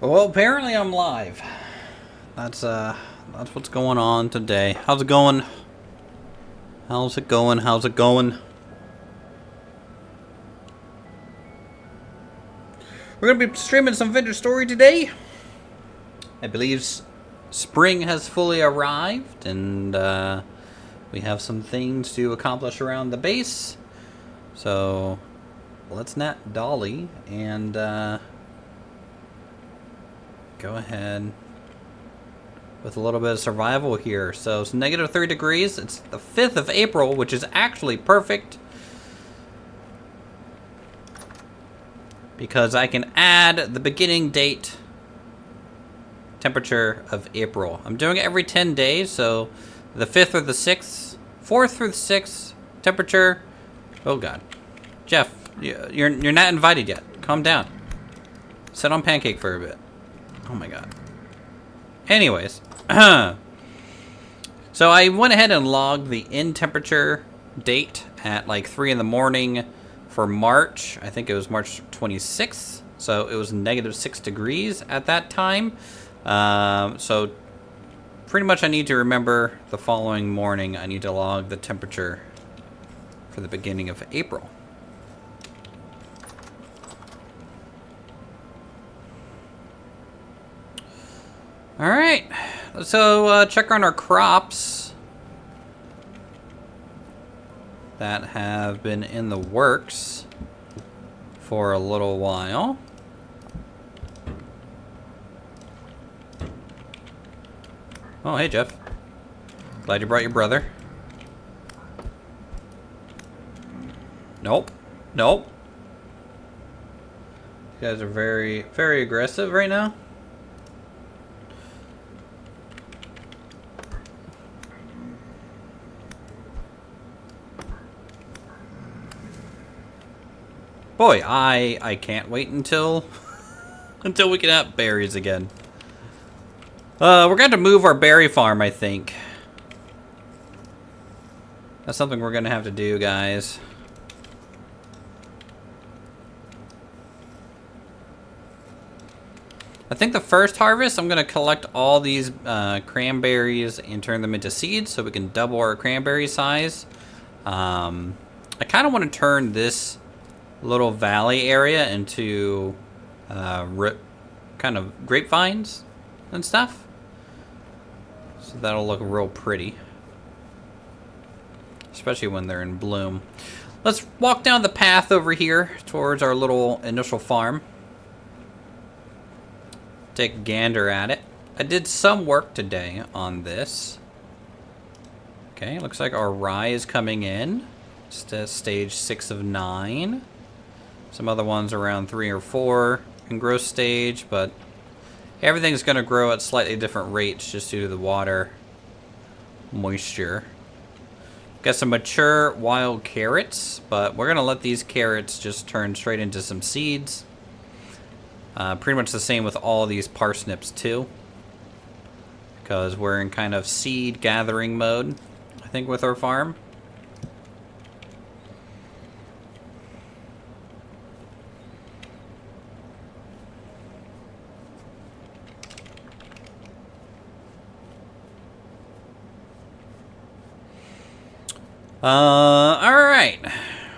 Well, apparently I'm live. That's what's going on today. How's it going? How's it going? How's it going? We're gonna be streaming some vintage story today. I believe spring has fully arrived, and we have some things to accomplish around the base. So let's not dolly and go ahead with a little bit of survival here. So it's -3 degrees. It's the 5th of April, which is actually perfect because I can add the beginning date temperature of April. I'm doing it every 10 days, so the 5th or the 6th, 4th through the 6th temperature. Oh God, Jeff, you're not invited yet. Calm down. Sit on pancake for a bit. Oh my God. Anyways, so I went ahead and logged the in temperature date at like 3 in the morning for March. I think it was March 26th. So it was -6 degrees at that time. So pretty much I need to remember the following morning I need to log the temperature for the beginning of April. All right, so check on our crops that have been in the works for a little while. Oh, hey, Jeff. Glad you brought your brother. Nope. Nope. You guys are very, very aggressive right now. Boy, I can't wait until we can have berries again. We're going to move our berry farm, I think. That's something we're going to have to do, guys. I think the first harvest, I'm going to collect all these cranberries and turn them into seeds so we can double our cranberry size. I kind of want to turn this little valley area into kind of grapevines and stuff. So that'll look real pretty. Especially when they're in bloom. Let's walk down the path over here towards our little initial farm. Take a gander at it. I did some work today on this. Okay, looks like our rye is coming in. Stage 6 of 9. Some other ones around 3 or 4 in growth stage, but everything's going to grow at slightly different rates just due to the water moisture. Got some mature wild carrots, but we're going to let these carrots just turn straight into some seeds. Pretty much the same with all these parsnips too, because we're in kind of seed gathering mode, I think, with our farm. Alright.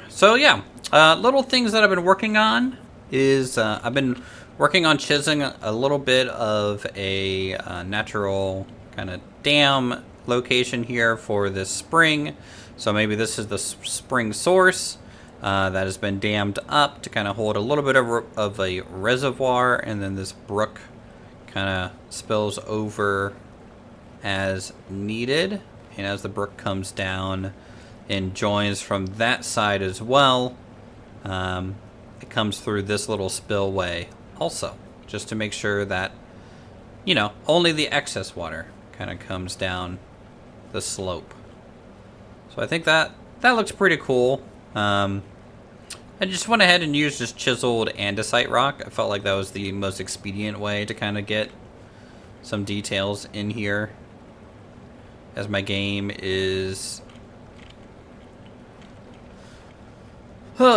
So yeah, little things that I've been working on is I've been working on chiseling a little bit of a natural kind of dam location here for this spring. So maybe this is the spring source that has been dammed up to kind of hold a little bit of a reservoir, and then this brook kind of spills over as needed. And as the brook comes down and joins from that side as well, it comes through this little spillway also, just to make sure that, you know, only the excess water kind of comes down the slope. So I think that looks pretty cool. I just went ahead and used just chiseled andesite rock. I felt like that was the most expedient way to kind of get some details in here, as my game is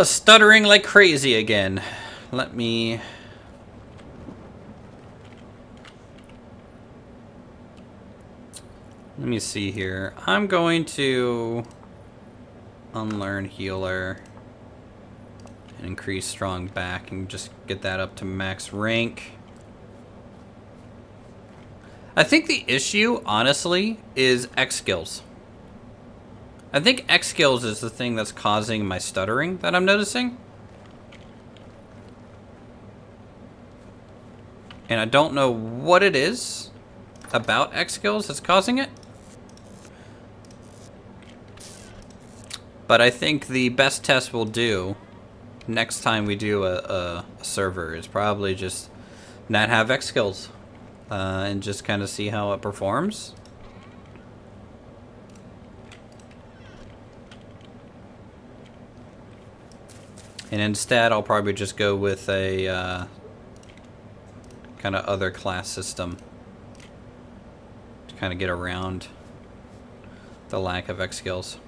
stuttering like crazy again. Let me Let me see here. I'm going to unlearn healer and increase strong back and just get that up to max rank. I think the issue, honestly, is X skills. I think X skills is the thing that's causing my stuttering that I'm noticing. And I don't know what it is about X skills that's causing it. But I think the best test we'll do next time we do a server is probably just not have X skills and just kind of see how it performs. And instead, I'll probably just go with a kind of other class system to kind of get around the lack of X skills.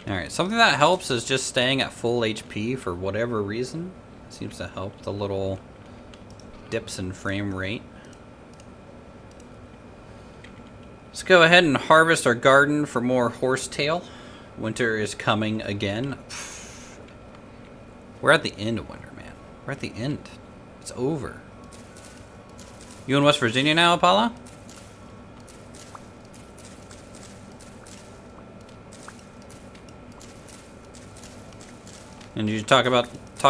Alright, something that helps is just staying at full HP for whatever reason. Seems to help the little dips in frame rate. Let's go ahead and harvest our garden for more horsetail. Winter is coming again. We're at the end of winter, man. We're at the end. It's over. You in West Virginia now, Apollo? And did you talk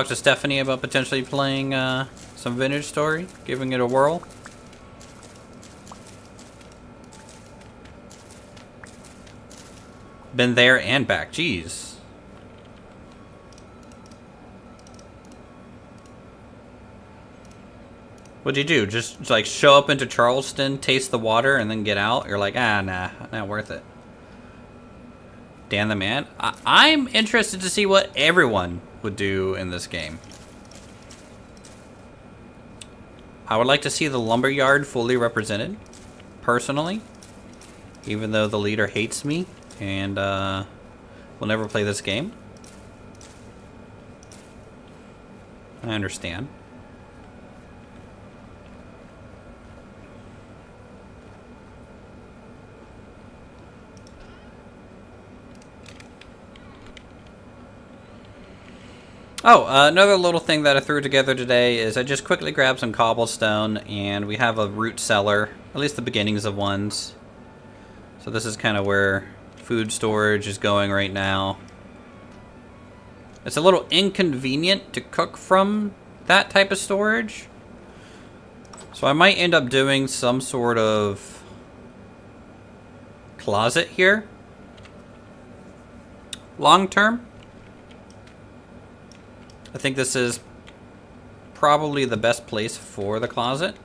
to Stephanie about potentially playing some Vintage Story, giving it a whirl? Been there and back. Jeez. What'd you do? Just like show up into Charleston, taste the water, and then get out? You're like, nah, not worth it. Dan the man. I'm interested to see what everyone would do in this game. I would like to see the lumberyard fully represented, personally, even though the leader hates me and will never play this game. I understand. Oh, another little thing that I threw together today is I just quickly grabbed some cobblestone, and we have a root cellar, at least the beginnings of ones. So this is kind of where food storage is going right now. It's a little inconvenient to cook from that type of storage. So I might end up doing some sort of closet here. Long term. I think this is probably the best place for the closet.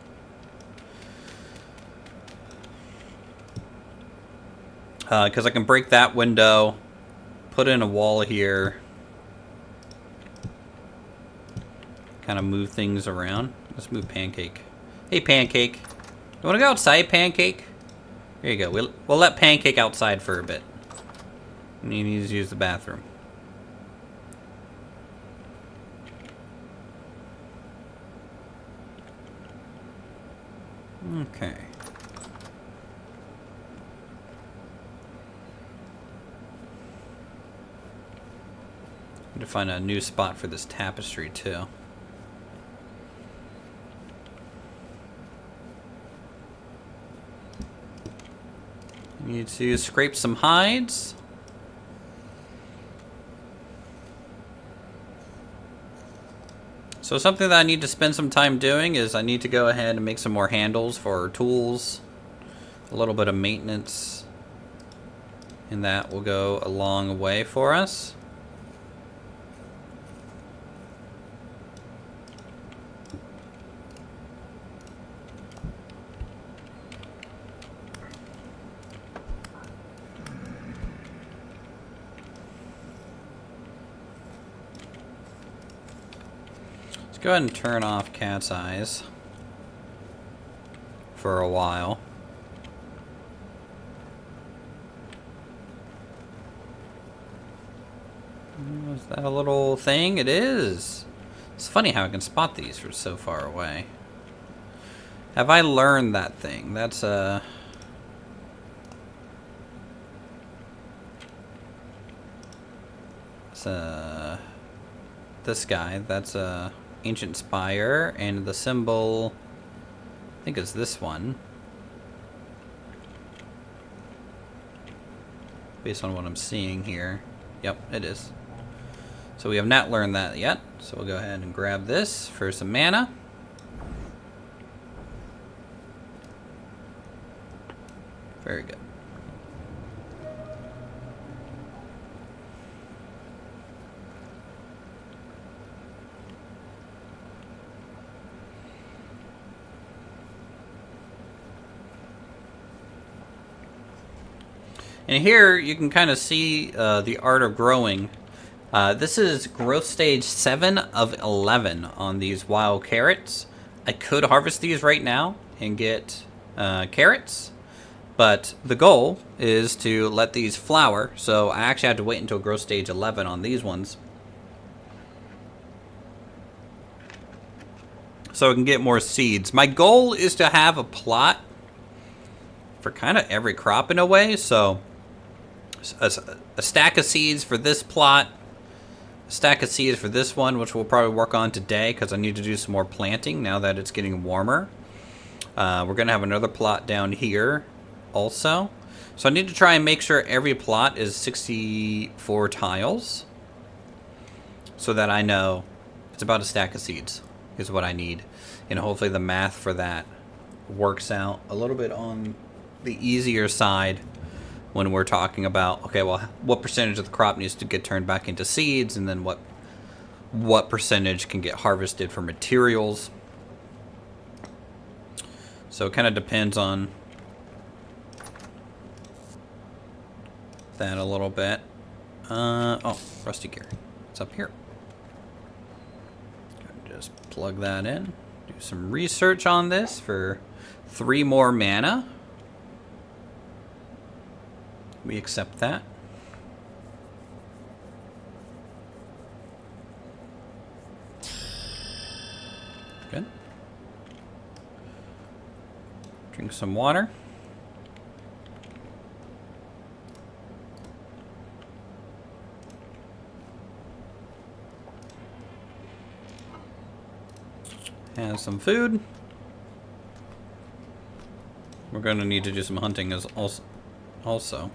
Because I can break that window, put in a wall here, kind of move things around. Let's move Pancake. Hey, Pancake. You want to go outside, Pancake? Here you go. We'll let Pancake outside for a bit. He needs to use the bathroom. Okay. Need to find a new spot for this tapestry too. Need to scrape some hides. So something that I need to spend some time doing is I need to go ahead and make some more handles for our tools. A little bit of maintenance. And that will go a long way for us. Go ahead and turn off Cat's Eyes for a while. Is that a little thing? It is. It's funny how I can spot these from so far away. Have I learned that thing? That's a... this guy. That's a ancient spire, and the symbol, I think it's this one. Based on what I'm seeing here. Yep, it is. So we have not learned that yet. So we'll go ahead and grab this for some mana. Very good. And here you can kind of see the art of growing. This is growth stage 7 of 11 on these wild carrots. I could harvest these right now and get carrots, but the goal is to let these flower. So I actually have to wait until growth stage 11 on these ones, so I can get more seeds. My goal is to have a plot for kind of every crop in a way. So a stack of seeds for this plot, a stack of seeds for this one, which we'll probably work on today because I need to do some more planting now that it's getting warmer. We're going to have another plot down here also. So I need to try and make sure every plot is 64 tiles so that I know it's about a stack of seeds is what I need. And hopefully the math for that works out a little bit on the easier side when we're talking about, okay, well, what percentage of the crop needs to get turned back into seeds, and then what percentage can get harvested for materials. So it kind of depends on that a little bit. Oh, rusty gear. It's up here. Just plug that in. Do some research on this for 3 more mana. We accept that. Good. Drink some water. Have some food. We're going to need to do some hunting as also.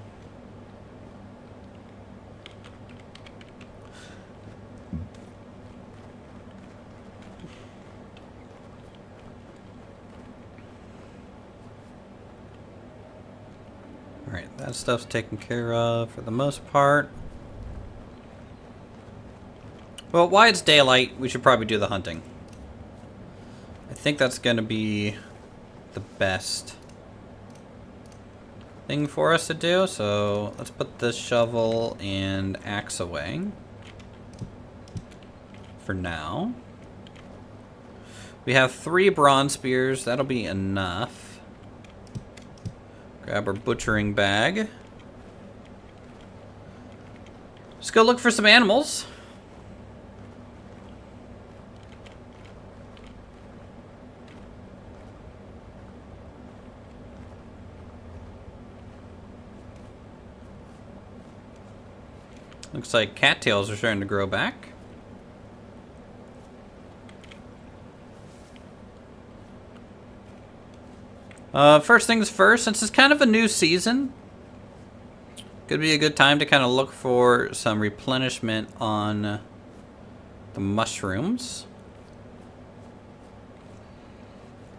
Alright, that stuff's taken care of for the most part. Well, while it's daylight, we should probably do the hunting. I think that's going to be the best thing for us to do. So let's put this shovel and axe away for now. We have 3 bronze spears. That'll be enough. Grab our butchering bag. Let's go look for some animals. Looks like cattails are starting to grow back. First things first, since it's kind of a new season, could be a good time to kind of look for some replenishment on the mushrooms.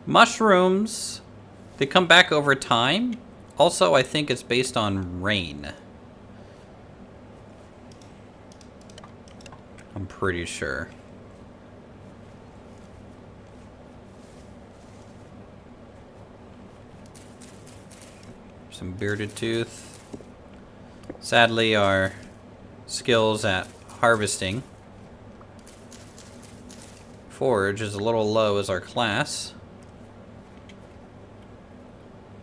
Mushrooms, they come back over time. Also, I think it's based on rain. I'm pretty sure. Some bearded tooth. Sadly, our skills at harvesting forage is a little low as our class.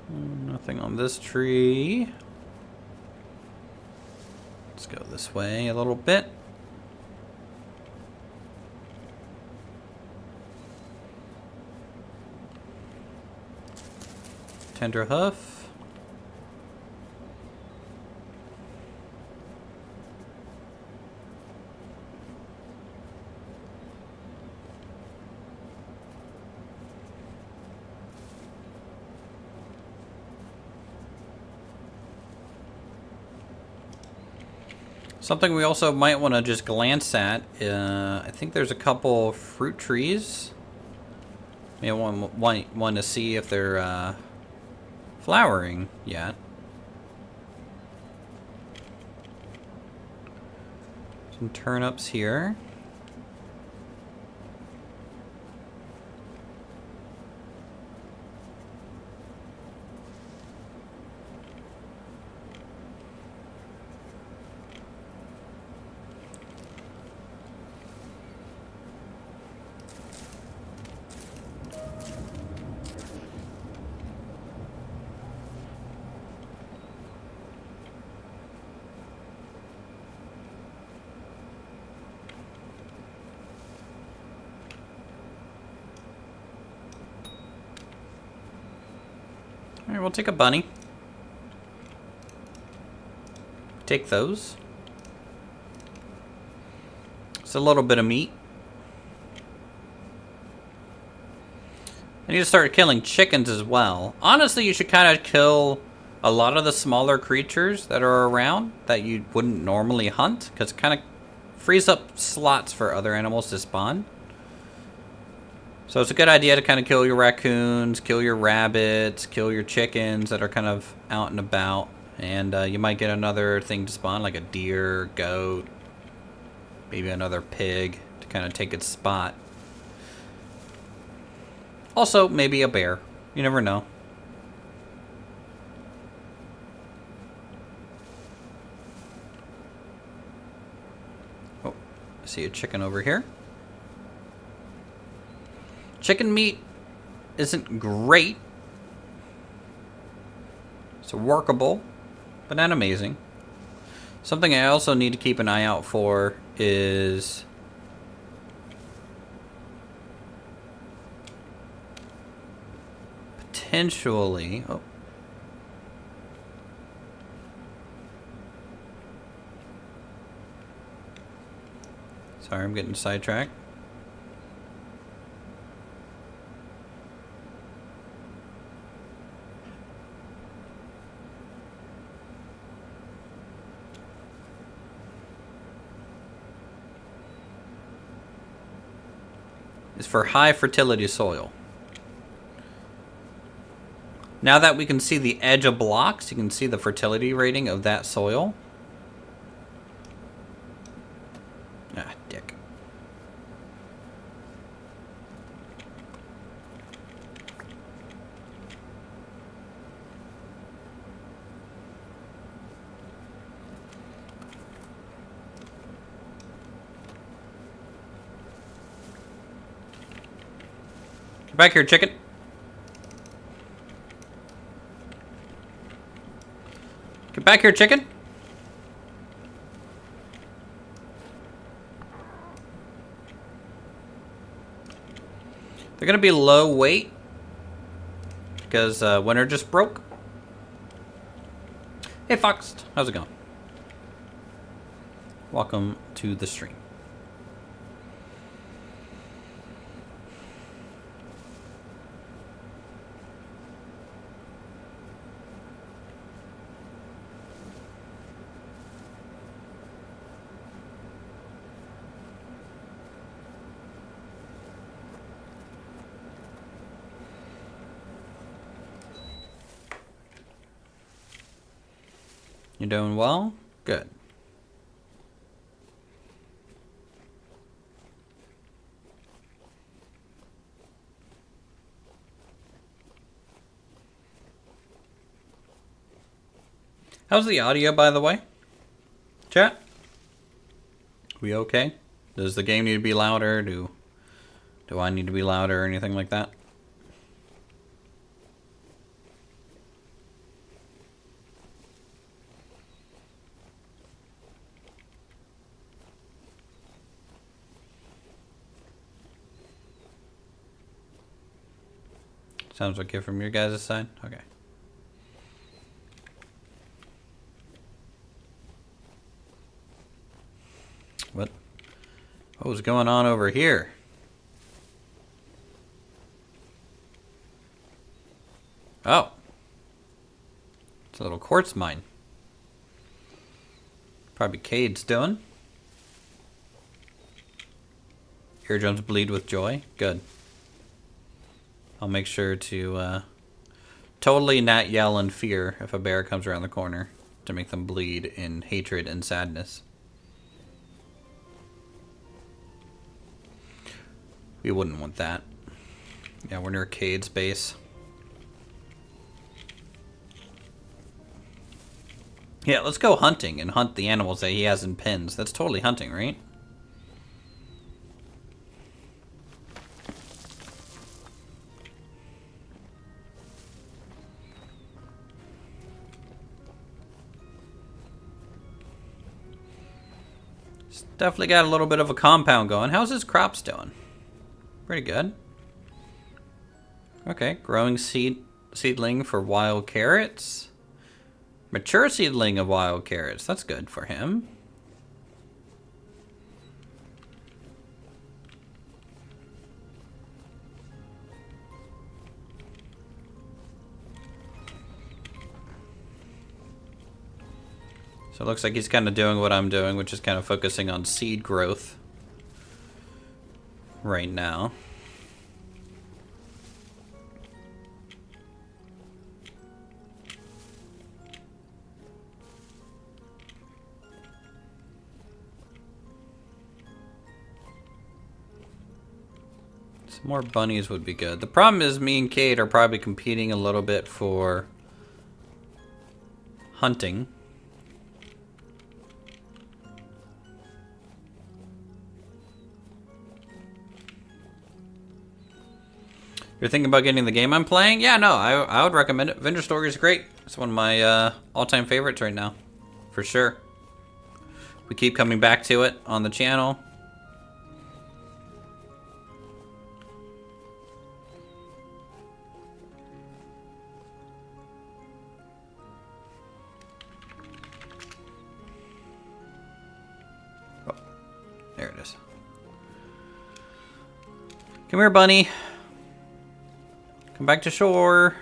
Nothing on this tree. Let's go this way a little bit. Tenderhoof. Something we also might want to just glance at, I think there's a couple fruit trees. Maybe want to see if they're flowering yet. Some turnips here. Alright, we'll take a bunny. Take those. It's a little bit of meat. I need to start killing chickens as well. Honestly, you should kind of kill a lot of the smaller creatures that are around that you wouldn't normally hunt, because it kind of frees up slots for other animals to spawn. So it's a good idea to kind of kill your raccoons, kill your rabbits, kill your chickens that are kind of out and about. And you might get another thing to spawn, like a deer, goat, maybe another pig to kind of take its spot. Also, maybe a bear. You never know. Oh, I see a chicken over here. Chicken meat isn't great. It's workable, but not amazing. Something I also need to keep an eye out for is potentially... Oh. Sorry, I'm getting sidetracked. Is for high fertility soil. Now that we can see the edge of blocks, you can see the fertility rating of that soil. Ah, dick. Get back here, chicken. Get back here, chicken. They're gonna be low weight because winter just broke. Hey, Fox, how's it going? Welcome to the stream. You're doing well? Good. How's the audio, by the way? Chat? We okay? Does the game need to be louder? Do I need to be louder or anything like that? Sounds okay from your guys' side? Okay. What was going on over here? Oh. It's a little quartz mine. Probably Cade's doing. Eardrums bleed with joy. Good. I'll make sure to totally not yell in fear if a bear comes around the corner to make them bleed in hatred and sadness. We wouldn't want that. Yeah, we're near Cade's base. Yeah, let's go hunting and hunt the animals that he has in pens. That's totally hunting, right? It's definitely got a little bit of a compound going. How's his crops doing? Pretty good. Okay, growing seedling for wild carrots. Mature seedling of wild carrots. That's good for him. So it looks like he's kind of doing what I'm doing, which is kind of focusing on seed growth right now. Some more bunnies would be good. The problem is me and Kate are probably competing a little bit for hunting. You're thinking about getting the game I'm playing? Yeah, no, I would recommend it. Vendor Story is great. It's one of my all-time favorites right now, for sure. We keep coming back to it on the channel. Oh, there it is. Come here, bunny. Come back to shore.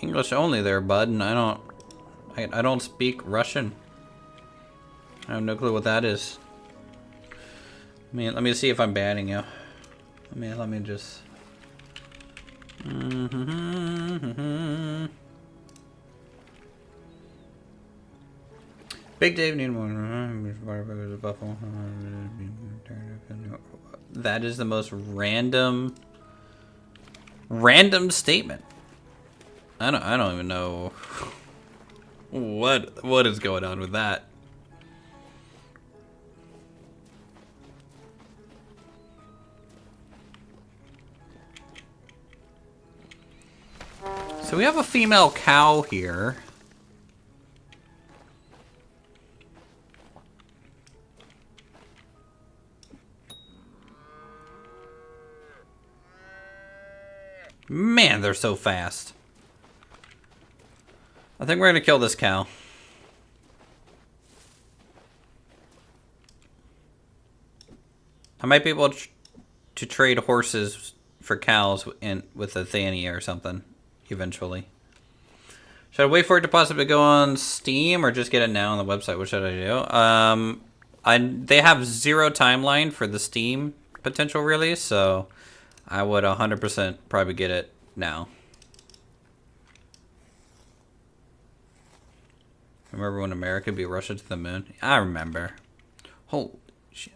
English only there, bud, and I don't speak Russian. I have no clue what that is. Let me see if I'm banning you. Let me just. Big Dave need more. That is the most random statement. I don't even know what is going on with that. So we have a female cow here. Man, they're so fast. I think we're gonna kill this cow. I might be able to trade horses for cows with a Thania or something eventually. Should I wait for it to possibly go on Steam or just get it now on the website? What should I do? They have 0 timeline for the Steam potential release, so I would 100% probably get it now. Remember when America beat Russia to the moon? I remember. Holy shit.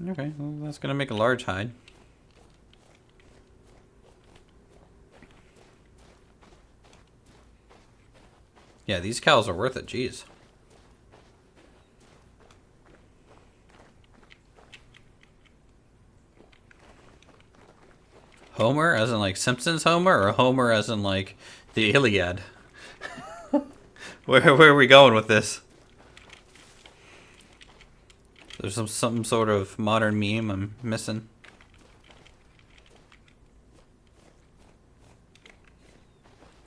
Okay, well, that's gonna make a large hide. Yeah, these cows are worth it, jeez. Homer as in like Simpsons Homer, or Homer as in like the Iliad? Where are we going with this? There's some sort of modern meme I'm missing.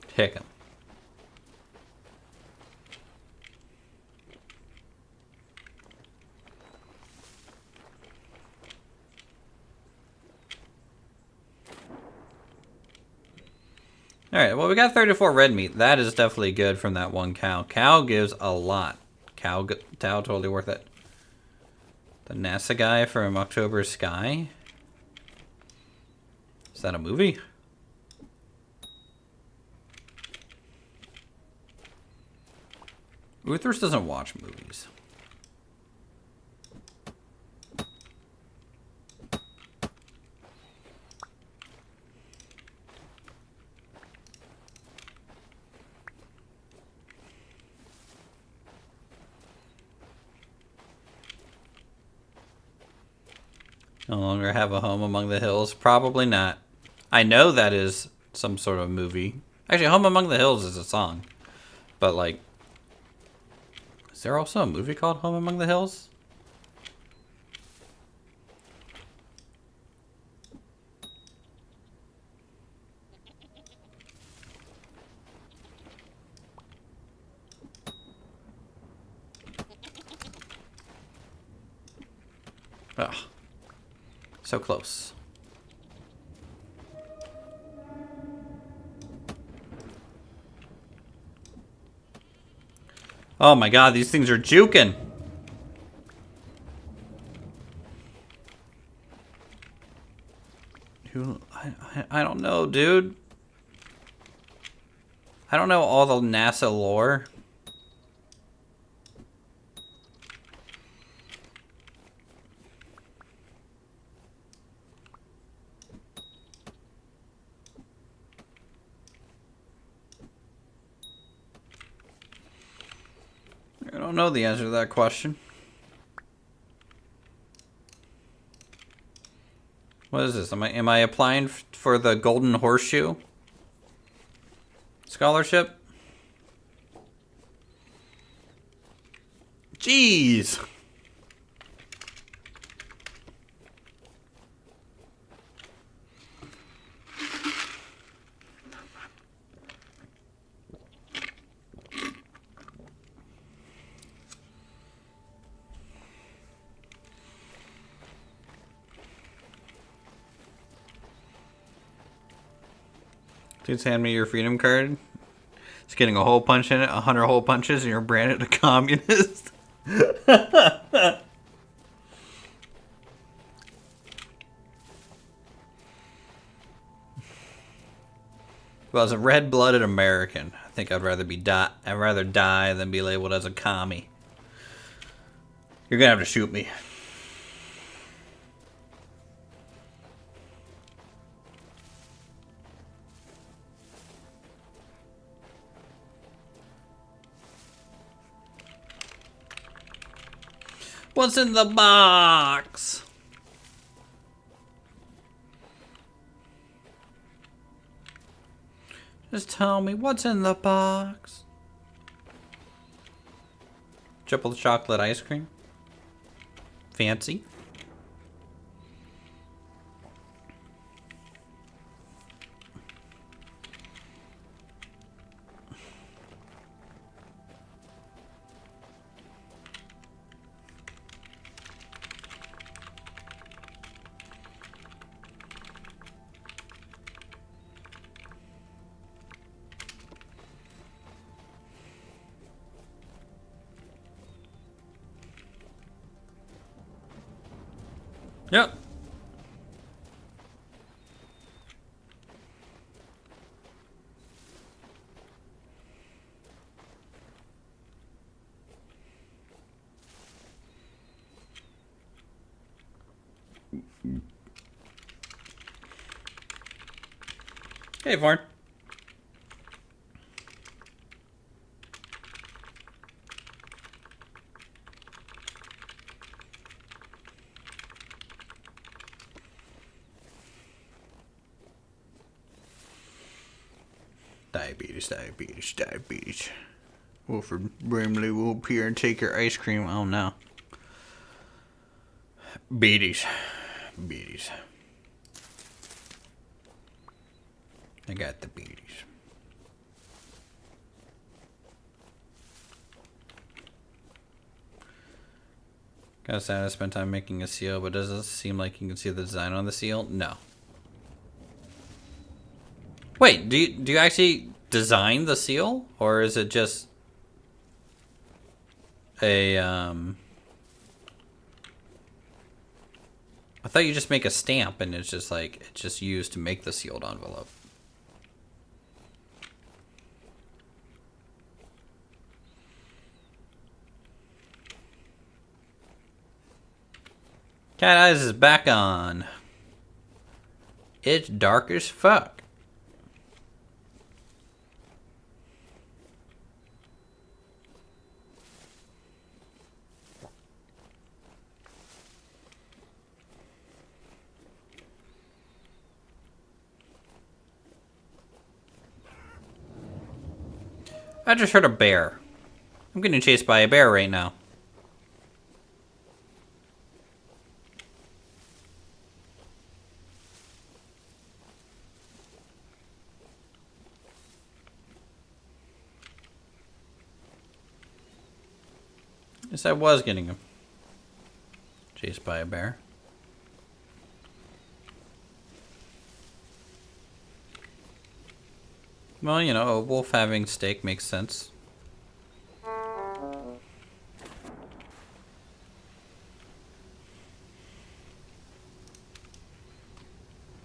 Kick him. Alright, well we got 34 red meat. That is definitely good from that one cow. Cow gives a lot. Cow totally worth it. The NASA guy from October Sky. Is that a movie? Uthris doesn't watch movies. No longer have a home among the hills? Probably not. I know that is some sort of movie. Actually, Home Among the Hills is a song. But, like, is there also a movie called Home Among the Hills? Ugh. So close. Oh my god, these things are juking. I don't know, dude. I don't know all the NASA lore. I don't know the answer to that question. What is this? Am I applying for the Golden Horseshoe scholarship? Jeez. Please hand me your freedom card. It's getting a hole punch in it, 100 hole punches, and you're branded a communist. Well, as a red-blooded American, I think I'd rather die than be labeled as a commie. You're gonna have to shoot me. What's in the box? Just tell me what's in the box. Triple chocolate ice cream. Fancy. Yep. Hey, Varn. Diabetes. Wilford Brimley will appear and take your ice cream. Oh no. Beaties. Beaties. I got the beaties. Kinda sad I spent time making a seal, but does it seem like you can see the design on the seal? No. Wait, do you actually design the seal? Or is it just a, I thought you just make a stamp and it's just like, it's just used to make the sealed envelope. Cat Eyes is back on. It's dark as fuck. I just heard a bear. I'm getting chased by a bear right now. Yes, I was getting him chased by a bear. Well, you know, a wolf having steak makes sense.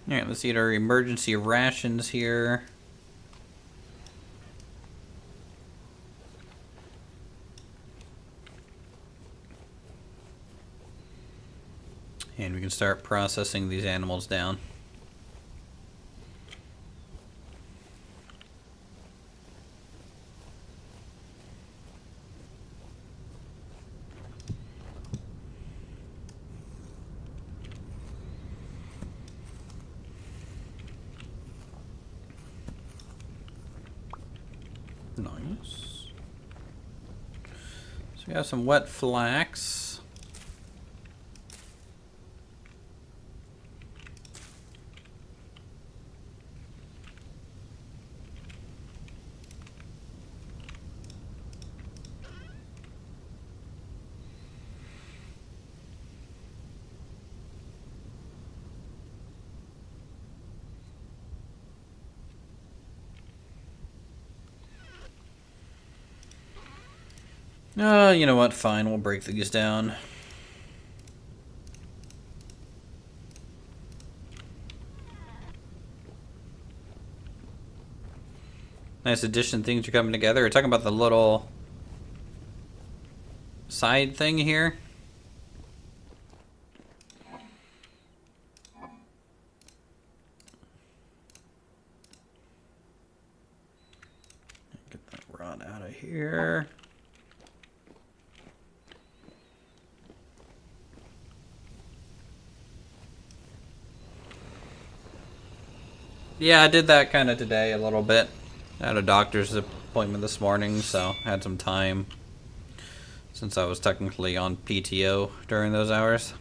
Alright, let's eat our emergency rations here. And we can start processing these animals down. Nice. So we have some wet flax. You know what? Fine, we'll break these down. Nice addition, things are coming together. We're talking about the little side thing here. Get that rod out of here. Yeah, I did that kind of today a little bit. I had a doctor's appointment this morning, so I had some time since I was technically on PTO during those hours.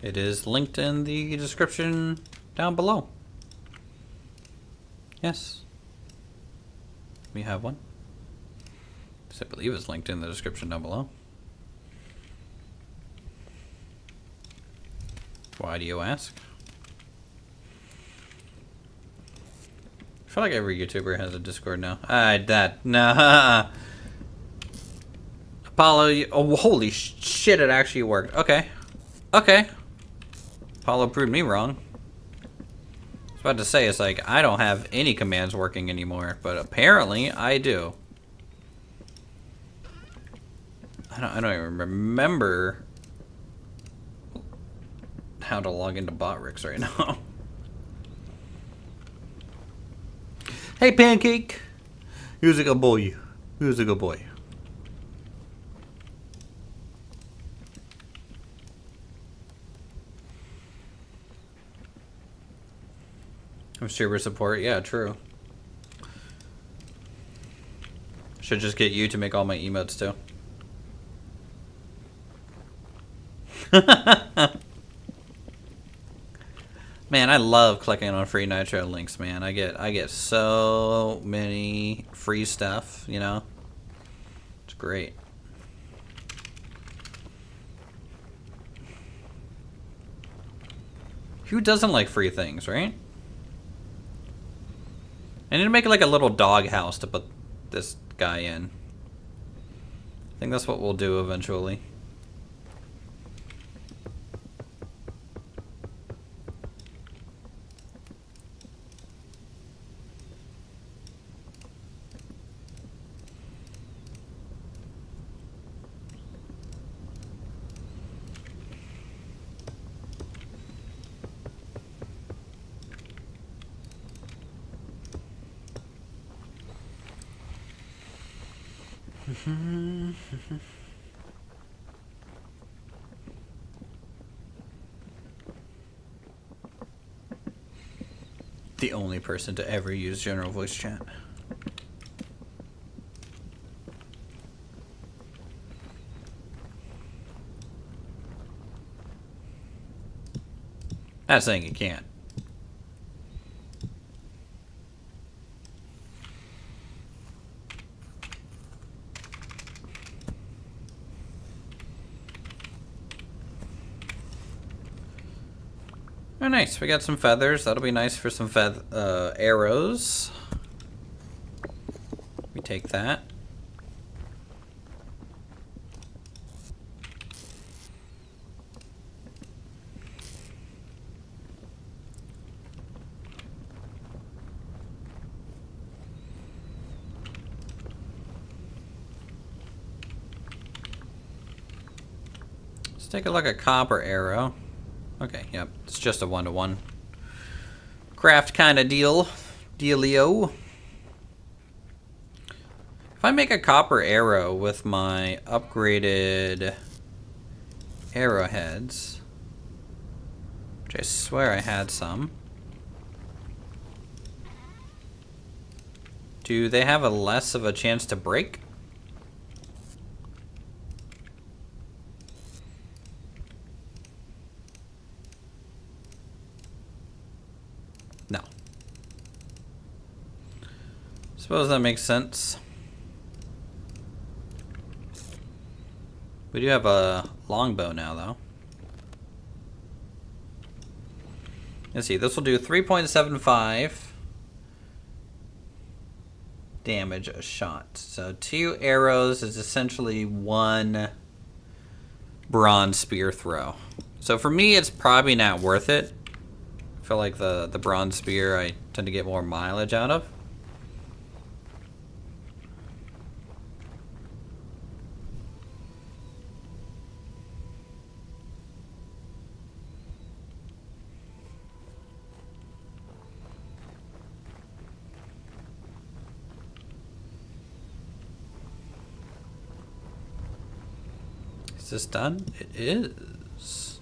It is linked in the description down below. Yes. We have one. I believe it's linked in the description down below. Why do you ask? I feel like every YouTuber has a Discord now. Nah. Apollo, oh, holy shit, it actually worked. Okay. Apollo proved me wrong. I was about to say, it's like, I don't have any commands working anymore, but apparently I do. I don't even remember how to log into Botrix right now. Hey, Pancake! Who's a good boy? Who's a good boy? Streamer support, yeah, true. Should just get you to make all my emotes too. Man, I love clicking on free Nitro links, man. I get so many free stuff, you know? It's great. Who doesn't like free things, right? I need to make like a little dog house to put this guy in. I think that's what we'll do eventually. The only person to ever use general voice chat. Not saying you can't. Oh, nice. We got some feathers. That'll be nice for some arrows. We take that. Let's take a look at copper arrow. Okay, yep, it's just a one-to-one craft kind of dealio. If I make a copper arrow with my upgraded arrowheads, which I swear I had some, do they have a less of a chance to break? No. Suppose that makes sense. We do have a longbow now, though. Let's see, this will do 3.75 damage a shot. So 2 arrows is essentially 1 bronze spear throw. So for me, it's probably not worth it. I feel like the bronze spear I tend to get more mileage out of. Is this done? It is.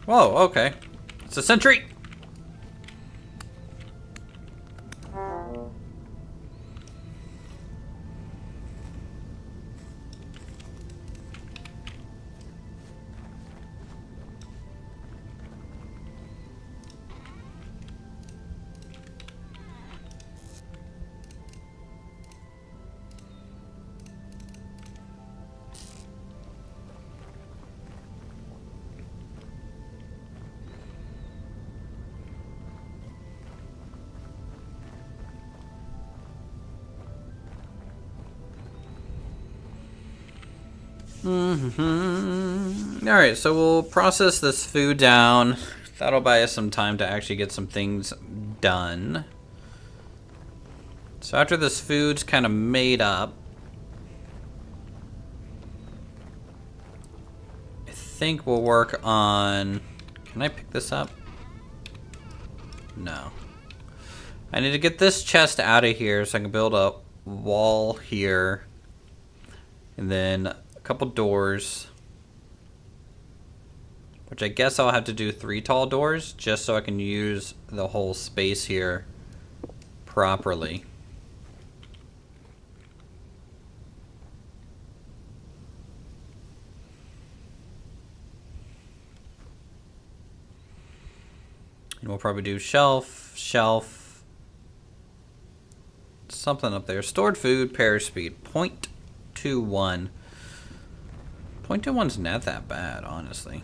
Whoa, okay. It's a sentry! Alright, so we'll process this food down. That'll buy us some time to actually get some things done. So after this food's kind of made up, I think we'll work on... Can I pick this up? No. I need to get this chest out of here so I can build a wall here. And then a couple doors. Which I guess I'll have to do 3 tall doors just so I can use the whole space here properly. And we'll probably do shelf, something up there. Stored food, perish speed, 0.21. 0.21's not that bad, honestly.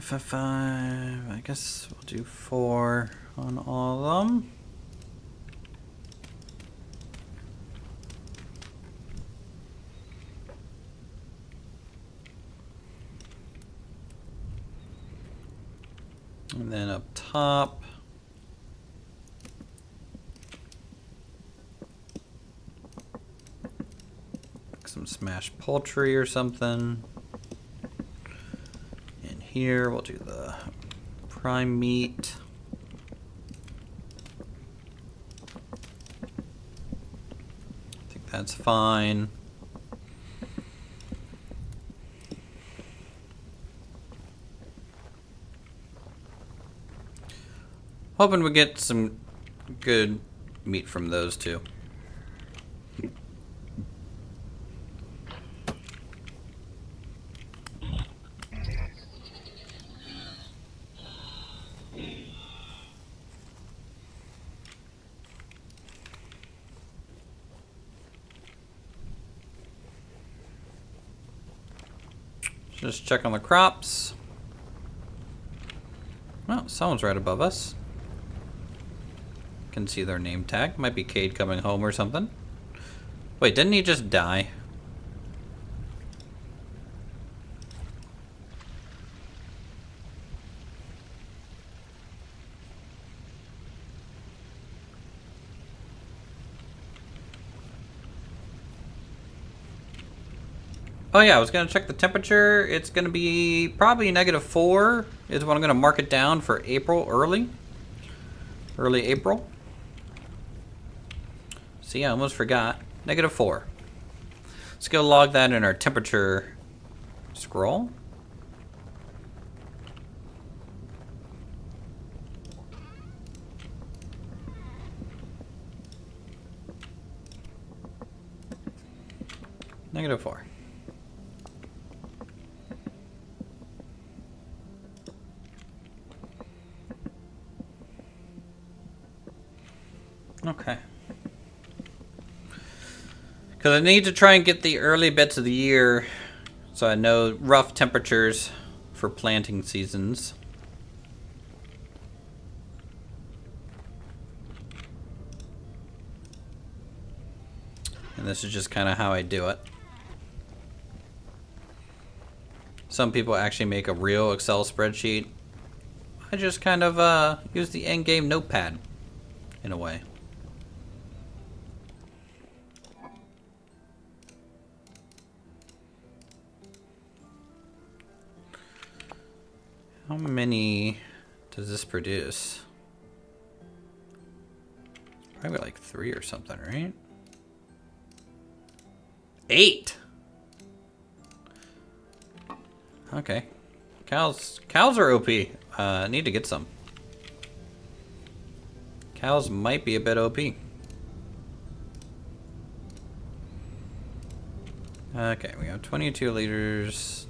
Five. I guess we'll do 4 on all of them. And then up top, like some smashed poultry or something. Here we'll do the prime meat. I think that's fine. Hoping we get some good meat from those two. Just check on the crops. Oh, someone's right above us. Can see their name tag. Might be Cade coming home or something. Wait, didn't he just die? Oh yeah, I was gonna check the temperature. It's gonna be probably -4 is what I'm gonna mark it down for April, early April. See, I almost forgot. -4. Let's go log that in our temperature scroll. -4. Okay. Because I need to try and get the early bits of the year so I know rough temperatures for planting seasons. And this is just kind of how I do it. Some people actually make a real Excel spreadsheet. I just kind of use the in-game notepad in a way. How many does this produce? Probably like 3 or something, right? 8! Okay. Cows are OP. Need to get some. Cows might be a bit OP. Okay, we have 22 liters.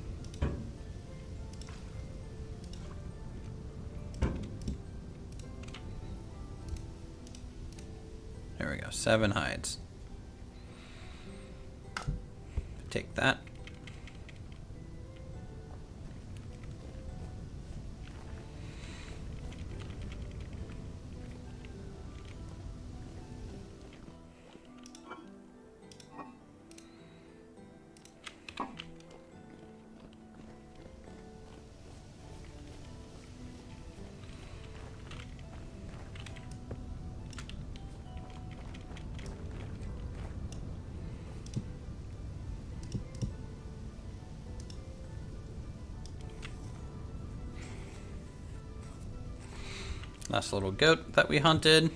There we go, 7 hides. Take that. Last little goat that we hunted.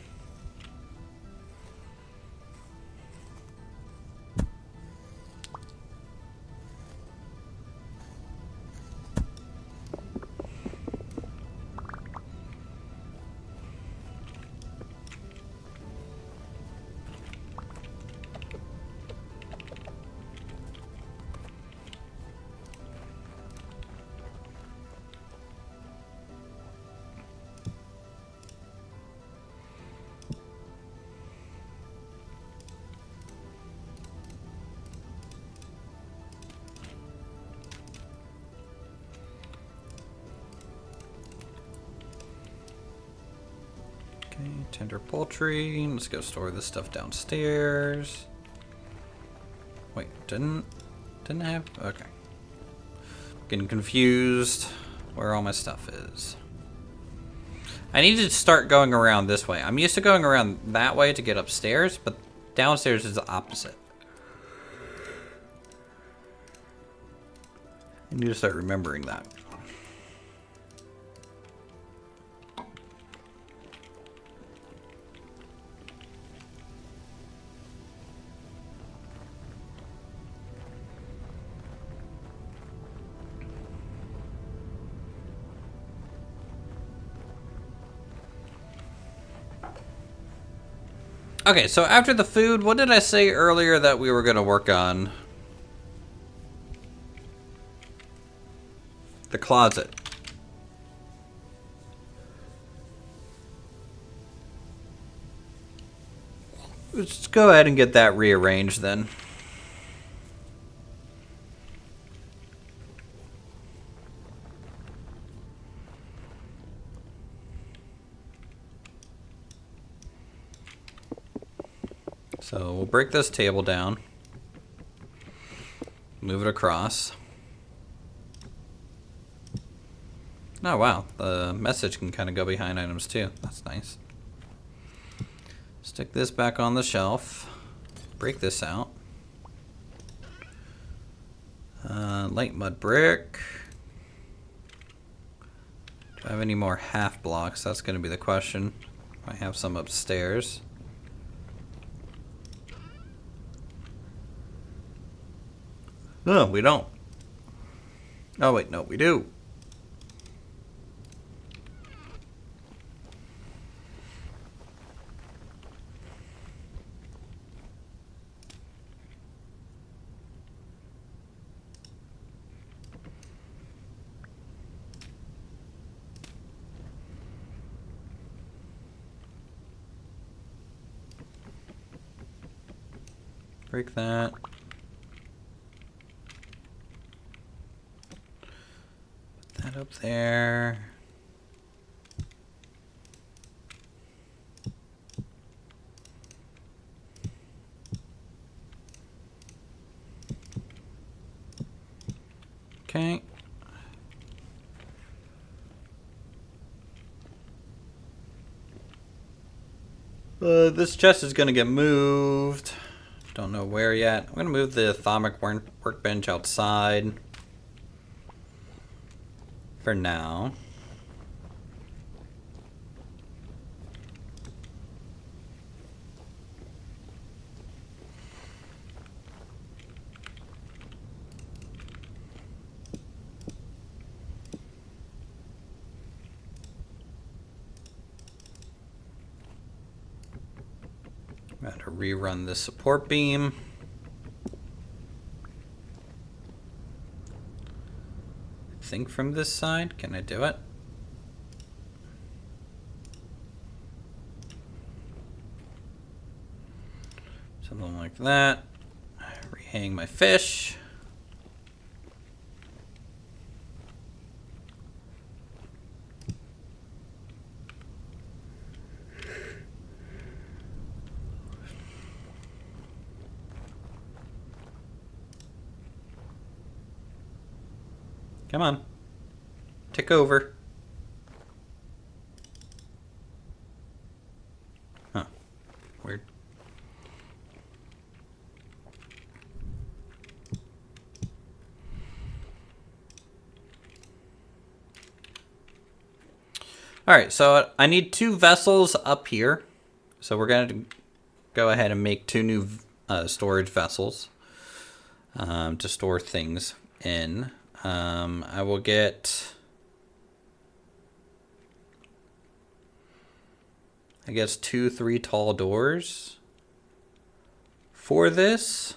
Okay, tender poultry. Let's go store this stuff downstairs. Wait, didn't I have? Okay. Getting confused where all my stuff is. I need to start going around this way. I'm used to going around that way to get upstairs, but downstairs is the opposite. I need to start remembering that. Okay, so after the food, what did I say earlier that we were going to work on? The closet. Let's go ahead and get that rearranged then. So we'll break this table down, move it across. Oh wow, the message can kind of go behind items too. That's nice. Stick this back on the shelf, break this out. Light mud brick. Do I have any more half blocks? That's going to be the question. I have some upstairs. No, we don't. Oh, wait, no, we do. Break that. Put that up there. Okay. This chest is going to get moved. Don't know where yet. I'm going to move the atomic workbench outside for now. Got to rerun the support beam. I think from this side. Can I do it? Something like that. Rehang my fish. Come on. Tick over. Huh. Weird. Alright, so I need 2 vessels up here. So we're going to go ahead and make 2 new storage vessels to store things in. I will get, I guess, 2 3 tall doors for this.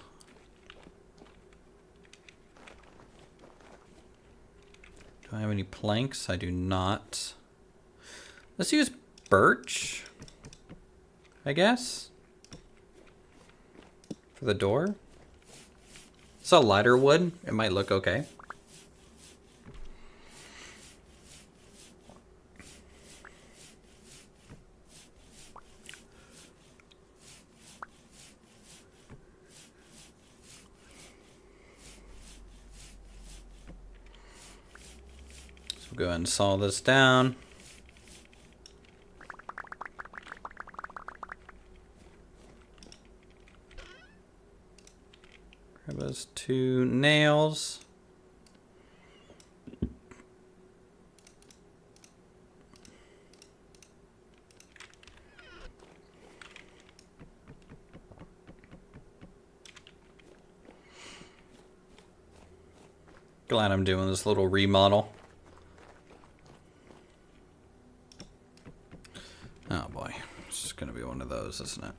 Do I have any planks? I do not. Let's use birch, I guess, for the door. It's a lighter wood. It might look okay. So we'll go ahead and saw this down. Grab those 2 nails. Glad I'm doing this little remodel. Oh boy, it's just gonna be one of those, isn't it?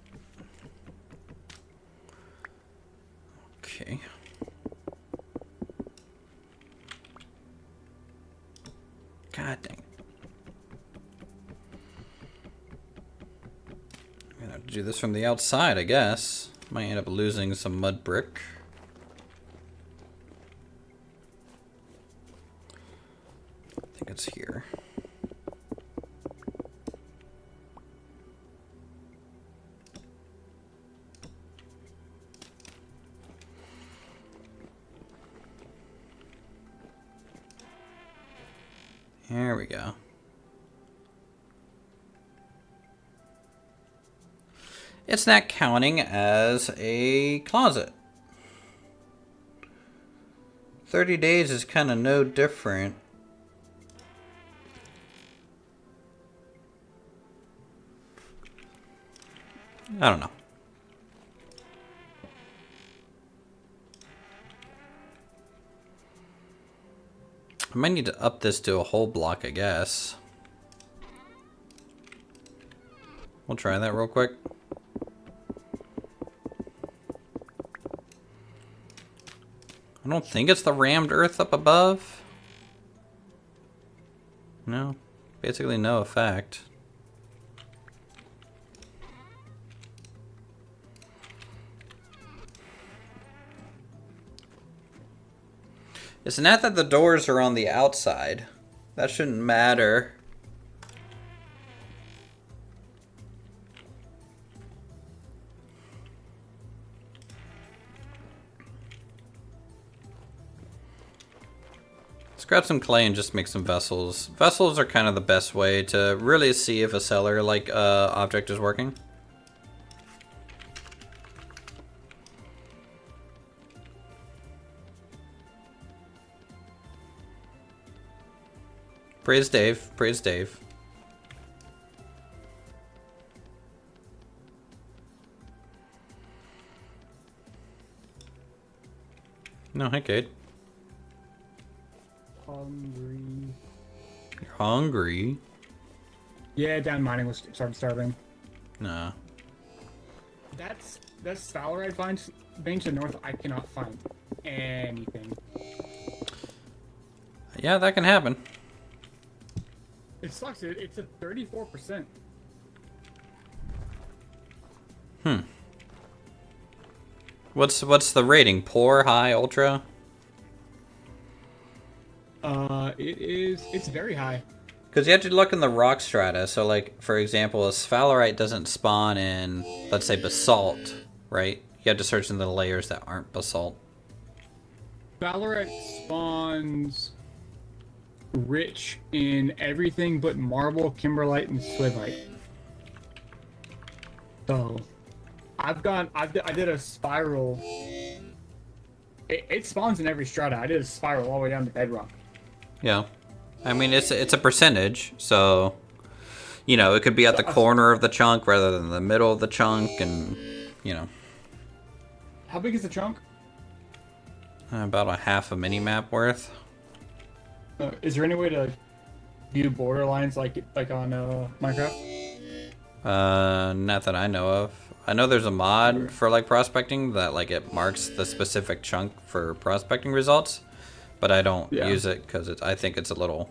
Okay. God dang it. I'm gonna have to do this from the outside, I guess. Might end up losing some mud brick. I think it's here. There we go. It's not counting as a closet. 30 days is kind of no different. I don't know. I might need to up this to a whole block, I guess. We'll try that real quick. I don't think it's the rammed earth up above. No, basically no effect. It's not that the doors are on the outside. That shouldn't matter. Let's grab some clay and just make some vessels. Vessels are kind of the best way to really see if a cellar like object is working. Praise Dave. Praise Dave. No, hi, Kate. Hungry. You're hungry? Yeah, down mining was starting starving. Nah. That's Valorite vines being to the north. I cannot find anything. Yeah, that can happen. It sucks. It's a 34%. What's the rating? Poor, high, ultra? It's very high. Because you have to look in the rock strata. So, like, for example, a sphalerite doesn't spawn in, let's say, basalt, right? You have to search in the layers that aren't basalt. Valorite spawns rich in everything but marble, kimberlite, and swivite. So, I did a spiral. It spawns in every strata. I did a spiral all the way down to bedrock. Yeah. I mean, it's a percentage, so, you know, it could be at the corner of the chunk rather than the middle of the chunk, and, you know. How big is the chunk? About a half a mini-map worth. Is there any way to view border lines like on Minecraft? Not that I know of. I know there's a mod for, like, prospecting that, like, it marks the specific chunk for prospecting results, but I don't use it because I think it's a little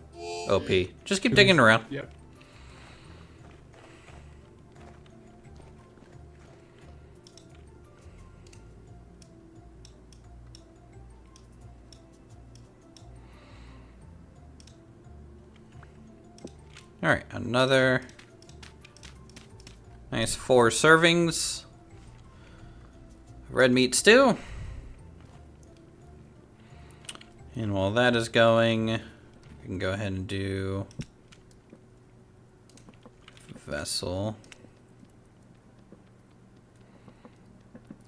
OP. Just keep digging around. Yep. Alright, another nice 4 servings. Red meat stew. And while that is going, we can go ahead and do vessel.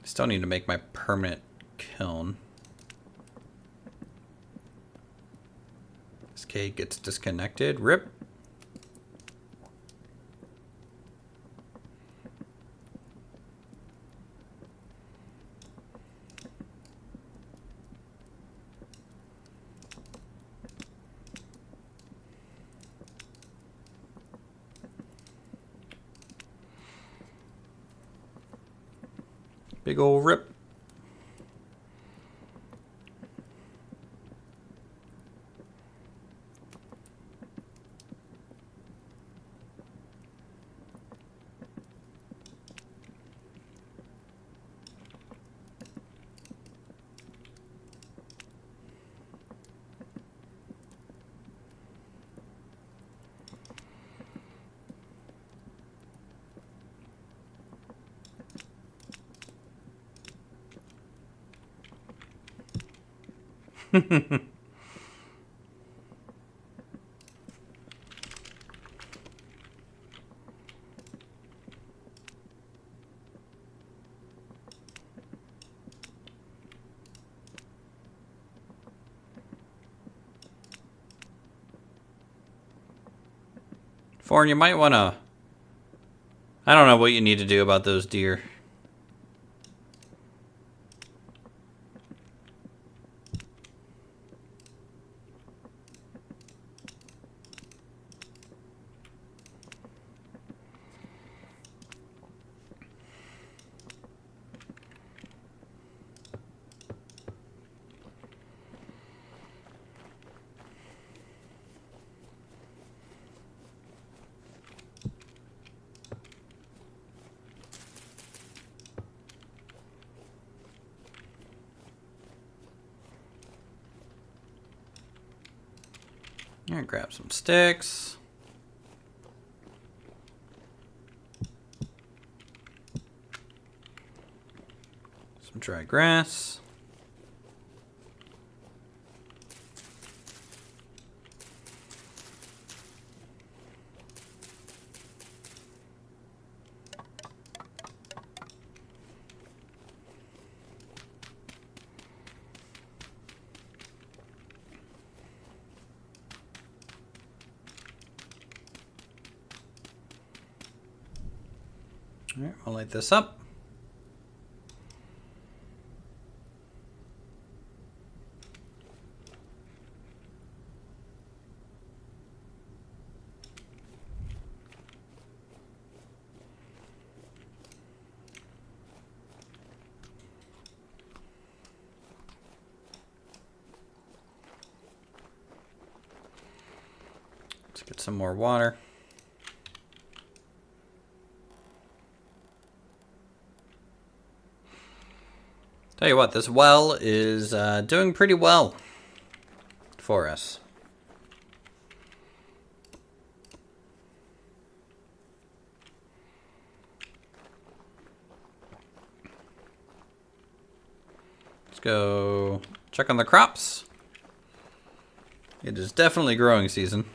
Still need to make my permanent kiln. This cake gets disconnected. Rip. Big ol' rip. Foreign, you might want to... I don't know what you need to do about those deer. All right, grab some sticks. Some dry grass. All right, I'll light this up. Let's get some more water. Tell you what, this well is doing pretty well for us. Let's go check on the crops. It is definitely growing season.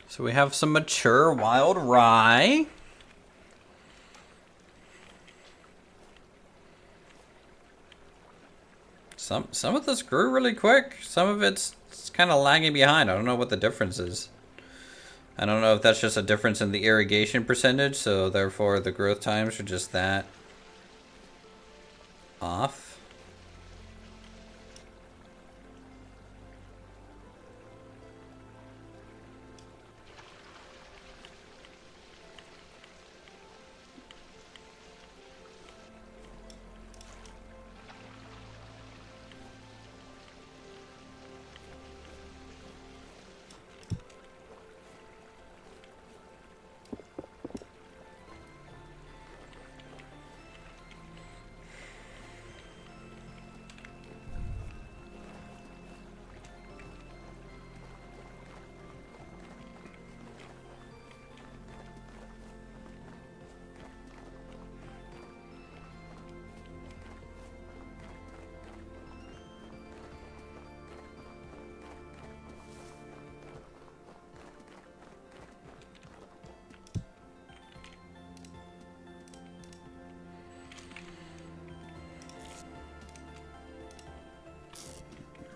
So we have some mature wild rye. Some of this grew really quick. Some of it's kind of lagging behind. I don't know what the difference is. I don't know if that's just a difference in the irrigation percentage, so therefore the growth times are just that off.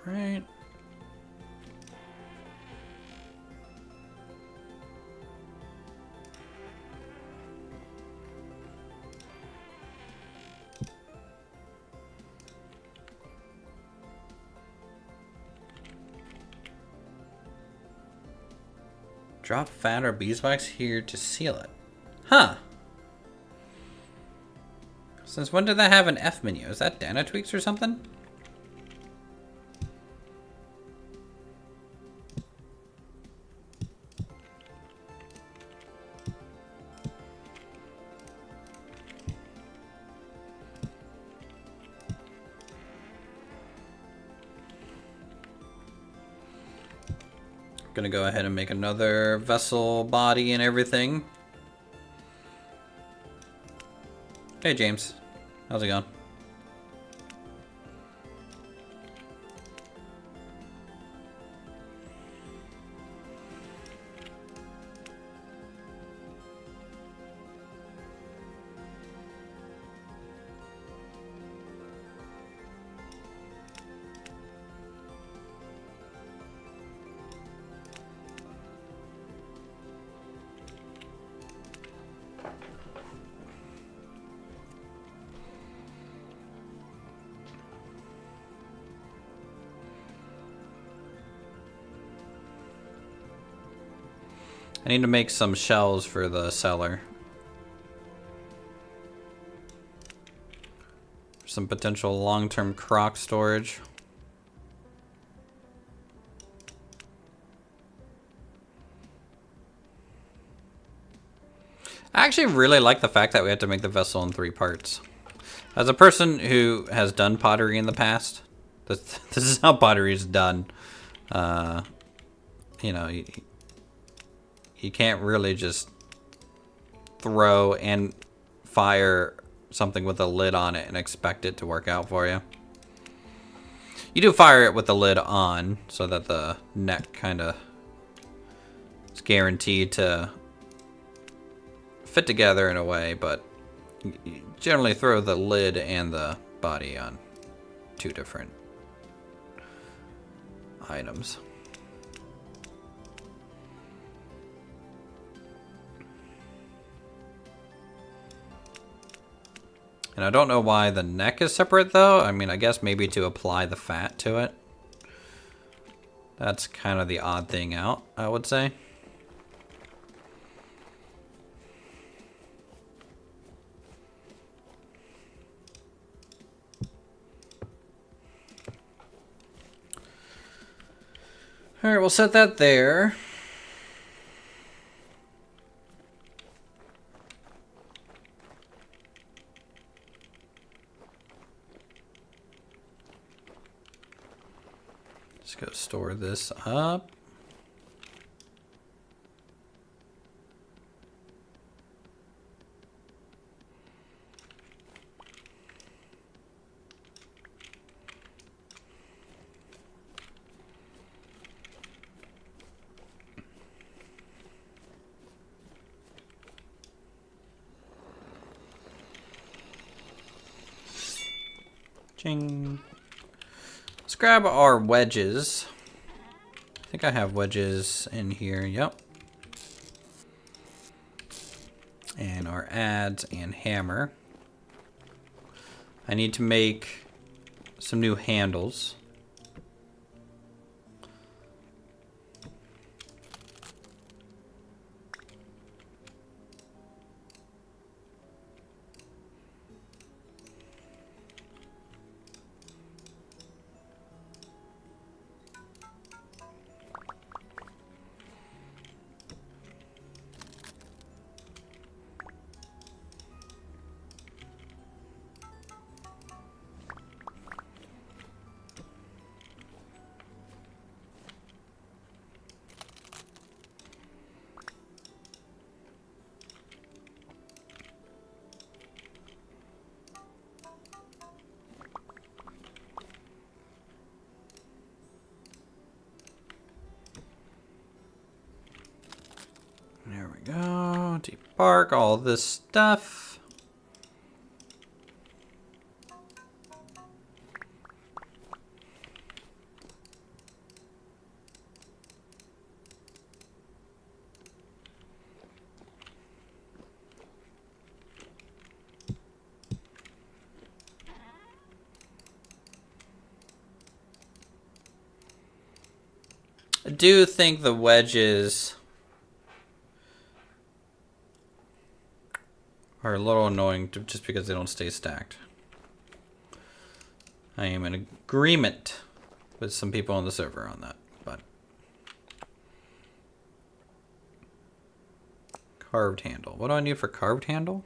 Right. Drop fat or beeswax here to seal it. Huh. Since when did that have an F menu? Is that Dana Tweaks or something? Gonna go ahead and make another vessel body and everything. Hey James, how's it going? I need to make some shelves for the cellar. Some potential long-term crock storage. I actually really like the fact that we had to make the vessel in 3 parts. As a person who has done pottery in the past, this is how pottery is done. You know, you can't really just throw and fire something with a lid on it and expect it to work out for you. You do fire it with the lid on so that the neck kind of is guaranteed to fit together in a way, but you generally throw the lid and the body on 2 different items. And I don't know why the neck is separate though. I mean, I guess maybe to apply the fat to it. That's kind of the odd thing out, I would say. All right, we'll set that there. Just go store this up. Ching. Let's grab our wedges. I think I have wedges in here. Yep. And our adze and hammer. I need to make some new handles. There we go. Deep bark, all this stuff. I do think the wedges are a little annoying just because they don't stay stacked. I am in agreement with some people on the server on that, but carved handle. What do I need for carved handle?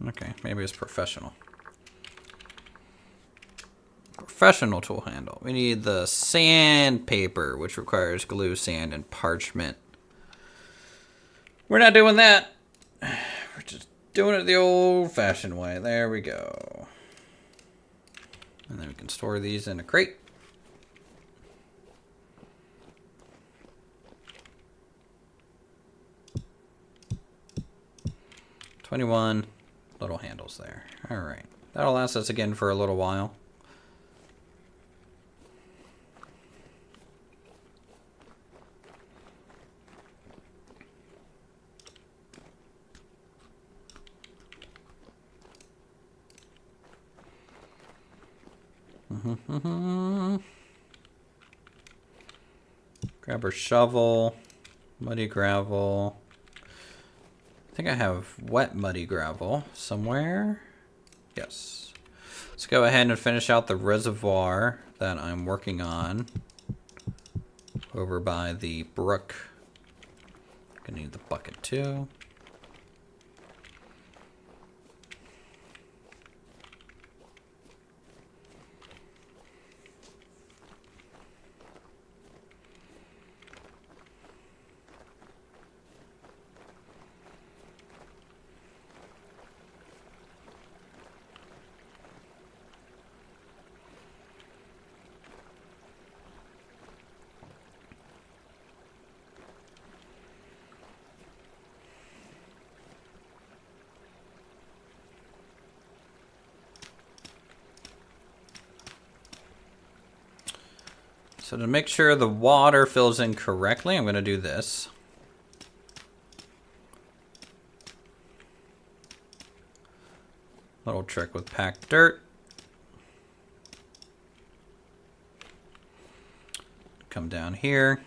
Okay, maybe it's professional. Professional tool handle. We need the sandpaper, which requires glue, sand, and parchment. We're not doing that. We're just doing it the old-fashioned way. There we go. And then we can store these in a crate. $21 little handles there. All right. That'll last us again for a little while. Grab our shovel, muddy gravel. I think I have wet muddy gravel somewhere. Yes. Let's go ahead and finish out the reservoir that I'm working on over by the brook. Gonna need the bucket too. So to make sure the water fills in correctly, I'm going to do this. Little trick with packed dirt. Come down here.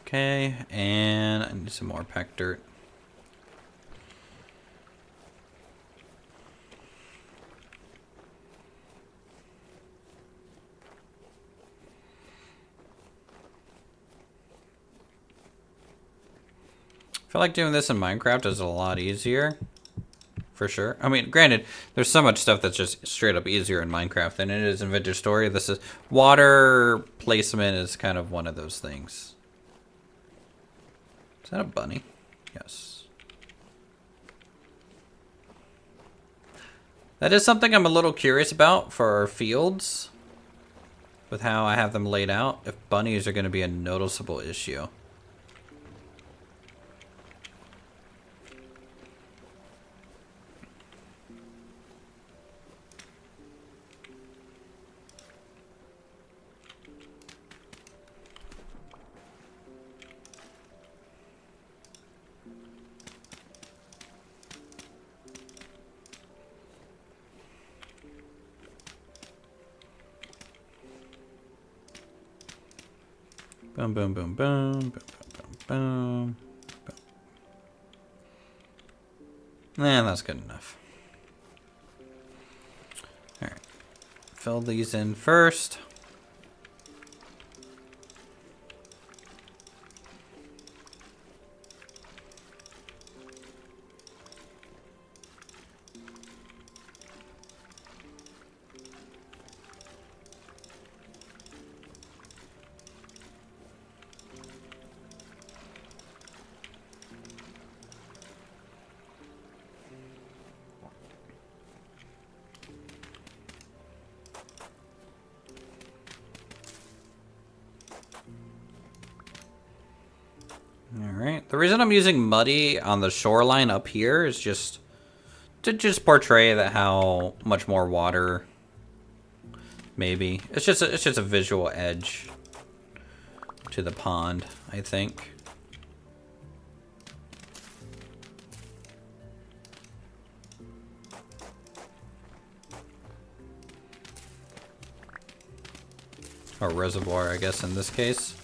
Okay, and I need some more packed dirt. I feel like doing this in Minecraft is a lot easier, for sure. I mean, granted, there's so much stuff that's just straight up easier in Minecraft than it is in Vintage Story. This is water placement is kind of one of those things. Is that a bunny? Yes. That is something I'm a little curious about for our fields, with how I have them laid out, if bunnies are going to be a noticeable issue. Boom, boom, boom, boom, boom, boom, boom, boom. Nah, that's good enough. All right, fill these in first. Alright, the reason I'm using muddy on the shoreline up here is just to just portray that how much more water, maybe. It's just a visual edge to the pond, I think. Or reservoir, I guess, in this case.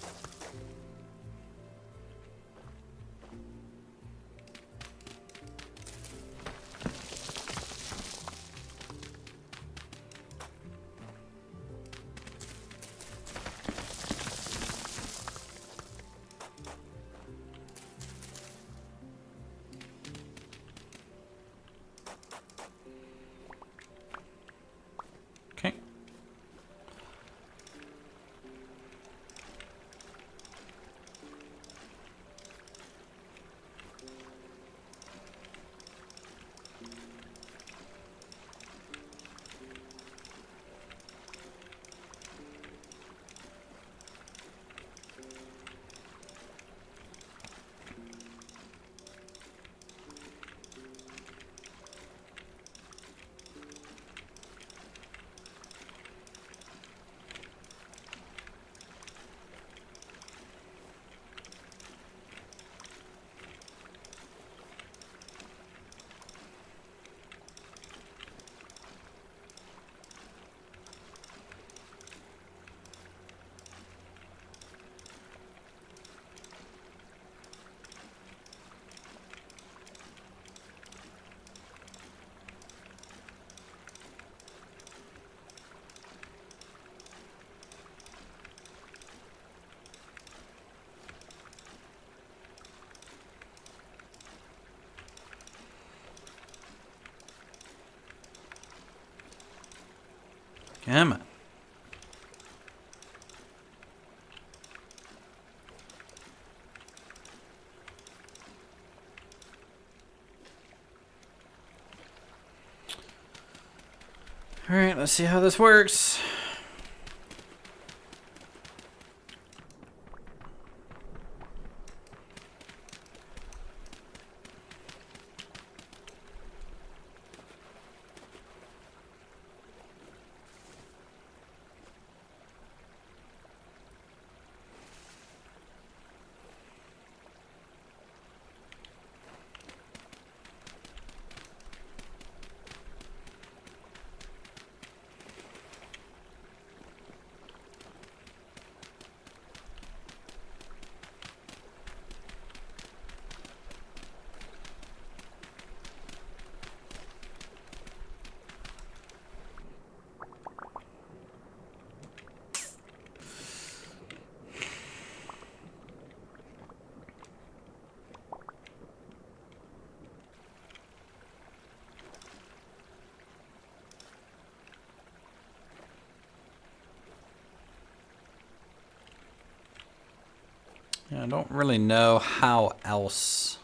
Come on. Alright, let's see how this works. Yeah, I don't really know how else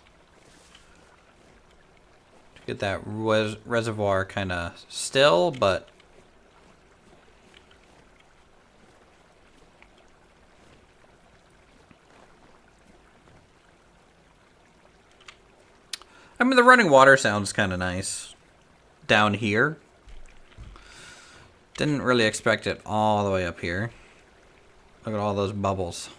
to get that reservoir kind of still, but I mean the running water sounds kind of nice down here. Didn't really expect it all the way up here. Look at all those bubbles.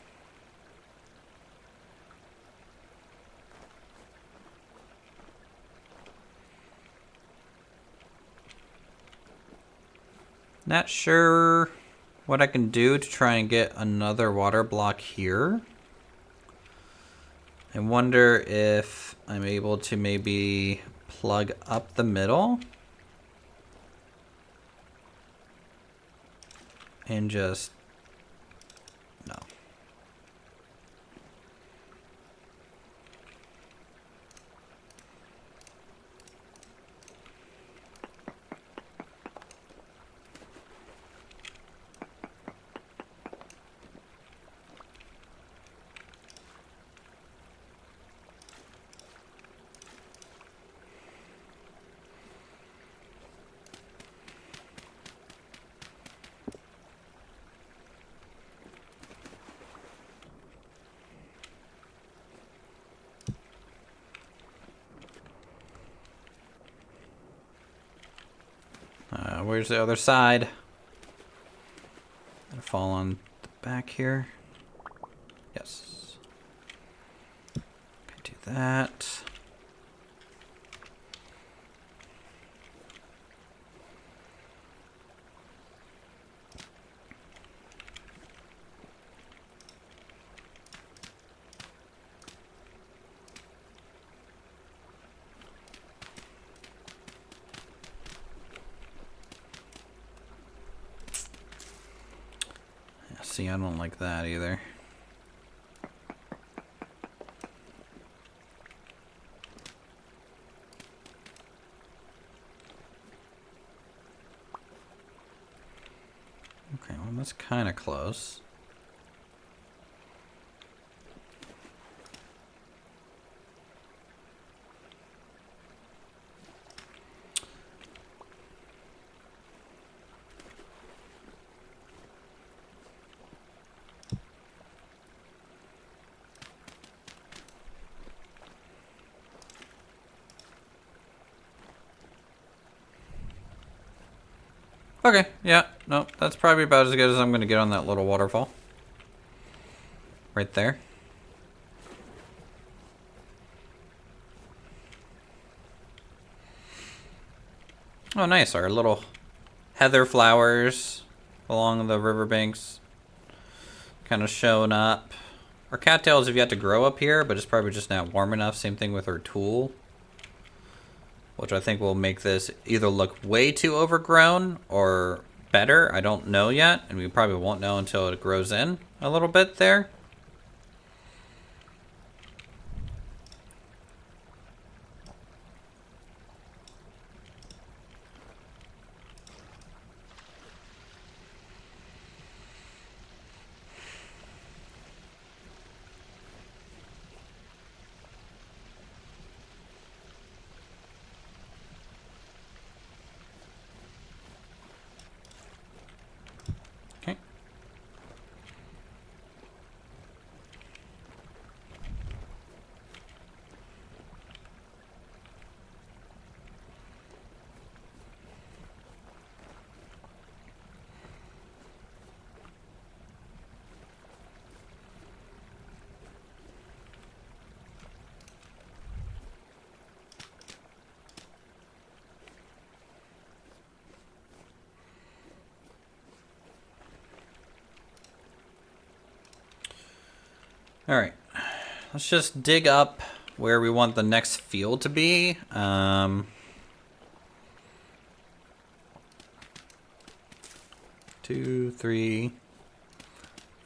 Not sure what I can do to try and get another water block here. I wonder if I'm able to maybe plug up the middle and just no. Where's the other side? Gonna fall on the back here. Yes. Okay, do that. See, I don't like that either. Okay, well that's kind of close. Okay, yeah, no, that's probably about as good as I'm going to get on that little waterfall. Right there. Oh, nice, our little heather flowers along the riverbanks kind of showing up. Our cattails have yet to grow up here, but it's probably just not warm enough. Same thing with our tool, which I think will make this either look way too overgrown or better. I don't know yet, and we probably won't know until it grows in a little bit there. Alright. Let's just dig up where we want the next field to be. 2, 3,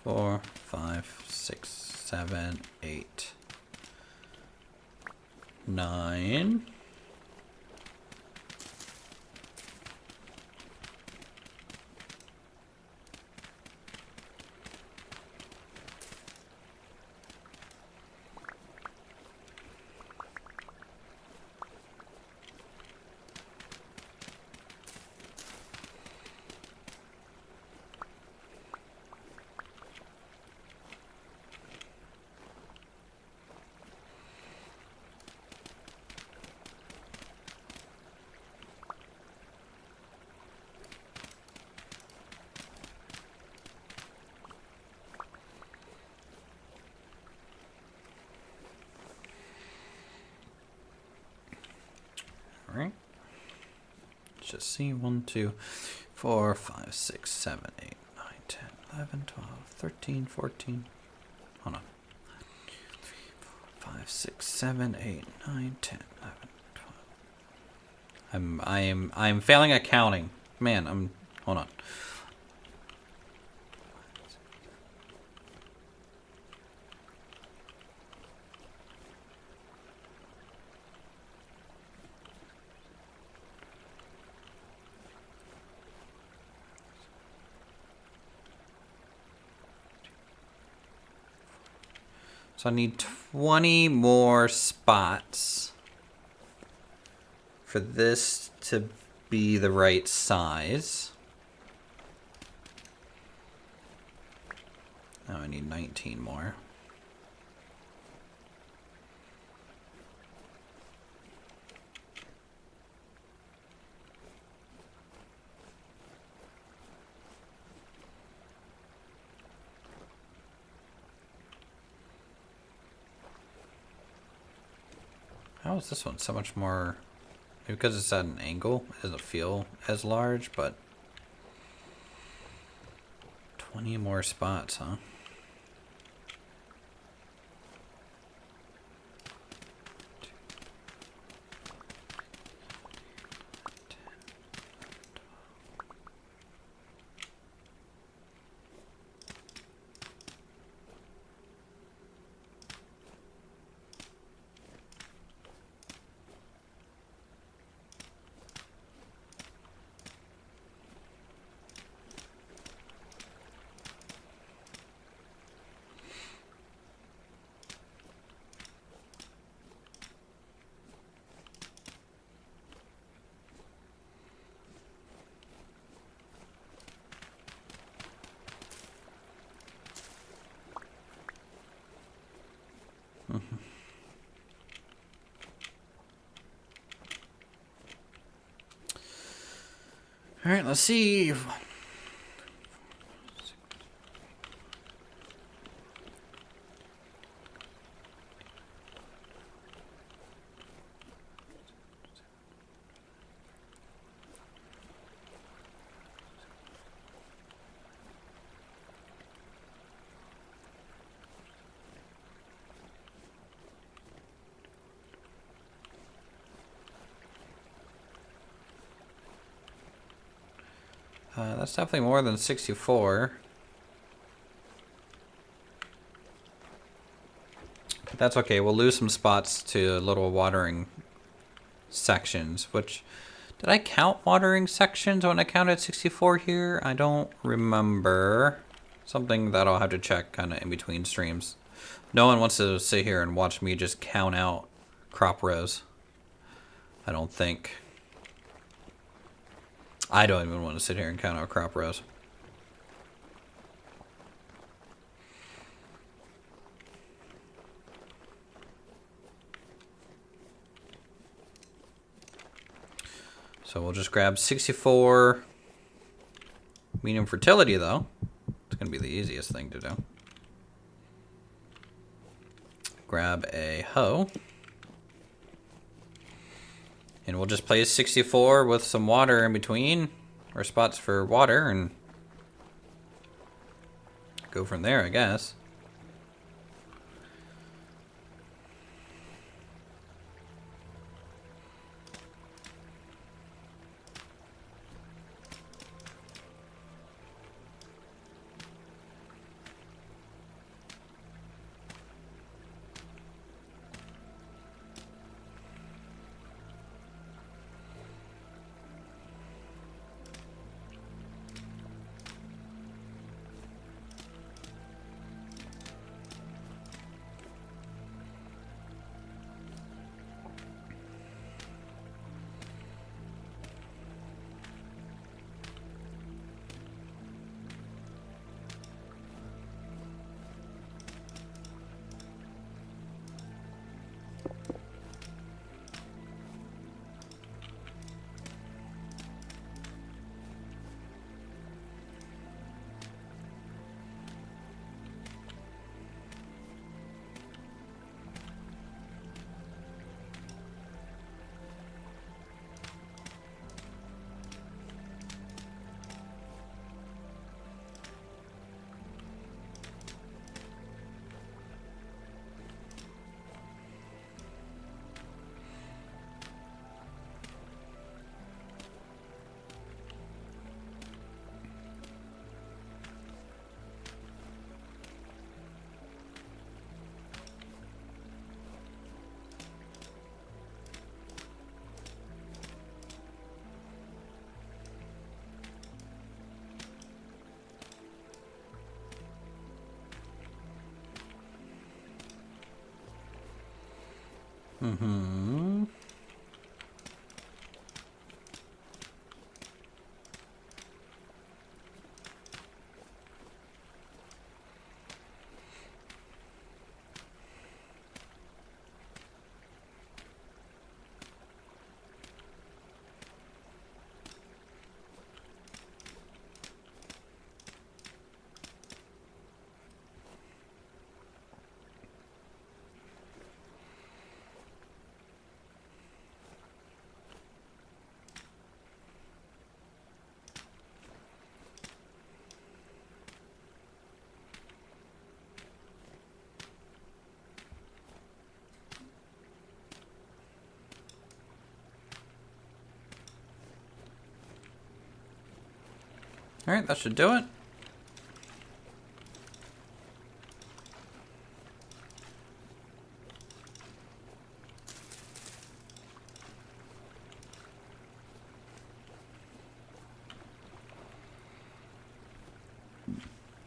4, 5, 6, 7, 8, 9. Alright. Let's just see. 1, 2, 4, 5, 6, 7, 8, 9, 10, 11, 12, 13, 14. Hold on. 5, 6, 7, 8, 9, 10, 11, 12. I'm failing at counting. Man, hold on. So I need 20 more spots for this to be the right size. Now I need 19 more. How is this one so much more? Maybe because it's at an angle, it doesn't feel as large, but 20 more spots, huh? All right, let's see. That's definitely more than 64. But that's okay. We'll lose some spots to little watering sections, which... Did I count watering sections when I counted 64 here? I don't remember. Something that I'll have to check kind of in between streams. No one wants to sit here and watch me just count out crop rows. I don't think. I don't even want to sit here and count out crop rows. So we'll just grab 64. Medium fertility, though. It's going to be the easiest thing to do. Grab a hoe. And we'll just place 64 with some water in between, or spots for water, and go from there, I guess. Mm-hmm. All right, that should do it.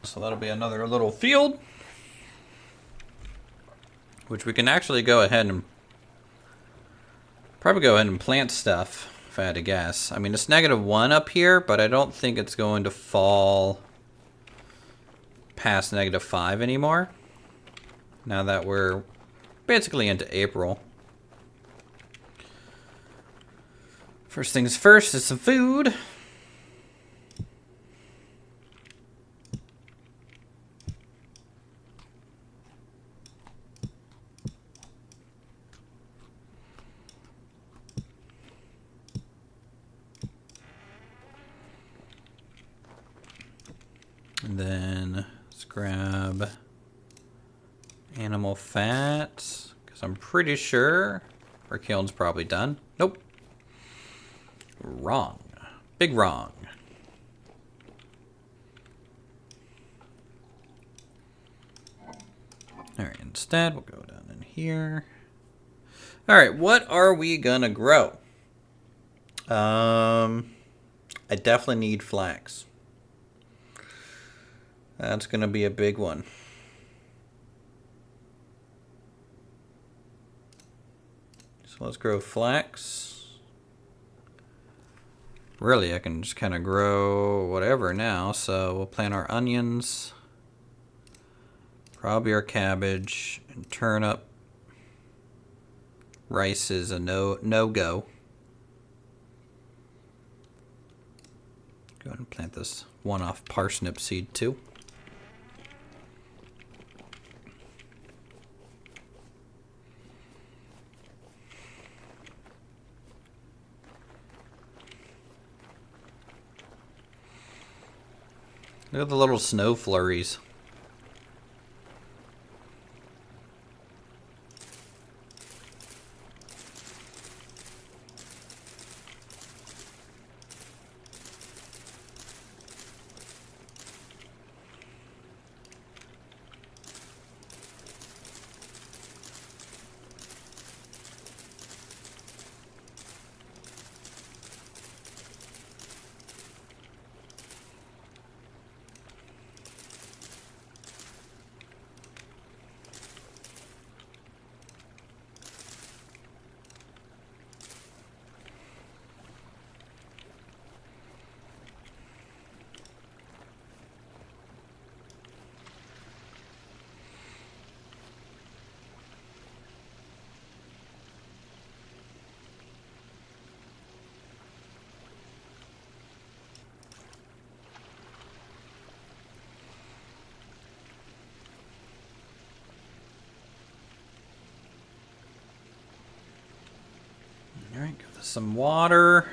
So that'll be another little field, which we can actually go ahead and probably go ahead and plant stuff, if I had to guess. I mean, it's -1 up here, but I don't think it's going to fall past -5 anymore. Now that we're basically into April. First things first is some food. And then let's grab animal fat, because I'm pretty sure our kiln's probably done. Nope. Wrong. Big wrong. Alright, instead we'll go down in here. Alright, what are we gonna grow? I definitely need flax. That's gonna be a big one. So let's grow flax. Really, I can just kind of grow whatever now. So we'll plant our onions, probably our cabbage and turnip. Rice is a no go. Go ahead and plant this one-off parsnip seed too. Look at the little snow flurries. All right, give this some water.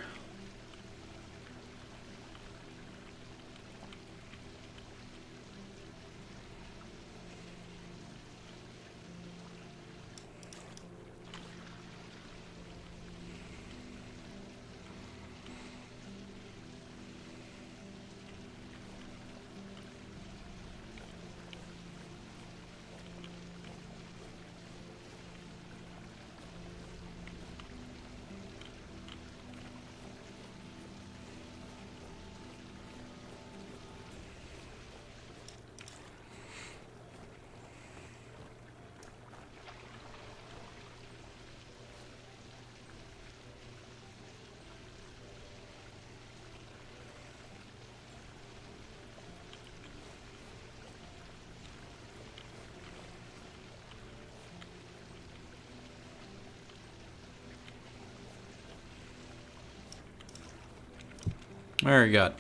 Very good.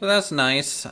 So that's nice.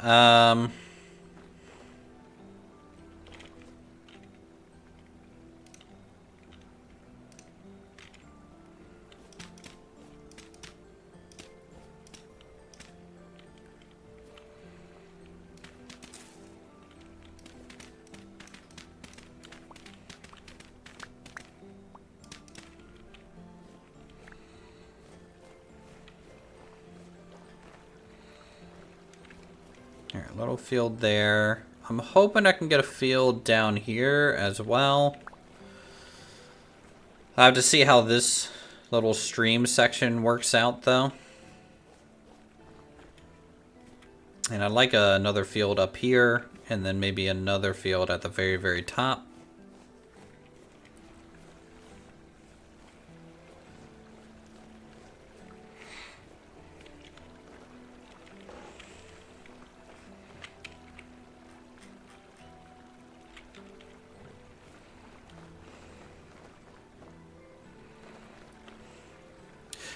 Here, a little field there. I'm hoping I can get a field down here as well. I have to see how this little stream section works out, though. And I'd like another field up here, and then maybe another field at the very, very top.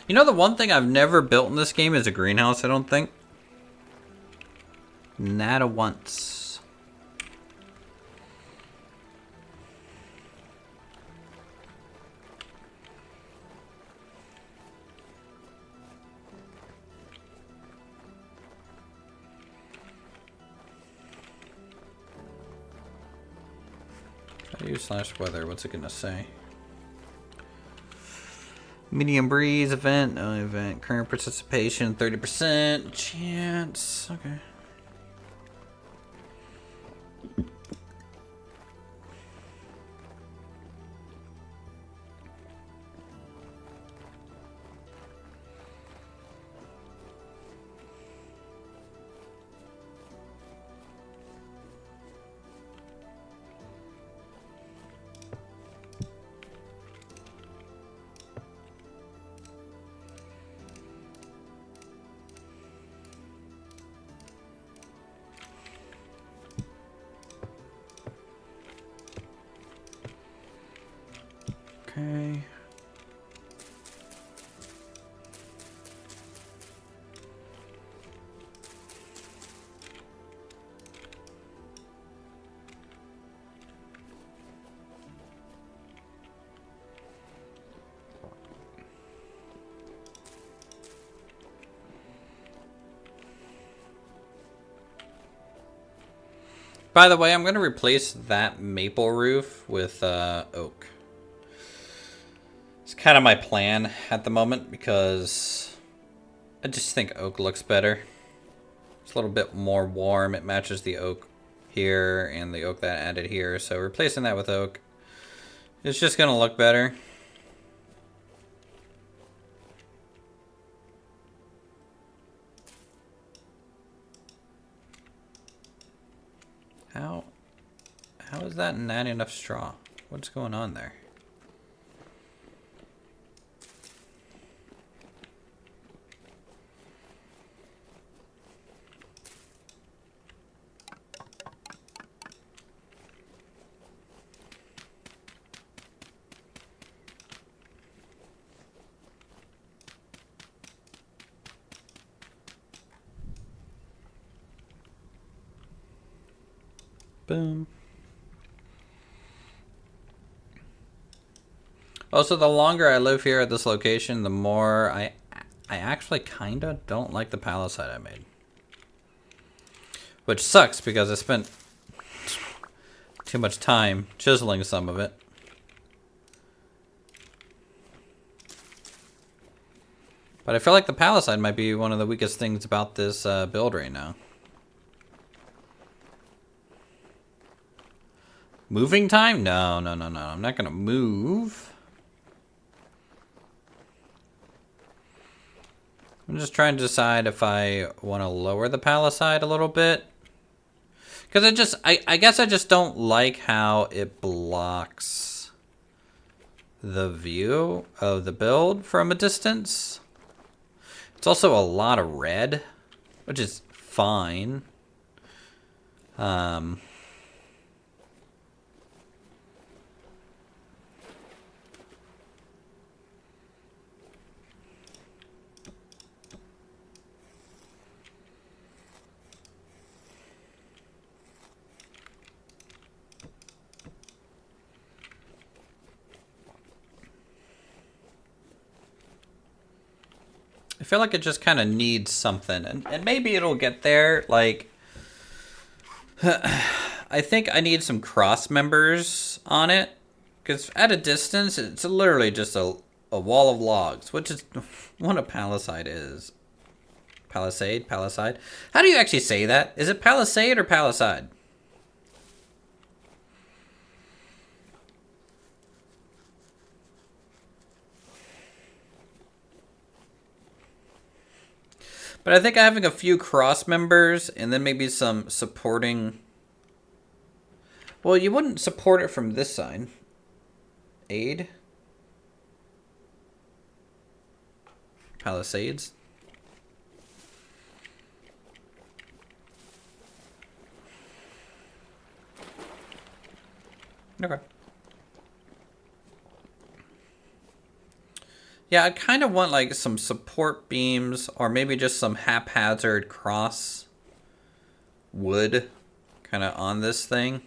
You know, the one thing I've never built in this game is a greenhouse, I don't think. Not a once. Value / weather, what's it gonna say? Medium breeze event, no event. Current participation 30%. Chance. Okay. Okay. By the way, I'm going to replace that maple roof with oak. It's kind of my plan at the moment because I just think oak looks better. It's a little bit more warm. It matches the oak here and the oak that I added here. So replacing that with oak, it's just going to look better. How is that not enough straw? What's going on there? Boom. Also, the longer I live here at this location, the more I actually kind of don't like the palisade I made. Which sucks because I spent too much time chiseling some of it. But I feel like the palisade might be one of the weakest things about this build right now. Moving time? No, no, no, no. I'm not going to move. I'm just trying to decide if I want to lower the palisade a little bit. Because I guess I just don't like how it blocks the view of the build from a distance. It's also a lot of red, which is fine. I feel like it just kind of needs something, and maybe it'll get there. Like, I think I need some cross members on it, because at a distance, it's literally just a wall of logs, which is what a palisade is. Palisade? Palisade? How do you actually say that? Is it palisade or palisade? But I think having a few cross members and then maybe some supporting... Well, you wouldn't support it from this side. Aid? Palisades? Okay. Yeah, I kind of want like some support beams or maybe just some haphazard cross wood kind of on this thing.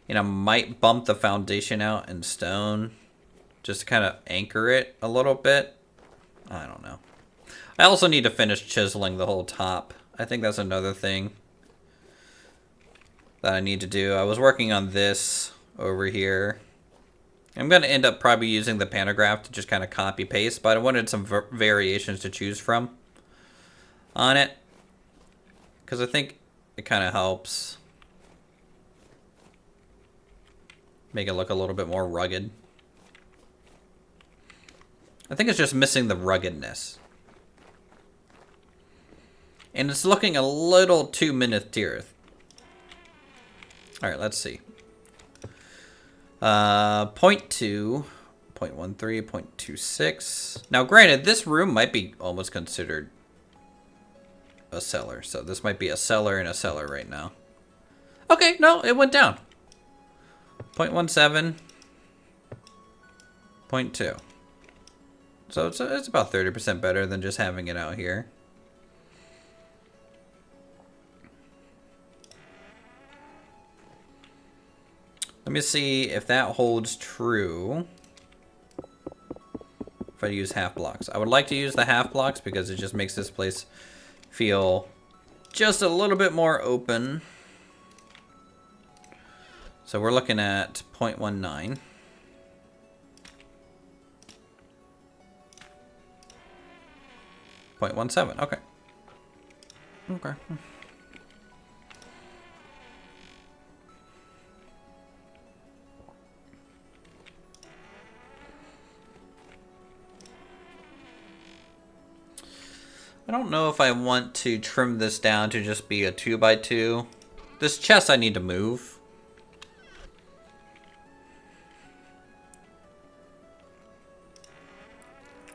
You know, might bump the foundation out in stone just to kind of anchor it a little bit. I don't know. I also need to finish chiseling the whole top. I think that's another thing that I need to do. I was working on this over here. I'm going to end up probably using the pantograph to just kind of copy paste, but I wanted some variations to choose from on it because I think it kind of helps make it look a little bit more rugged. I think it's just missing the ruggedness. And it's looking a little too miniature. Alright, let's see. 0.2, 0.13, 0.26. Now, granted, this room might be almost considered a cellar. So this might be a cellar and a cellar right now. Okay, no, it went down. 0.17, 0.2. So it's about 30% better than just having it out here. Let me see if that holds true. If I use half blocks. I would like to use the half blocks because it just makes this place feel just a little bit more open. So we're looking at 0.19. 0.17, okay. Okay. I don't know if I want to trim this down to just be a 2x2. This chest I need to move.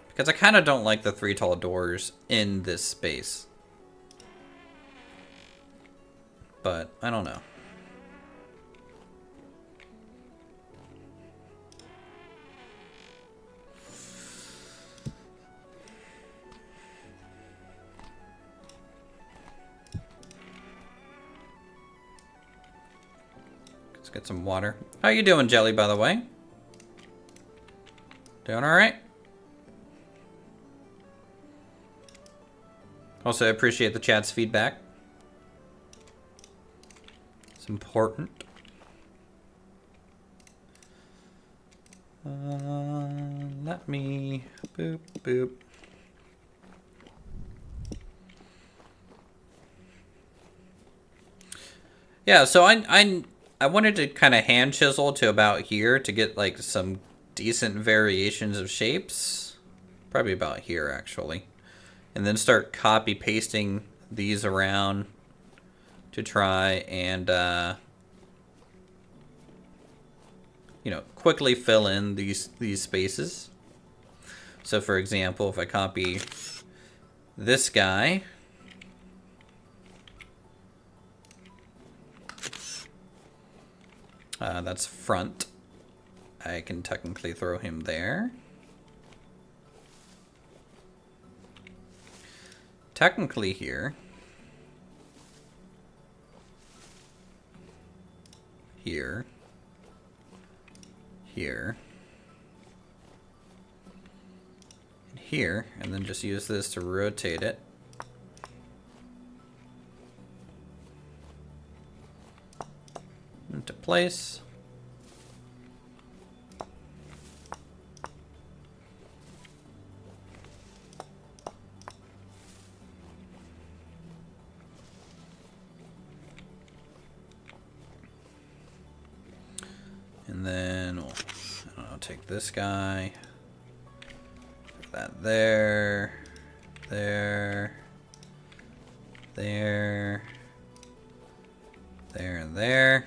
Because I kind of don't like the 3 tall doors in this space. But I don't know. Let's get some water. How you doing, Jelly, by the way? Doing all right? Also, I appreciate the chat's feedback. It's important. Let me boop boop. Yeah, so I wanted to kind of hand chisel to about here to get like some decent variations of shapes. Probably about here actually. And then start copy pasting these around to try and you know, quickly fill in these spaces. So for example, if I copy this guy, that's front. I can technically throw him there. Technically here. Here. Here. And here, and then just use this to rotate it. Into place. And then I'll take this guy, put that there, there, there, there, and there.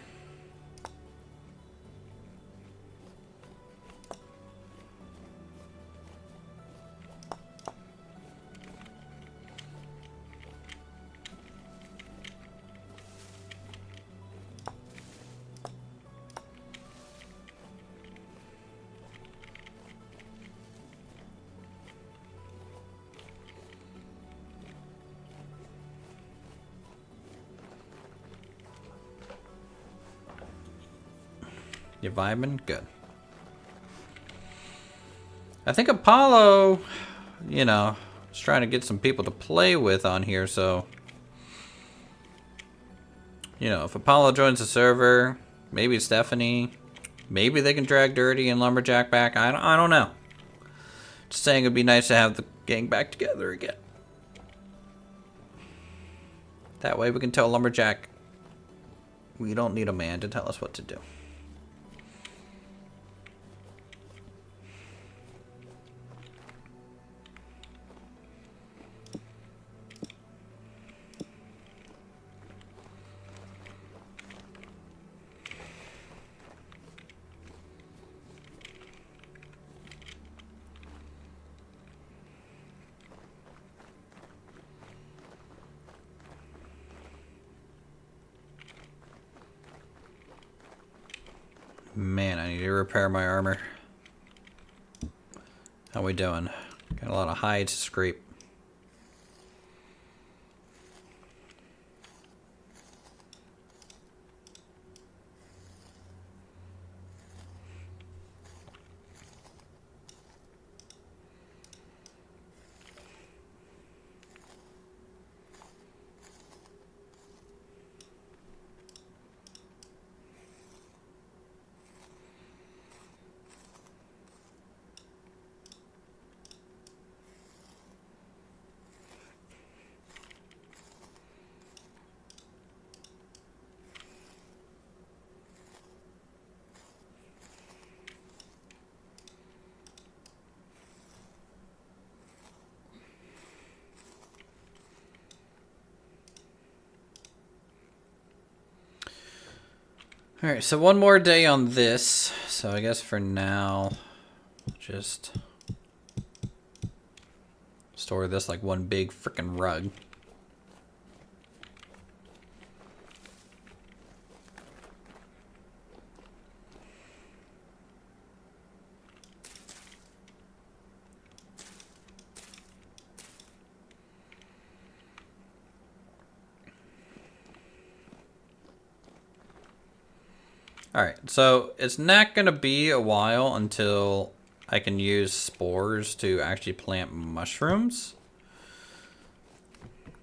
You vibing? Good. I think Apollo, you know, is trying to get some people to play with on here, so... You know, if Apollo joins the server, maybe Stephanie, maybe they can drag Dirty and Lumberjack back. I don't know. Just saying it'd be nice to have the gang back together again. That way we can tell Lumberjack we don't need a man to tell us what to do. Man, I need to repair my armor. How we doing? Got a lot of hides to scrape. Alright, so one more day on this. So I guess for now, just store this like one big frickin' rug. Alright, so it's not going to be a while until I can use spores to actually plant mushrooms.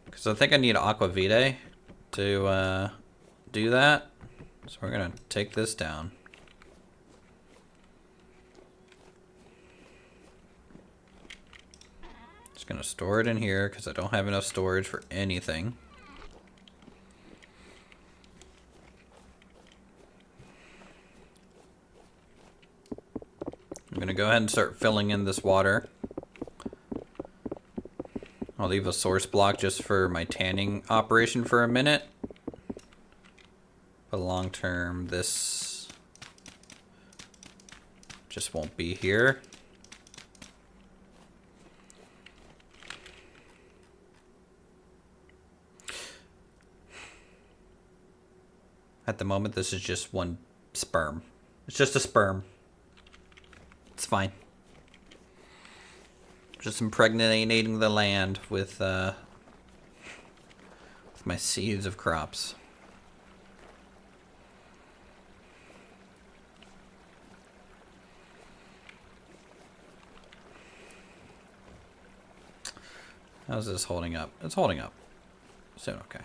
Because I think I need aquavitae to do that. So we're going to take this down. Just going to store it in here because I don't have enough storage for anything. I'm going to go ahead and start filling in this water. I'll leave a source block just for my tanning operation for a minute. But long term, this just won't be here. At the moment, this is just one sperm. It's just a sperm. It's fine. Just impregnating the land with my seeds of crops. How's this holding up? It's holding up. So, okay.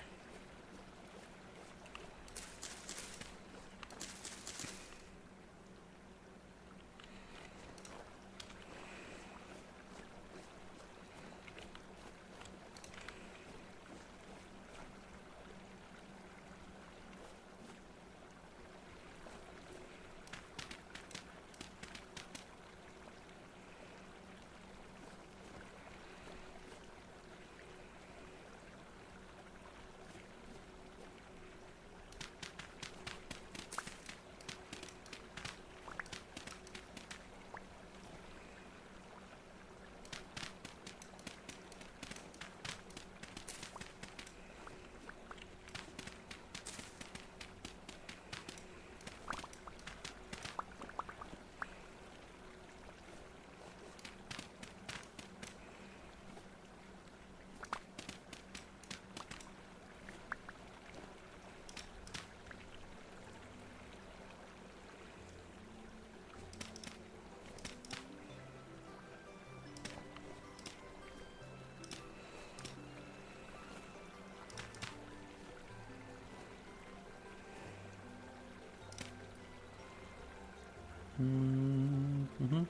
Boom, boom,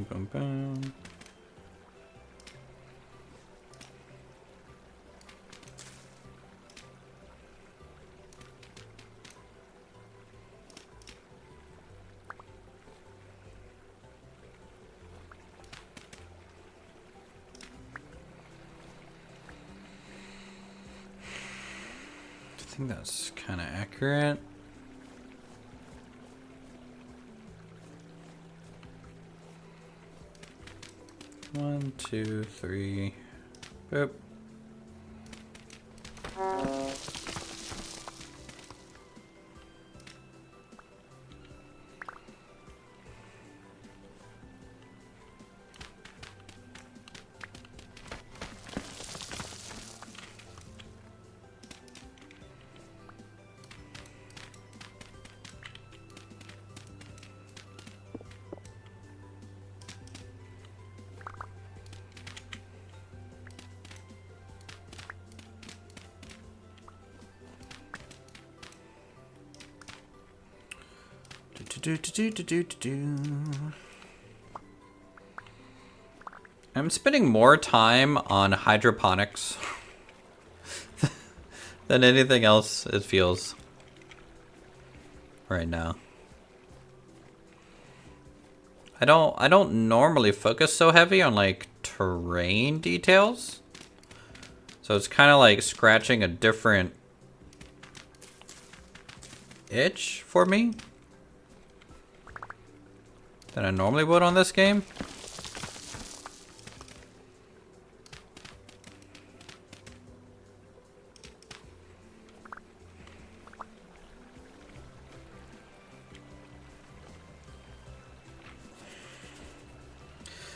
boom, boom. I think that's kind of accurate. One, two, three. Boop. I'm spending more time on hydroponics than anything else, it feels, right now. I don't normally focus so heavy on like terrain details. So it's kind of like scratching a different itch for me than I normally would on this game.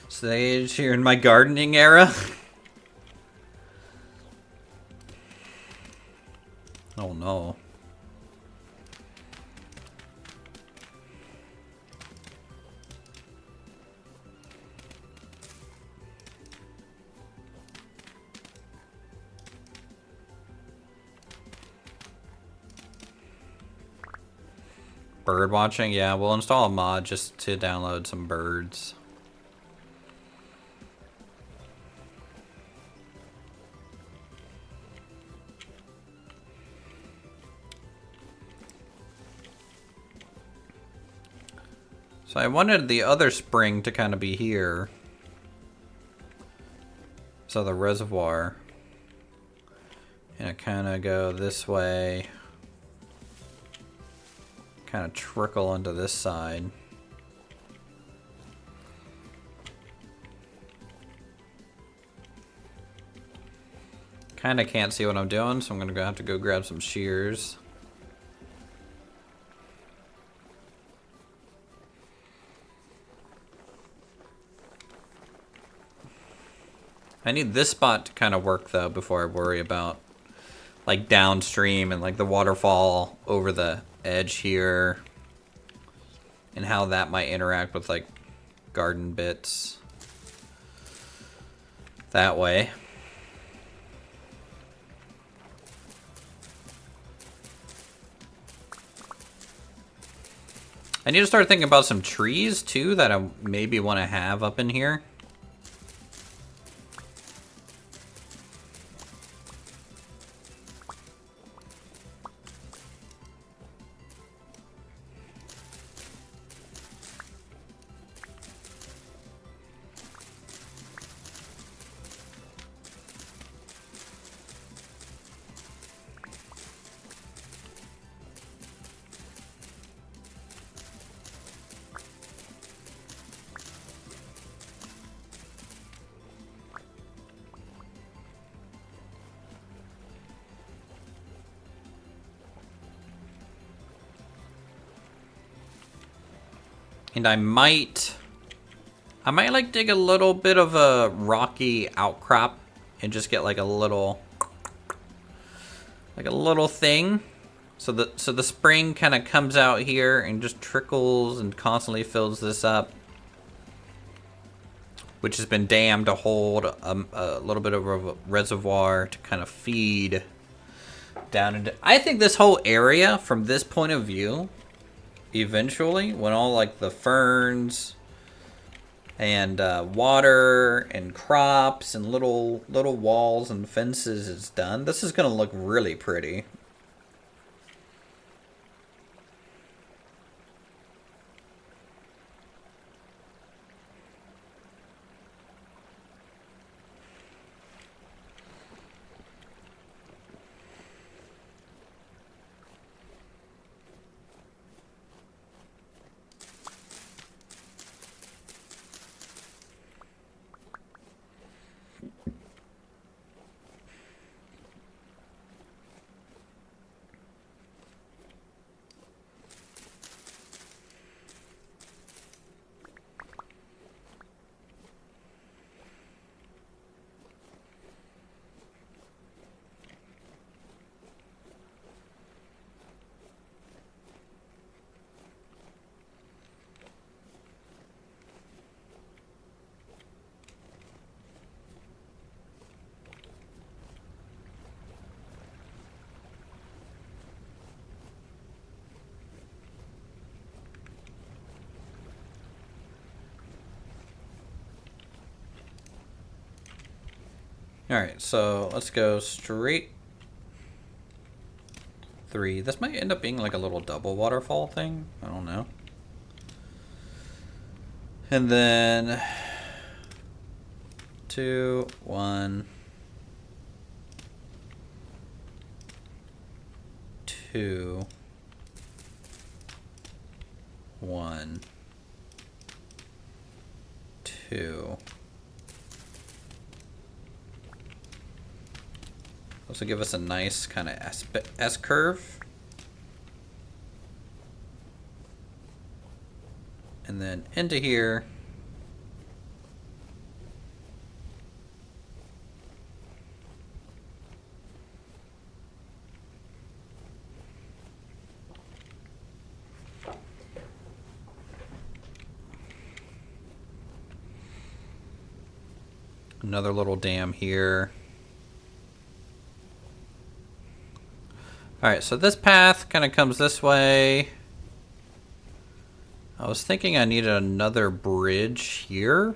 Stage here in my gardening era. Oh no. Bird watching? Yeah, we'll install a mod just to download some birds. So I wanted the other spring to kind of be here. So the reservoir. And it kind of go this way. Kind of trickle onto this side. Kind of can't see what I'm doing, so I'm going to have to go grab some shears. I need this spot to kind of work, though, before I worry about, like, downstream and, like, the waterfall over the edge here. And how that might interact with, like, garden bits. That way. I need to start thinking about some trees, too, that I maybe want to have up in here. And I might like dig a little bit of a rocky outcrop and just get like a little thing. So the spring kind of comes out here and just trickles and constantly fills this up, which has been dammed to hold a little bit of a reservoir to kind of feed down into. I think this whole area, from this point of view, eventually, when all like the ferns and water and crops and little walls and fences is done, this is gonna look really pretty. Alright, so let's go straight 3. This might end up being like a little double waterfall thing. I don't know. And then 2, 1, 2, 1, 2. This will give us a nice kind of S-curve. And then into here. Another little dam here. Alright, so this path kind of comes this way. I was thinking I needed another bridge here.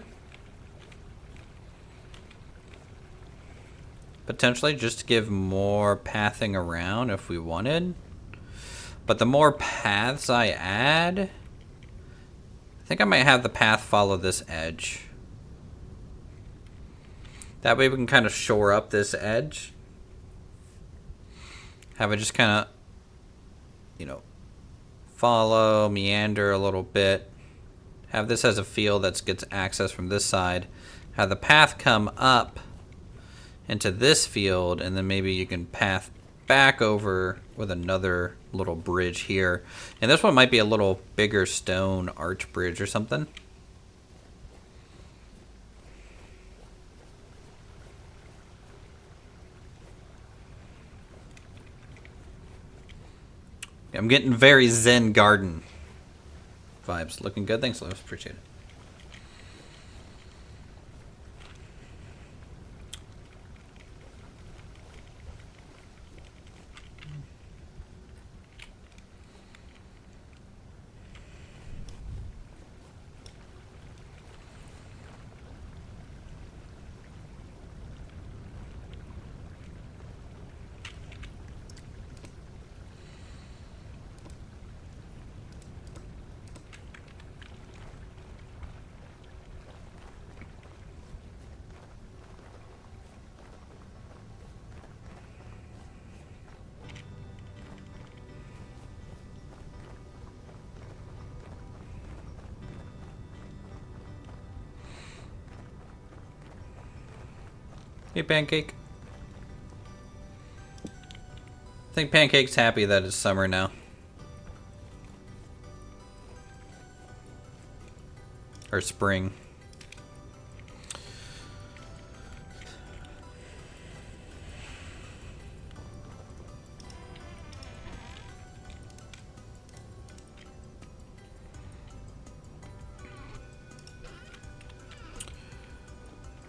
Potentially just to give more pathing around if we wanted. But the more paths I add, I think I might have the path follow this edge. That way we can kind of shore up this edge. Have it just kind of, you know, follow, meander a little bit. Have this as a field that gets access from this side. Have the path come up into this field, and then maybe you can path back over with another little bridge here. And this one might be a little bigger stone arch bridge or something. I'm getting very Zen garden vibes. Looking good. Thanks, Lewis. Appreciate it. Hey, Pancake. I think Pancake's happy that it's summer now. Or spring.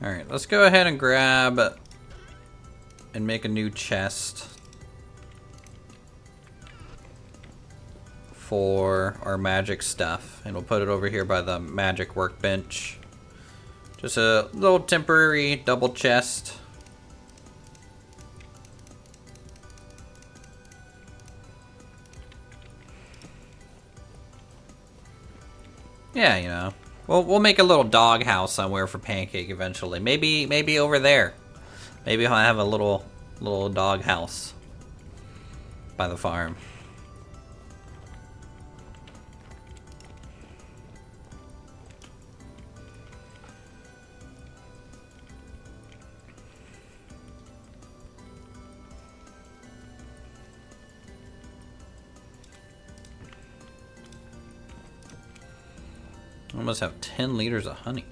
Alright, let's go ahead and grab and make a new chest for our magic stuff. And we'll put it over here by the magic workbench. Just a little temporary double chest. Yeah, you know. We'll make a little dog house somewhere for Pancake eventually. Maybe over there. Maybe I'll have a little dog house by the farm. Almost have 10 liters of honey.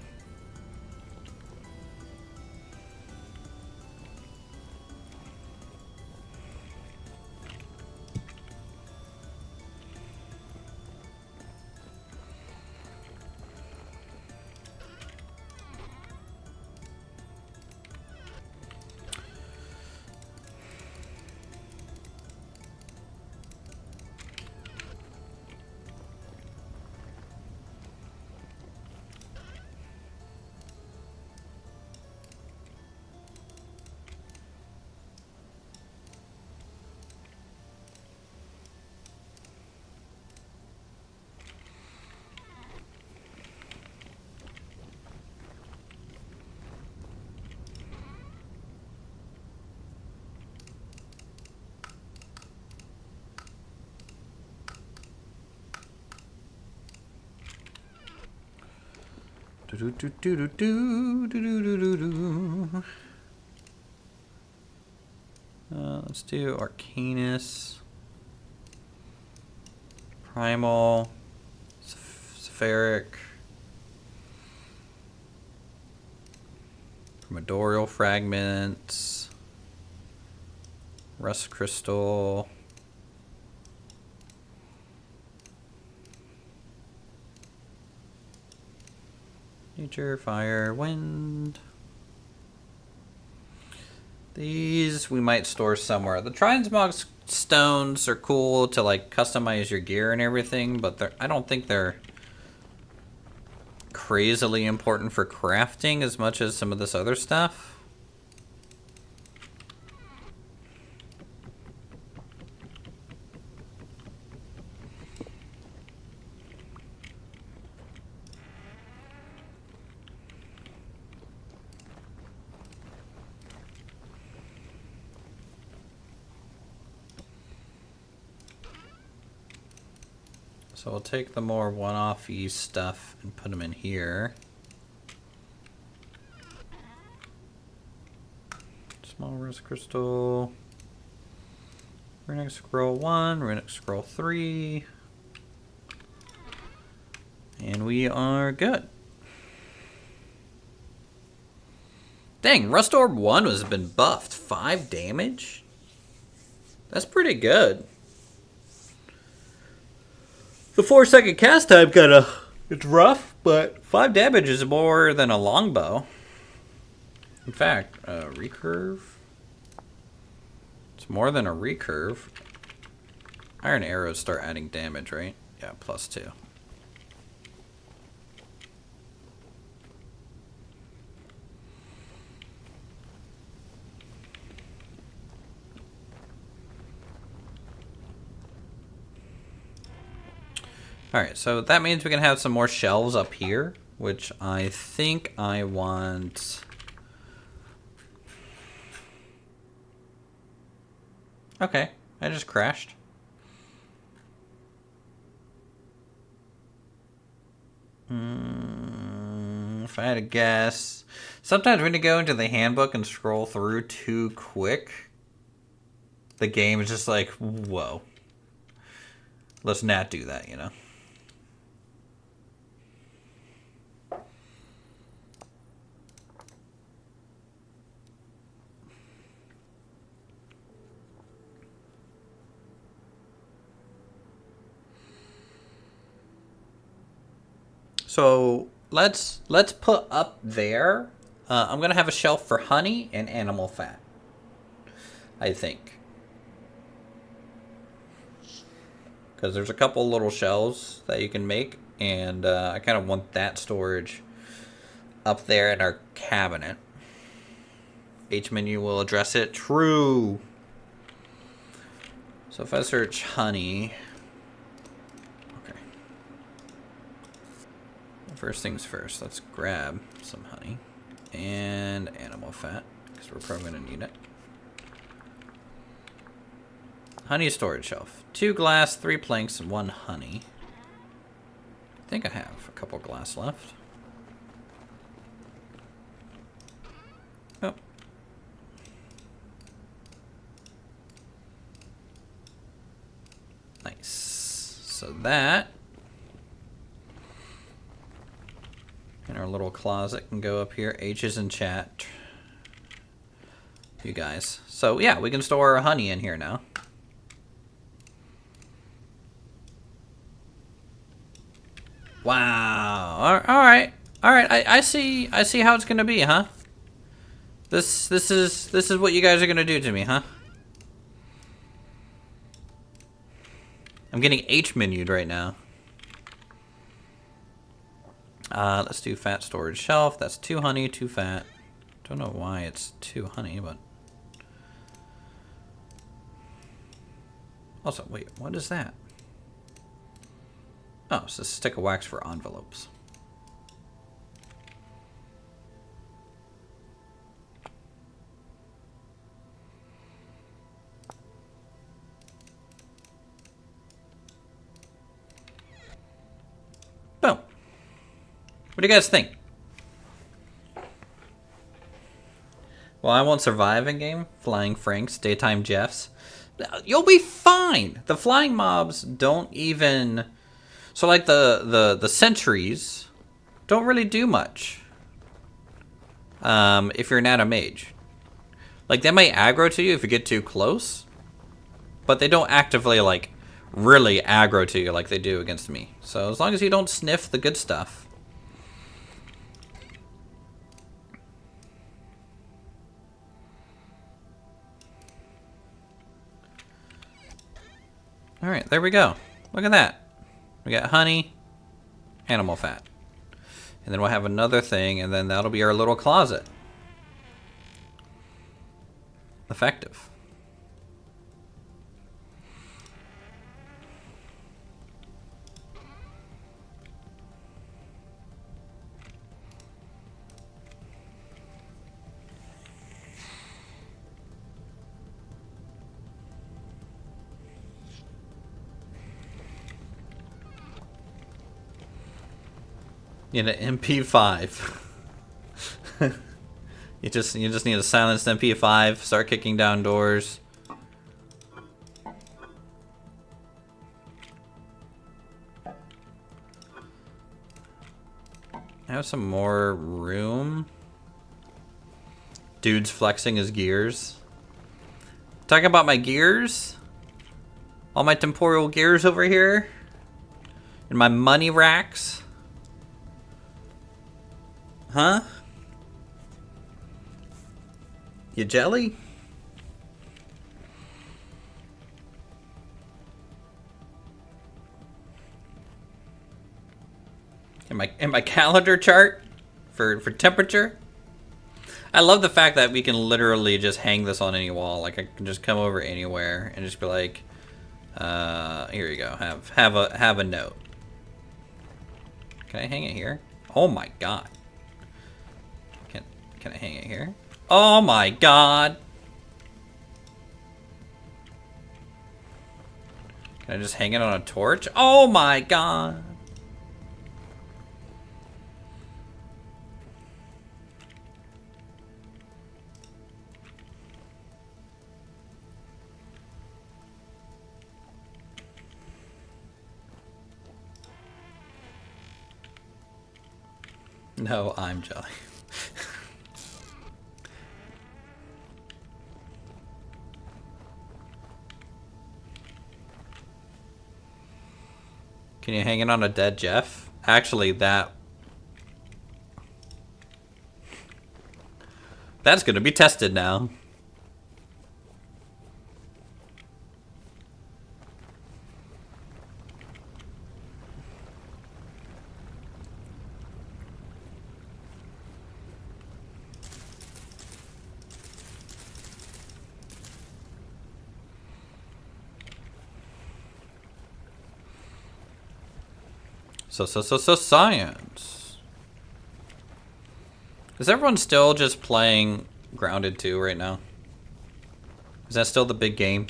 Let's do Arcanus, Primal, Spheric, Primordial Fragments, Rust Crystal, Nature, Fire, Wind. These we might store somewhere. The Transmog stones are cool to like customize your gear and everything, but I don't think they're crazily important for crafting as much as some of this other stuff. So we'll take the more one-off-y stuff and put them in here. Small rose crystal. Runic scroll 1, runic scroll 3. And we are good. Dang, Rust Orb 1 has been buffed. 5 damage? That's pretty good. The 4-second cast time it's rough, but 5 damage is more than a longbow. In fact, recurve. It's more than a recurve. Iron arrows start adding damage, right? Yeah, +2. Alright, so that means we can have some more shelves up here, which I think I want... Okay, I just crashed. If I had to guess... Sometimes when you go into the handbook and scroll through too quick, the game is just like, whoa. Let's not do that, you know? So let's put up there. I'm gonna have a shelf for honey and animal fat, I think, because there's a couple little shelves that you can make, and I kind of want that storage up there in our cabinet. H menu will address it. True. So if I search honey. First things first, let's grab some honey and animal fat, because we're probably going to need it. Honey storage shelf. 2 glass, 3 planks, and 1 honey. I think I have a couple glass left. Oh. Nice. So that... And our little closet can go up here. H is in chat. You guys. So yeah, we can store our honey in here now. Wow. All right. I see how it's gonna be, huh? This is what you guys are gonna do to me, huh? I'm getting H menued right now. Let's do fat storage shelf. That's 2 honey, 2 fat. Don't know why it's 2 honey, but... Also, wait, what is that? Oh, it's a stick of wax for envelopes. Boom. What do you guys think? Well, I won't survive in game. Flying Franks, daytime Jeffs. You'll be fine. The flying mobs don't even... So like the sentries don't really do much. If you're not a mage. Like they might aggro to you if you get too close. But they don't actively like really aggro to you like they do against me. So as long as you don't sniff the good stuff. Alright, there we go. Look at that. We got honey, animal fat. And then we'll have another thing, and then that'll be our little closet. Effective. You need an MP5. you just need a silenced MP5. Start kicking down doors. I have some more room. Dude's flexing his gears. Talking about my gears. All my temporal gears over here. in my money racks. Huh? You jelly? In my calendar chart for temperature. I love the fact that we can literally just hang this on any wall. Like I can just come over anywhere and just be like, here you go. Have a note. Can I hang it here? Oh my god. Can I hang it here? Oh my god. Can I just hang it on a torch? Oh my god. No, I'm jelly. Can you hang it on a dead Jeff? Actually, that's gonna be tested now. So science. Is everyone still just playing Grounded 2 right now? Is that still the big game?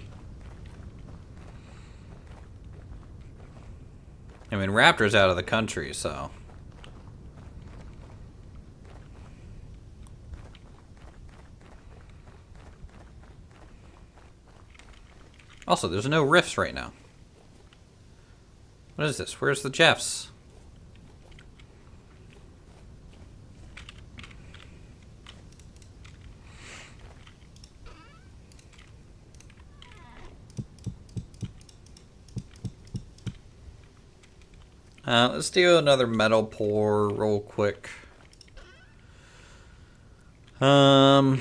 I mean, Raptor's out of the country, so. Also, there's no rifts right now. What is this? Where's the Jeffs? Let's do another metal pour real quick. Still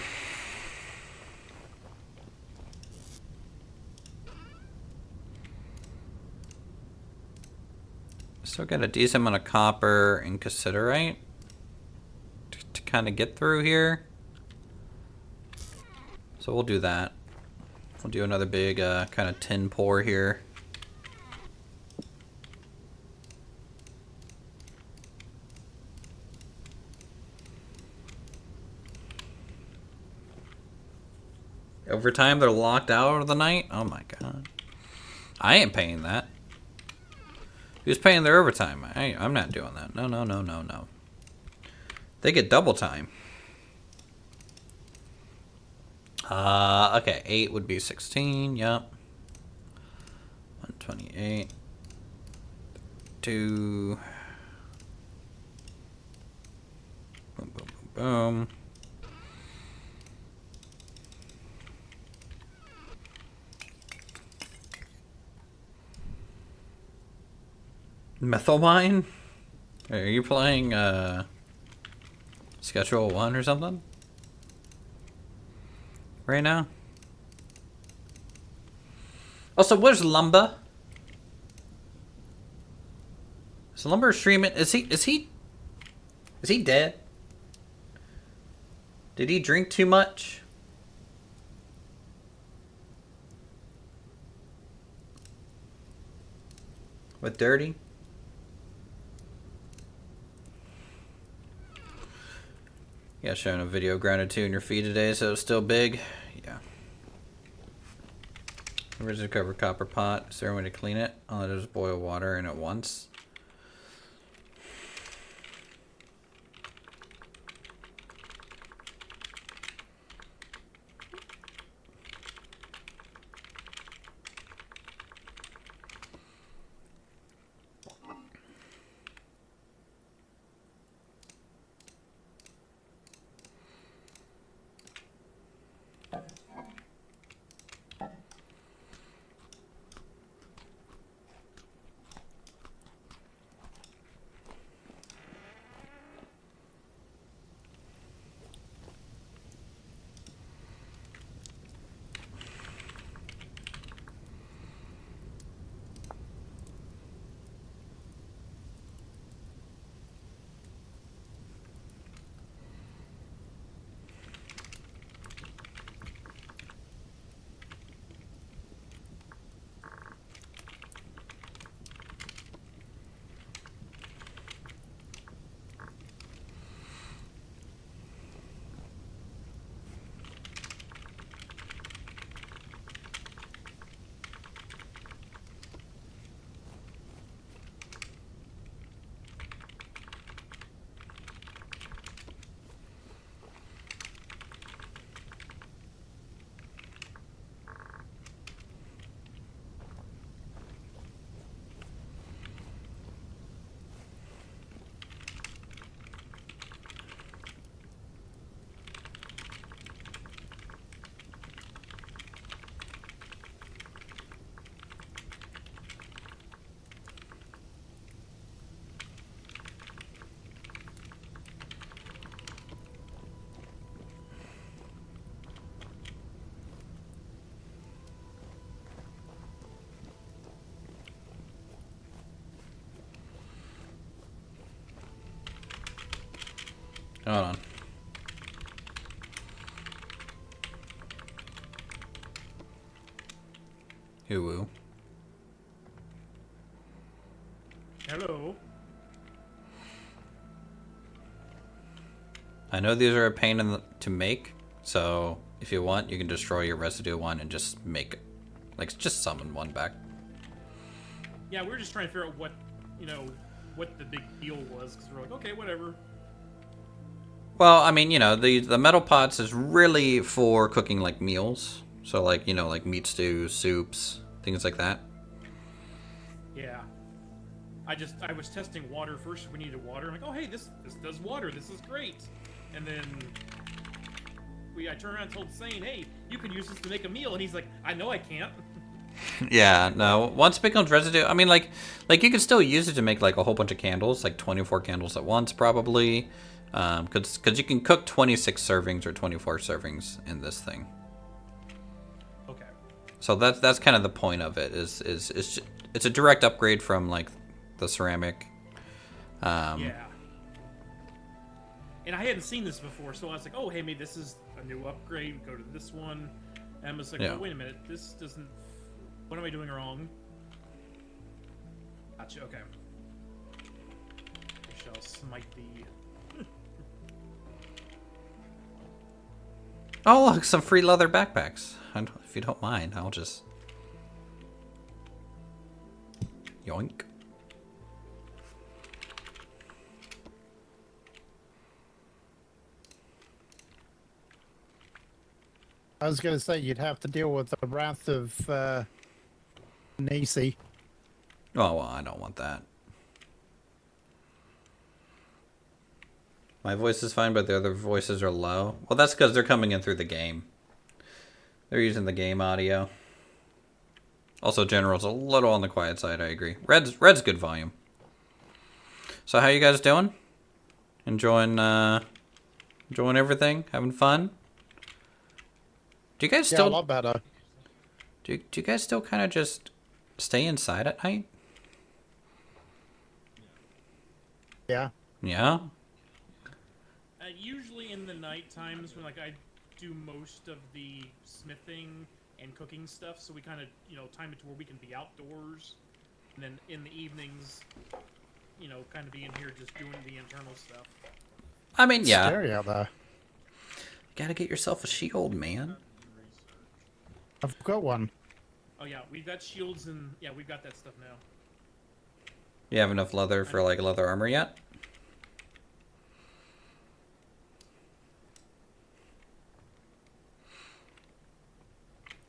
got a decent amount of copper and cassiterite to kind of get through here. So we'll do that. We'll do another big kind of tin pour here. Overtime, they're locked out of the night? Oh my god. I ain't paying that. Who's paying their overtime? I'm not doing that. No. They get double time. Okay, 8 would be 16, yep. 128. 2. Boom, boom, boom, boom. Methyl mine? Are you playing Schedule 1 or something? Right now? Also, where's Lumber? Is Lumber streaming? Is he dead? Did he drink too much? With Dirty? Yeah, showing a video of Grounded 2 in your feed today, so it's still big. Yeah. Where's the cover copper pot? Is there a way to clean it? Oh, just boil water in it once. Hold on. Woo. Hello. I know these are a pain to make, so if you want, you can destroy your residue one and just make, like, just summon one back. Yeah, we were just trying to figure out what, what the big deal was, because we're like, okay, whatever. Well, I mean, the metal pots is really for cooking, like, meals. So, like, like meat stews, soups, things like that. Yeah. I was testing water first. We needed water. I'm like, oh, hey, this does water. This is great. And then I turned around and told Sane, hey, you can use this to make a meal. And he's like, I know I can't. Yeah, no. Once it becomes residue, I mean, like you can still use it to make, like, a whole bunch of candles, like 24 candles at once, probably. Because you can cook 26 servings or 24 servings in this thing. Okay. So that's kind of the point of it. It's a direct upgrade from, like, the ceramic. Yeah. And I hadn't seen this before, so I was like, oh, hey, maybe this is a new upgrade. Go to this one. And I was like, Yeah. oh, wait a minute. This doesn't... What am I doing wrong? Gotcha, okay. We shall smite the... Oh, look, some free leather backpacks. If you don't mind, I'll just... Yoink. I was going to say you'd have to deal with the wrath of Nisi. Oh, well, I don't want that. My voice is fine, but the other voices are low. Well, that's because they're coming in through the game. They're using the game audio. Also, General's a little on the quiet side, I agree. Red's good volume. So how you guys doing? Enjoying everything? Having fun? Do you guys still... Yeah, a lot better. Do you guys still kind of just stay inside at night? Yeah. Yeah? Usually in the night times when, like, I do most of the smithing and cooking stuff, so we kind of, time it to where we can be outdoors. And then in the evenings, kind of be in here just doing the internal stuff. I mean, yeah. Scary out there. Gotta get yourself a shield, man. I've got one. Oh yeah, we've got shields and yeah, we've got that stuff now. You have enough leather for, like, leather armor yet?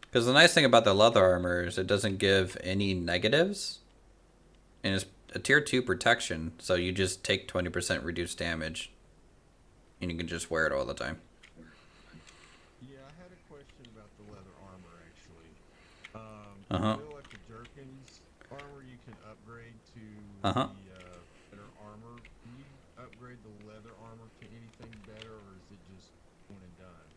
Because the nice thing about the leather armor is it doesn't give any negatives. And it's a tier 2 protection, so you just take 20% reduced damage. And you can just wear it all the time. Yeah, I had a question about the leather armor, actually. Uh-huh. I feel like the Jerkins armor you can upgrade to Uh-huh. the better armor. Can you upgrade the leather armor to anything better, or is it just one and done?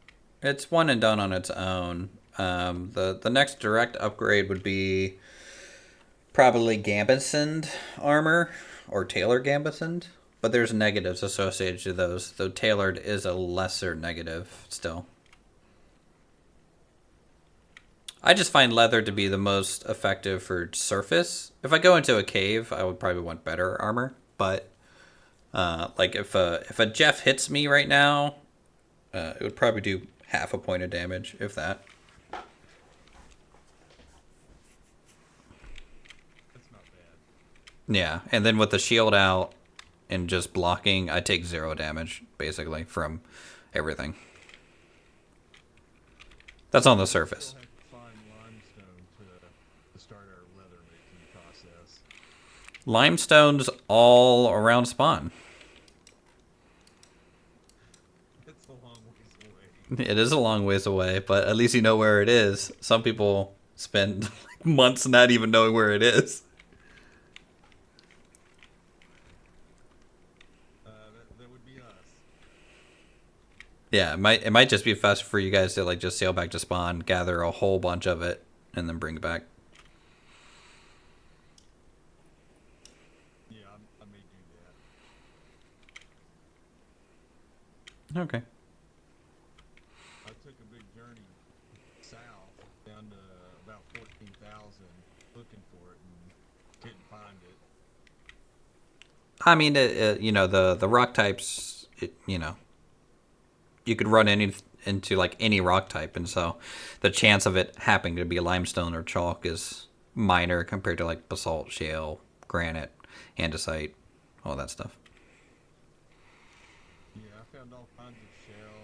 It's one and done on its own. The next direct upgrade would be probably gambesoned armor or tailor gambesoned, but there's negatives associated to those, though tailored is a lesser negative still. I just find leather to be the most effective for surface. If I go into a cave, I would probably want better armor, but like if a Jeff hits me right now, it would probably do half a point of damage, if that. That's not bad. Yeah, and then with the shield out and just blocking, I take 0 damage, basically, from everything. That's on the surface. We'll have to find limestone to start our leather making process. Limestone's all around spawn. It's a long ways away. It is a long ways away, but at least you know where it is. Some people spend like months not even knowing where it is. That would be us. Yeah, it might just be faster for you guys to, like, just sail back to spawn, gather a whole bunch of it, and then bring it back. Yeah, I may do Okay. I took a big journey south down to about 14,000 looking for it and couldn't find it. I mean, you know, the rock types, you know, you could run into like any rock type, and so the chance of it happening to be limestone or chalk is minor compared to like basalt, shale, granite, andesite, all that stuff. Yeah, I found all kinds of shell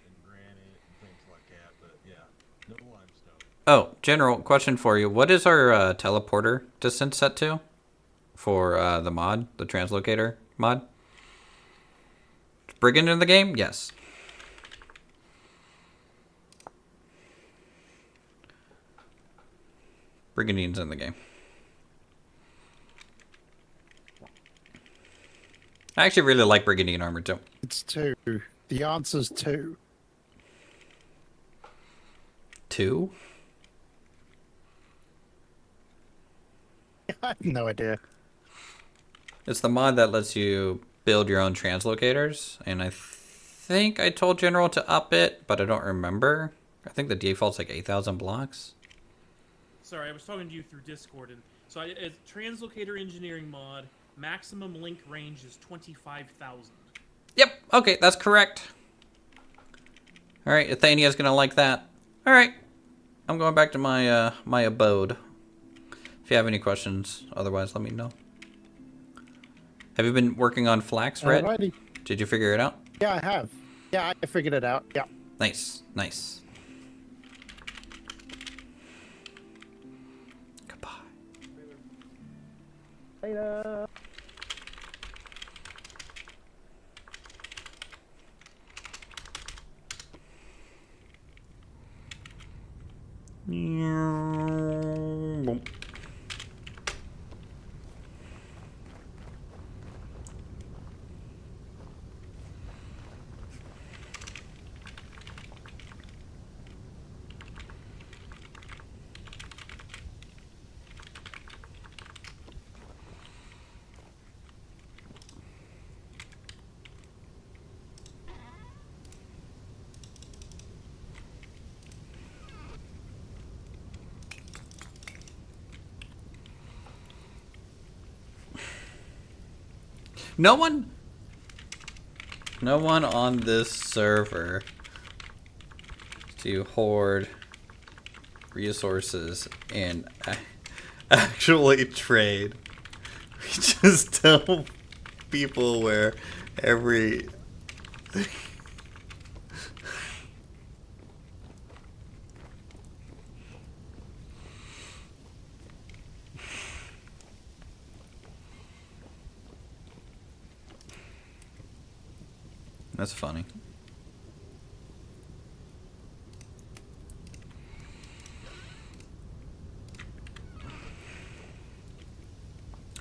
and granite and things like that, but yeah, no limestone. Oh, general question for you: what is our teleporter distance set to for the mod, the translocator mod? Is Brigand in the game? Yes. Brigandine's in the game. I actually really like Brigandine armor too. It's 2. The answer's 2. 2? I have no idea. It's the mod that lets you build your own translocators, and I think I told General to up it, but I don't remember. I think the default's like 8,000 blocks. Sorry, I was talking to you through Discord, and so it's translocator engineering mod. Maximum link range is 25,000. Yep, okay, that's correct. Alright, Athenia's gonna like that. Alright, I'm going back to my my abode. If you have any questions, otherwise let me know. Have you been working on Flax, Red? Alrighty. Did you figure it out? Yeah, I have. Yeah, I figured it out. Yeah. Nice, nice. Goodbye. Later. Boom. No one on this server to hoard resources and actually trade. We just tell people where every That's funny.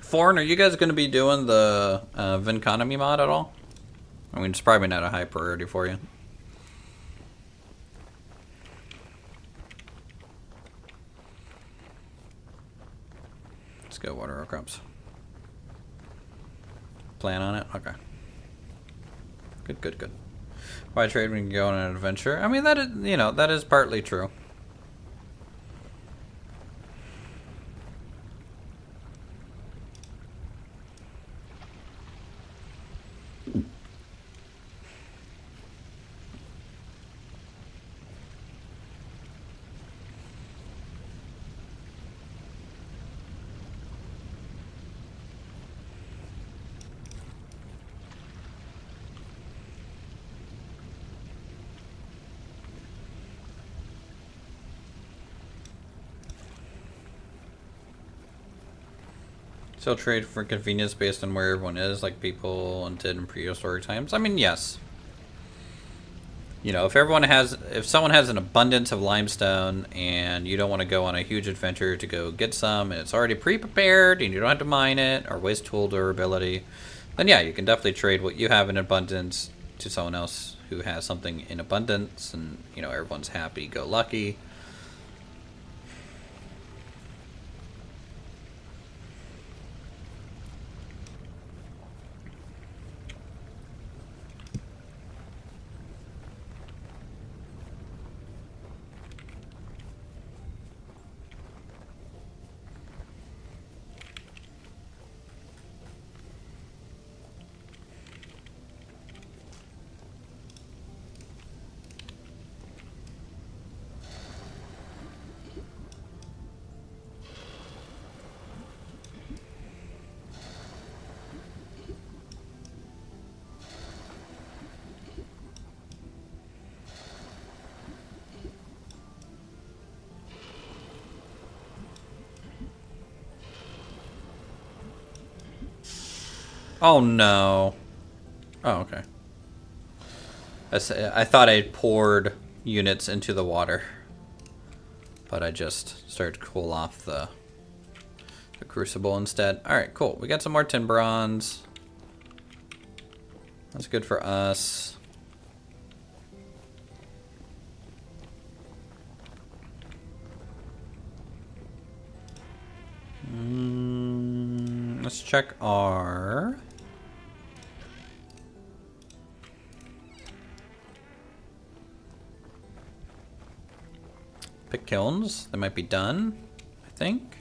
Foreign, are you guys going to be doing the Vinconomy mod at all? I mean, it's probably not a high priority for you. Let's go water our crops. Plan on it? Okay. Good, good, good. Why trade when you can go on an adventure? I mean, that is, you know, that is partly true. Still trade for convenience based on where everyone is, like people did in prehistoric times? I mean, yes. You know, if someone has an abundance of limestone and you don't want to go on a huge adventure to go get some, and it's already pre-prepared and you don't have to mine it or waste tool durability, then yeah, you can definitely trade what you have in abundance to someone else who has something in abundance, and you know, everyone's happy, go lucky. Oh no. Oh, okay. I thought I poured units into the water, but I just started to cool off the crucible instead. Alright, cool. We got some more tin bronze. That's good for us. Let's check our... pick kilns. They might be done, I think.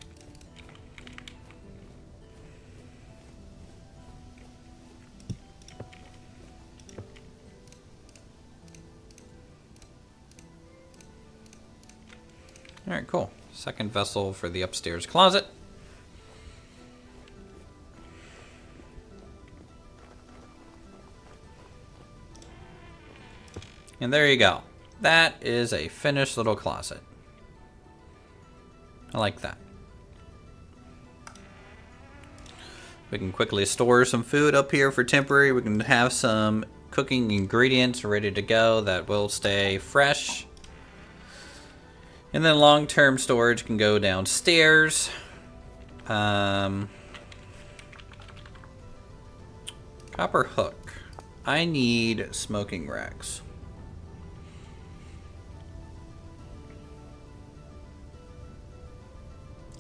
Alright, cool. Second vessel for the upstairs closet. And there you go. That is a finished little closet. I like that. We can quickly store some food up here for temporary. We can have some cooking ingredients ready to go that will stay fresh. And then long-term storage can go downstairs. Copper hook. I need smoking racks.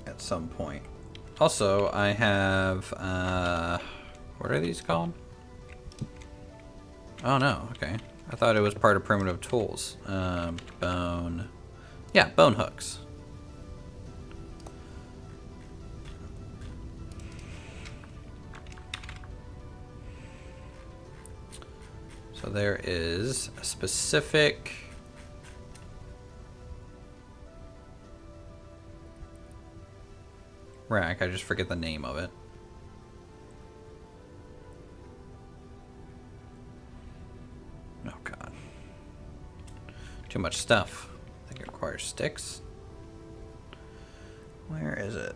At some point. Also, I have, what are these called? Oh no, okay. I thought it was part of primitive tools. Bone. Yeah, bone hooks. So there is a specific rack. I just forget the name of it. Oh god. Too much stuff. I think it requires sticks. Where is it?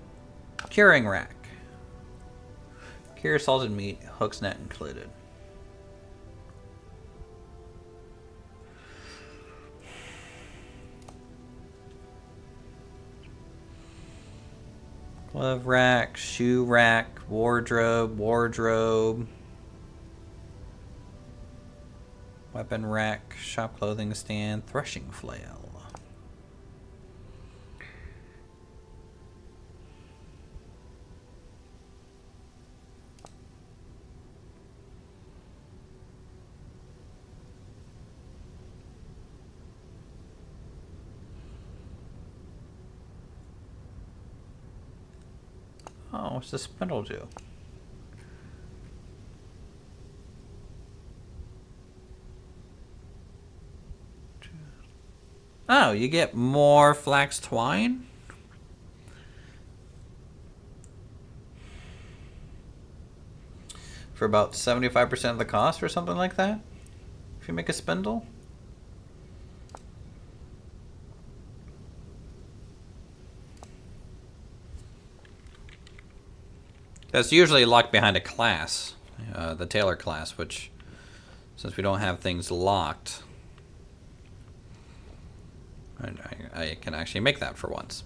Curing rack. Cure salted meat, hooks not included. Glove rack, shoe rack, wardrobe, weapon rack, shop clothing stand, threshing flail. Oh, what's the spindle do? Oh, you get more flax twine? For about 75% of the cost or something like that? If you make a spindle? That's usually locked behind a class, the tailor class, which, since we don't have things locked, I can actually make that for once.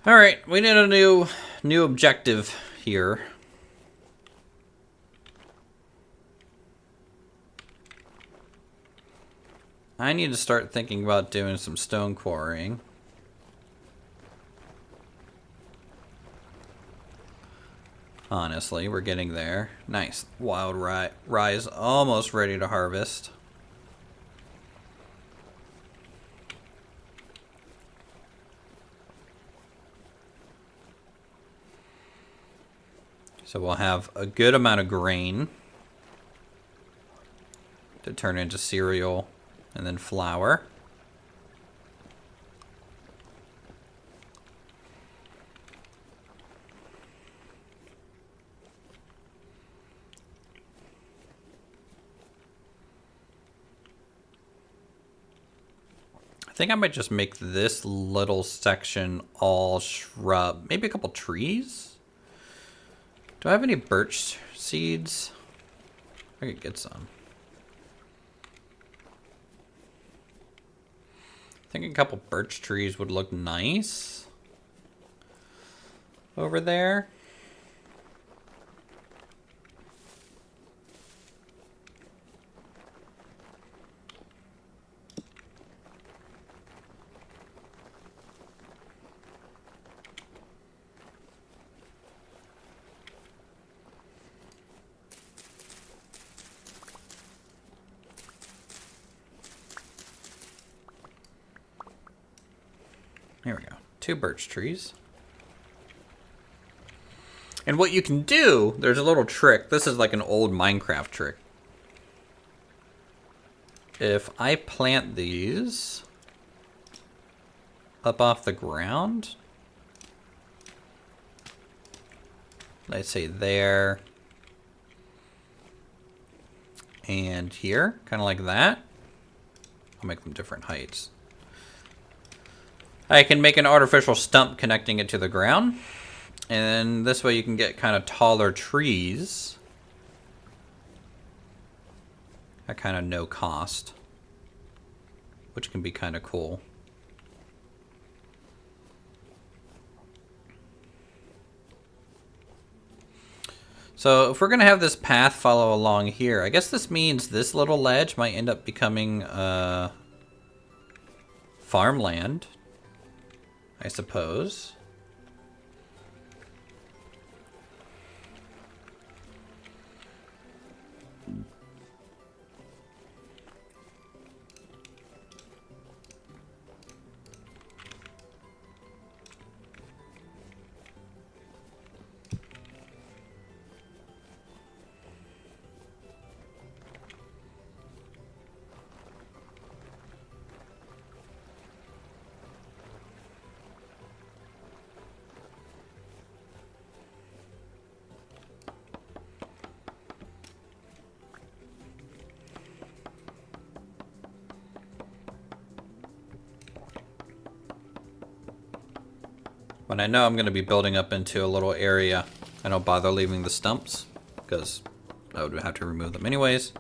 All right, we need a new objective here. I need to start thinking about doing some stone quarrying. Honestly, we're getting there. Nice. Wild rye almost ready to harvest. So we'll have a good amount of grain. to turn into cereal and then flour. I think I might just make this little section all shrub. Maybe a couple trees? Do I have any birch seeds? I could get some. I think a couple birch trees would look nice over there. There we go. 2 birch trees. And what you can do, there's a little trick. This is like an old Minecraft trick. If I plant these up off the ground, let's say there and here, kind of like that. I'll make them different heights. I can make an artificial stump connecting it to the ground. And this way you can get kind of taller trees at kind of no cost, which can be kind of cool. So if we're going to have this path follow along here, I guess this means this little ledge might end up becoming farmland, I suppose. When I know I'm going to be building up into a little area, I don't bother leaving the stumps, because I would have to remove them anyways.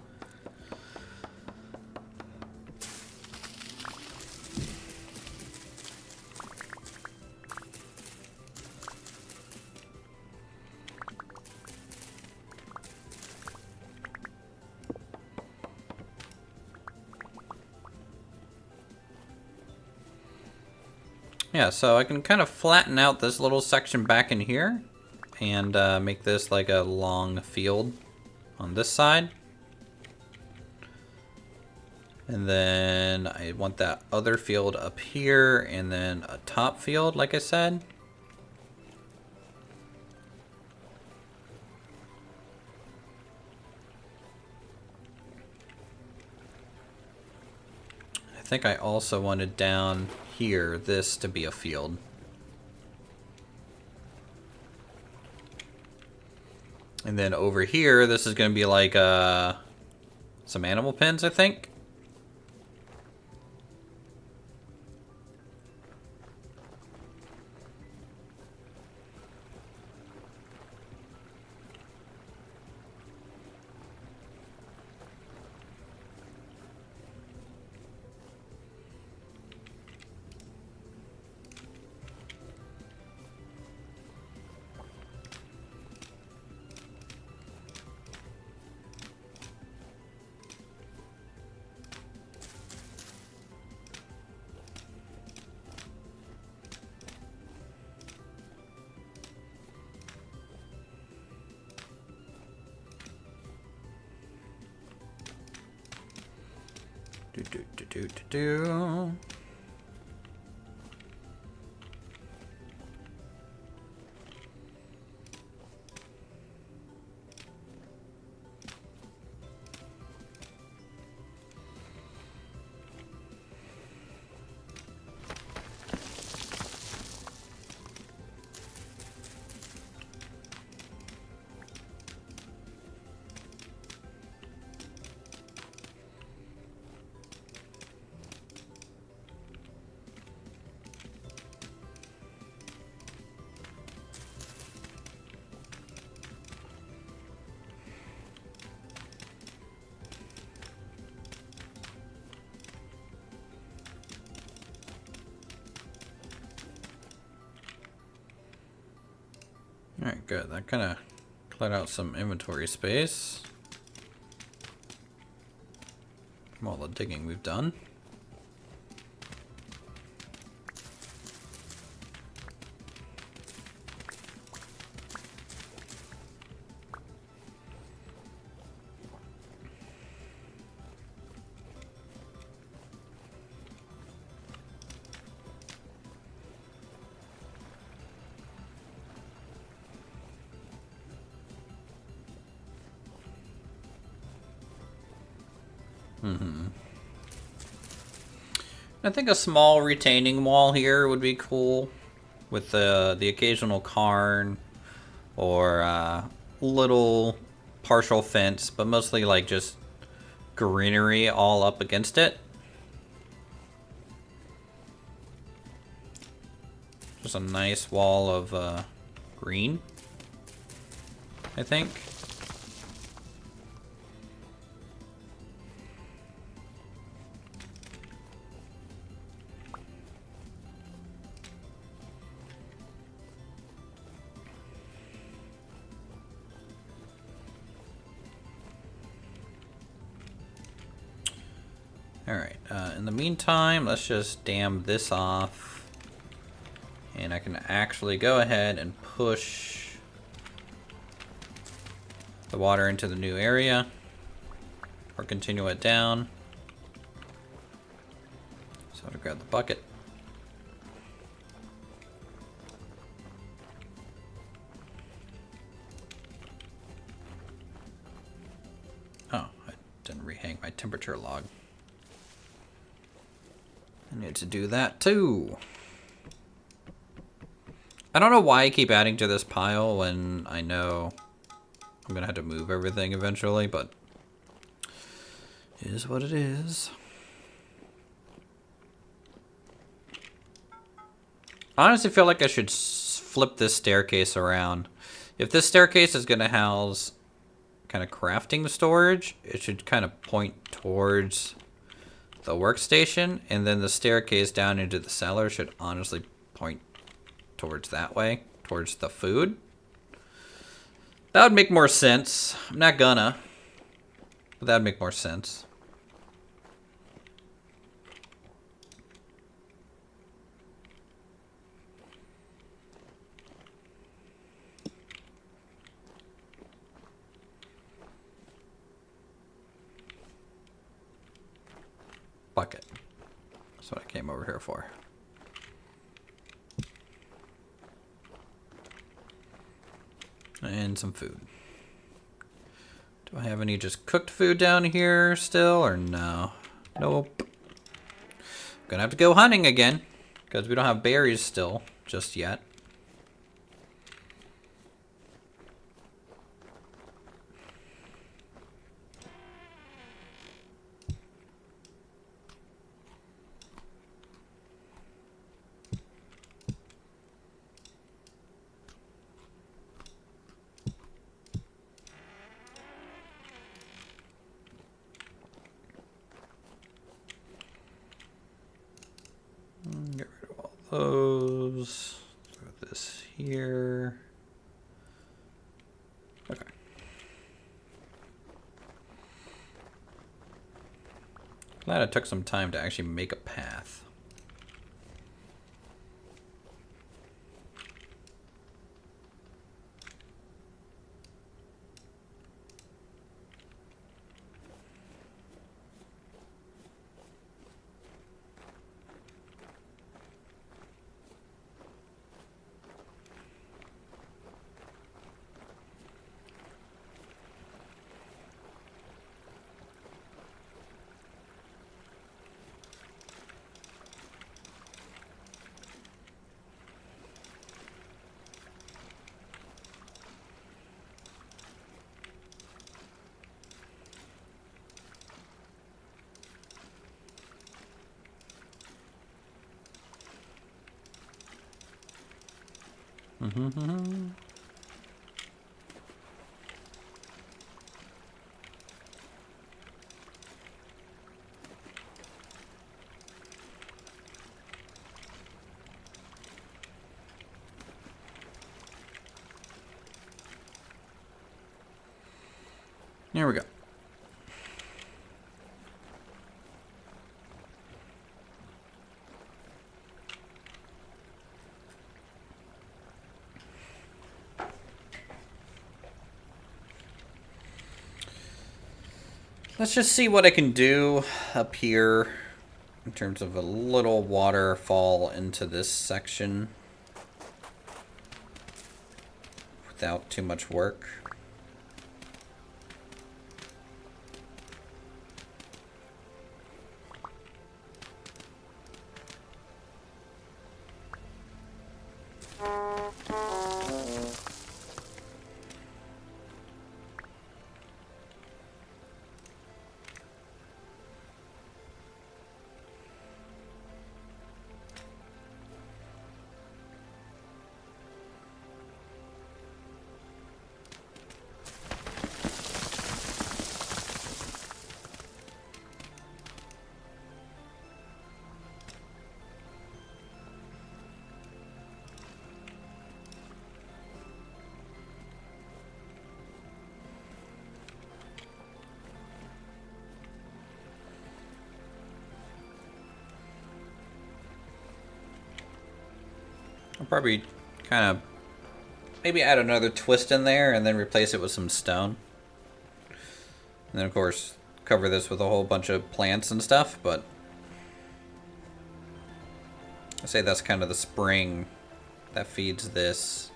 Yeah, so I can kind of flatten out this little section back in here and make this like a long field on this side. And then I want that other field up here and then a top field, like I said. I think I also wanted down here this to be a field. And then over here, this is going to be like some animal pens, I think. Do. good. That kind of cleared out some inventory space from all the digging we've done. I think a small retaining wall here would be cool, with the occasional cairn or little partial fence, but mostly like just greenery all up against it. Just a nice wall of green, I think. Alright, in the meantime, let's just dam this off. And I can actually go ahead and push the water into the new area. Or continue it down. So I'm gonna grab the bucket. Oh, I didn't rehang my temperature log. I need to do that too. I don't know why I keep adding to this pile when I know I'm gonna have to move everything eventually, but it is what it is. I honestly feel like I should flip this staircase around. If this staircase is gonna house kind of crafting storage, it should kind of point towards the workstation, and then the staircase down into the cellar should honestly point towards that way, towards the food. That would make more sense. I'm not gonna, but that would make more sense. Bucket. That's what I came over here for. And some food. Do I have any just cooked food down here still, or no? Nope. Gonna have to go hunting again, because we don't have berries still, just yet. Get rid of all those. Throw this here. Okay. Glad it took some time to actually make a path. Mm-hmm. Here we go. Let's just see what I can do up here in terms of a little waterfall into this section without too much work. I'll probably kind of maybe add another twist in there and then replace it with some stone. And then, of course, cover this with a whole bunch of plants and stuff, but I say that's kind of the spring that feeds this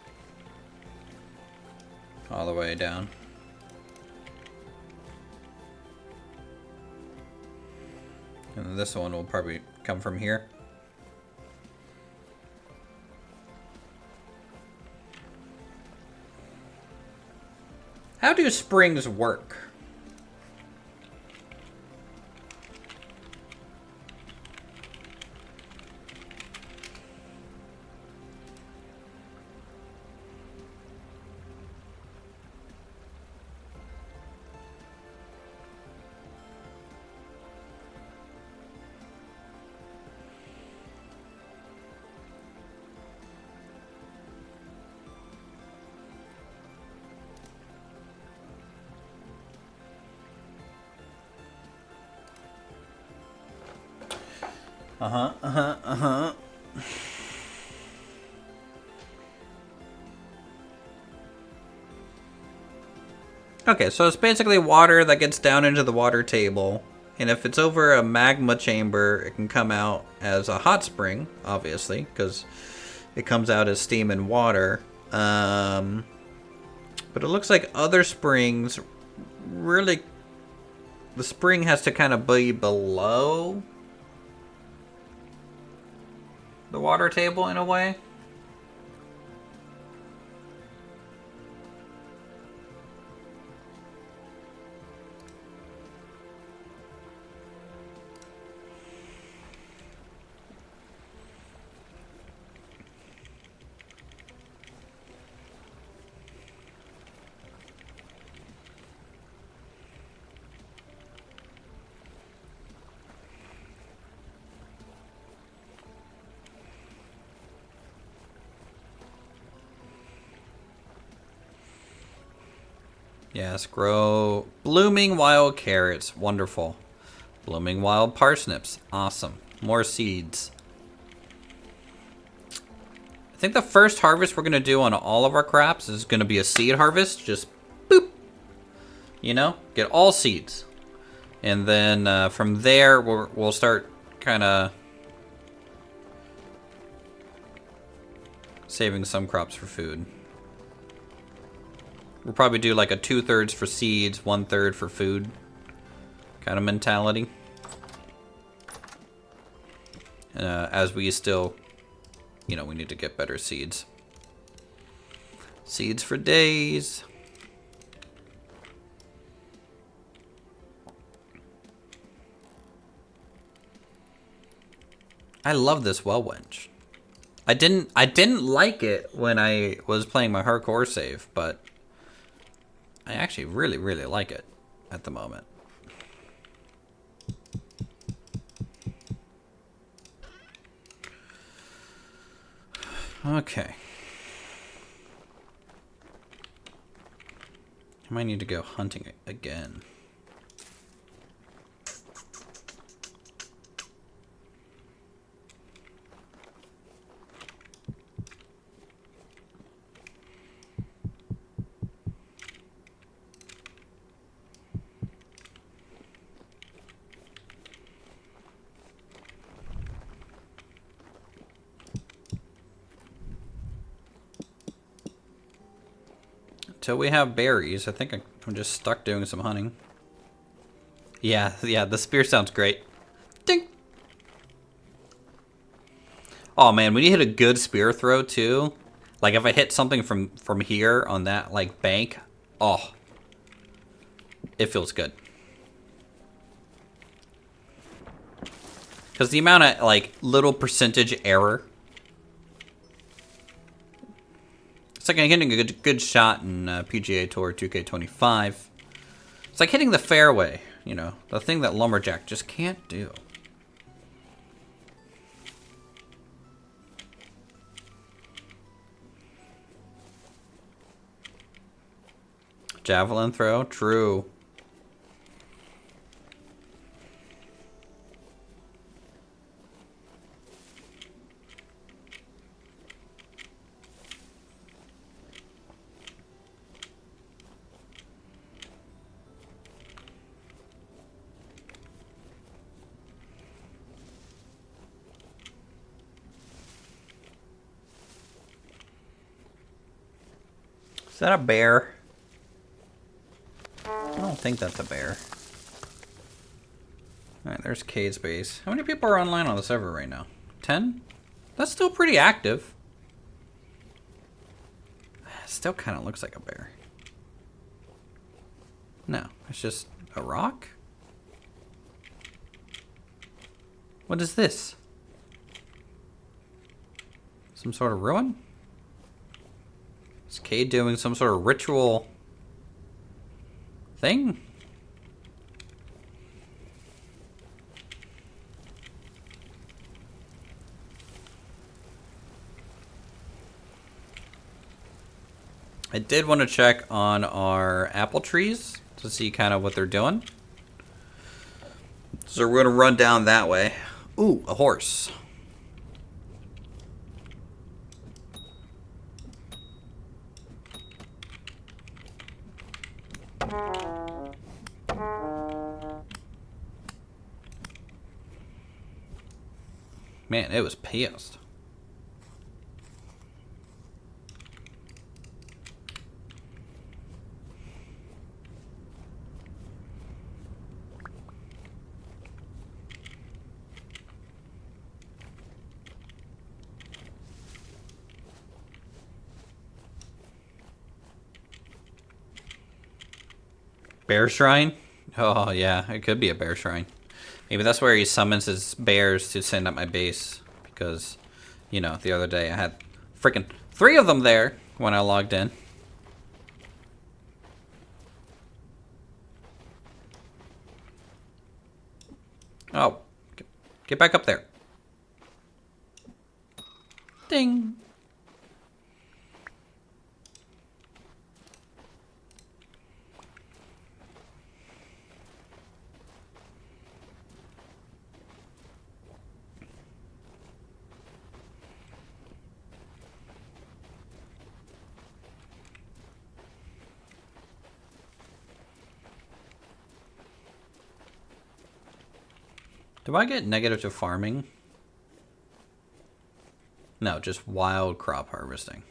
all the way down. And this one will probably come from here. How do springs work? Okay, so it's basically water that gets down into the water table, and if it's over a magma chamber, it can come out as a hot spring, obviously, because it comes out as steam and water. But it looks like other springs, really, the spring has to kind of be below the water table in a way. Yes, grow blooming wild carrots. Wonderful. Blooming wild parsnips. Awesome. More seeds. I think the first harvest we're going to do on all of our crops is going to be a seed harvest. Just boop. You know, get all seeds. And then from there, we'll start kind of saving some crops for food. We'll probably do like a 2/3 for seeds, 1/3 for food kind of mentality. As we still, you know, we need to get better seeds. Seeds for days. I love this well wench. I didn't like it when I was playing my hardcore save, but I actually really, really like it at the moment. Okay. I might need to go hunting again. Until we have berries, I think I'm just stuck doing some hunting. Yeah, the spear sounds great. Ding! Oh man, when you hit a good spear throw too, like if I hit something from here on that like bank, oh, it feels good. Because the amount of like little percentage error. It's like I'm hitting a good shot in PGA Tour 2K25. It's like hitting the fairway, you know, the thing that Lumberjack just can't do. Javelin throw, true. Is that a bear? I don't think that's a bear. Alright, there's Cade's base. How many people are online on the server right now? 10? That's still pretty active. Still kind of looks like a bear. No, it's just a rock? What is this? Some sort of ruin? Is Cade doing some sort of ritual thing? I did want to check on our apple trees to see kind of what they're doing. So we're going to run down that way. Ooh, a horse. Man, it was pissed. Bear shrine? Oh yeah, it could be a bear shrine. Maybe that's where he summons his bears to send up my base. Because, you know, the other day I had freaking 3 of them there when I logged in. Oh, get back up there. Ding. Do I get negative to farming? No, just wild crop harvesting.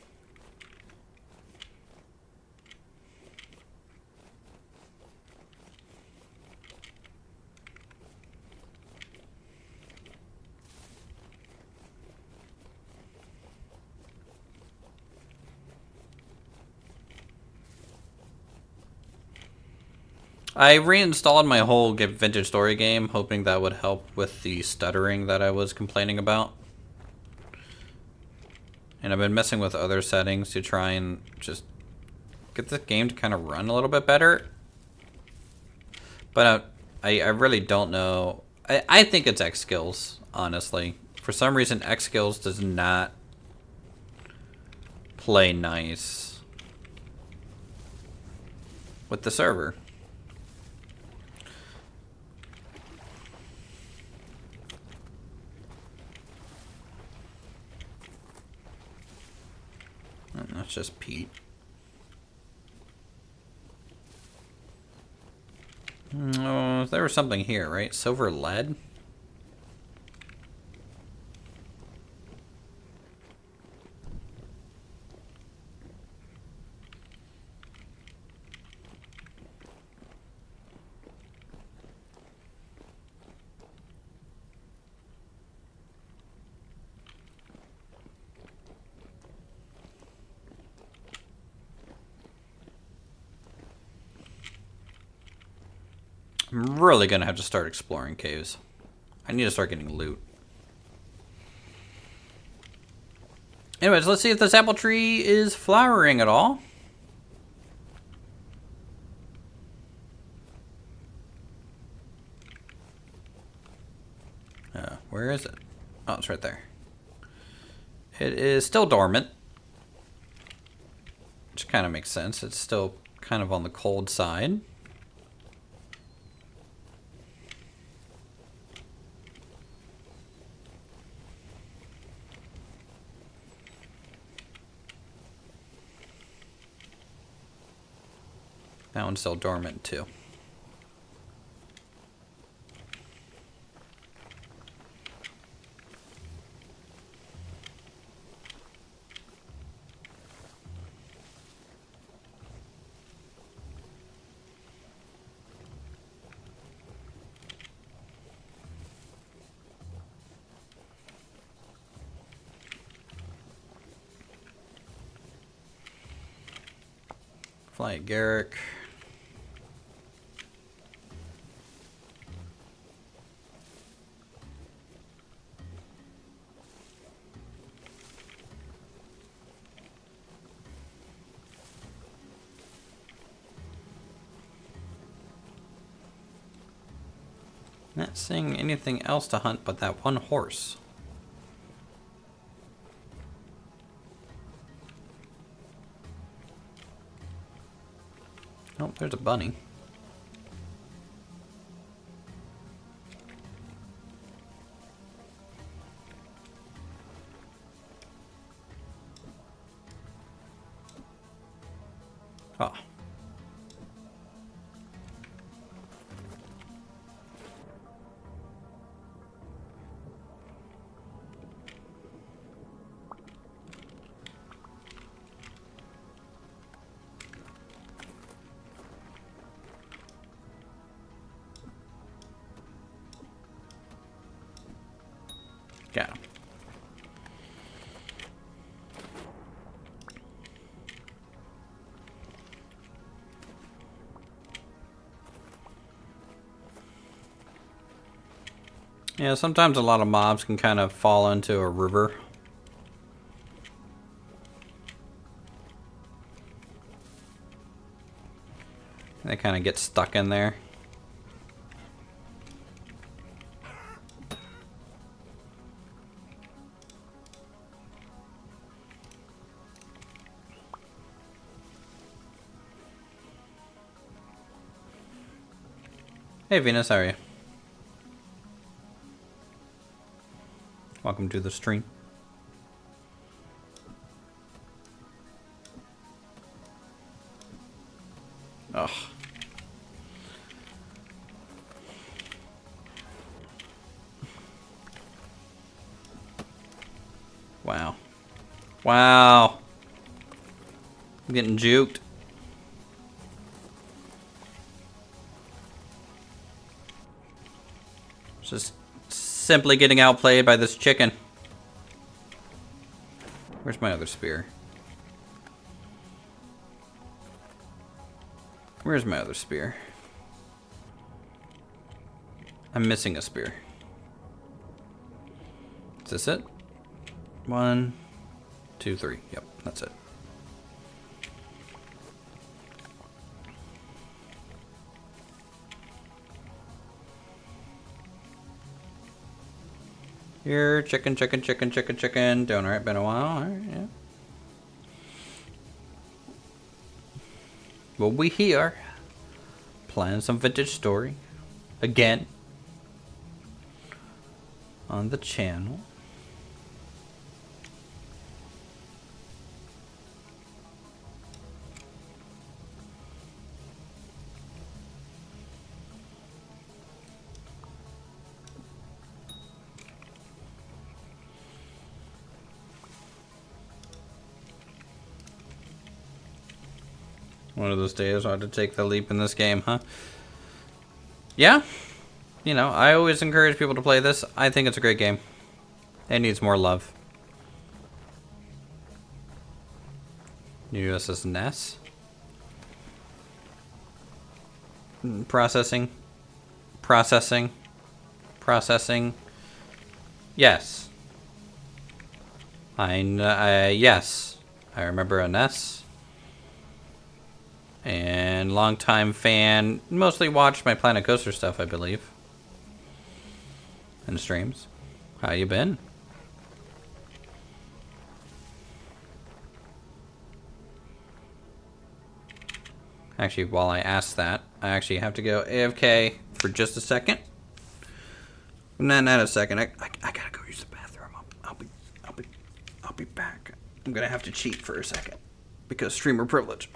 I reinstalled my whole Vintage Story game, hoping that would help with the stuttering that I was complaining about. And I've been messing with other settings to try and just get the game to kind of run a little bit better. But I really don't know. I think it's X Skills, honestly. For some reason, X Skills does not play nice. with the server. And that's just peat. Oh, there was something here, right? Silver lead? I'm really gonna have to start exploring caves. I need to start getting loot. Anyways, let's see if this apple tree is flowering at all. Where is it? Oh, it's right there. It is still dormant. Which kind of makes sense. It's still kind of on the cold side. That one's still dormant too. Fly at Garrick. Not seeing anything else to hunt but that one horse. Oh, there's a bunny. Oh. Got him. Yeah, sometimes a lot of mobs can kind of fall into a river. They kind of get stuck in there. Hey Venus, how are you? Welcome to the stream. Ugh. Wow. Wow. I'm getting juked. Just simply getting outplayed by this chicken. Where's my other spear? Where's my other spear? I'm missing a spear. Is this it? 1, 2, 3. Yep, that's it. Here, chicken. Doing alright, been a while. Alright, yeah. Well, we here. playing some vintage story again on the channel. One of those days I had to take the leap in this game, huh? Yeah. You know, I always encourage people to play this. I think it's a great game. It needs more love. New USS Ness. Processing. Processing. Processing. Yes. Yes. I remember a Ness. And longtime fan, mostly watched my Planet Coaster stuff, I believe. In streams. How you been? Actually, while I ask that, I actually have to go AFK for just a second. Not a second. I gotta go use the bathroom. I'll be back. I'm gonna have to cheat for a second because streamer privilege.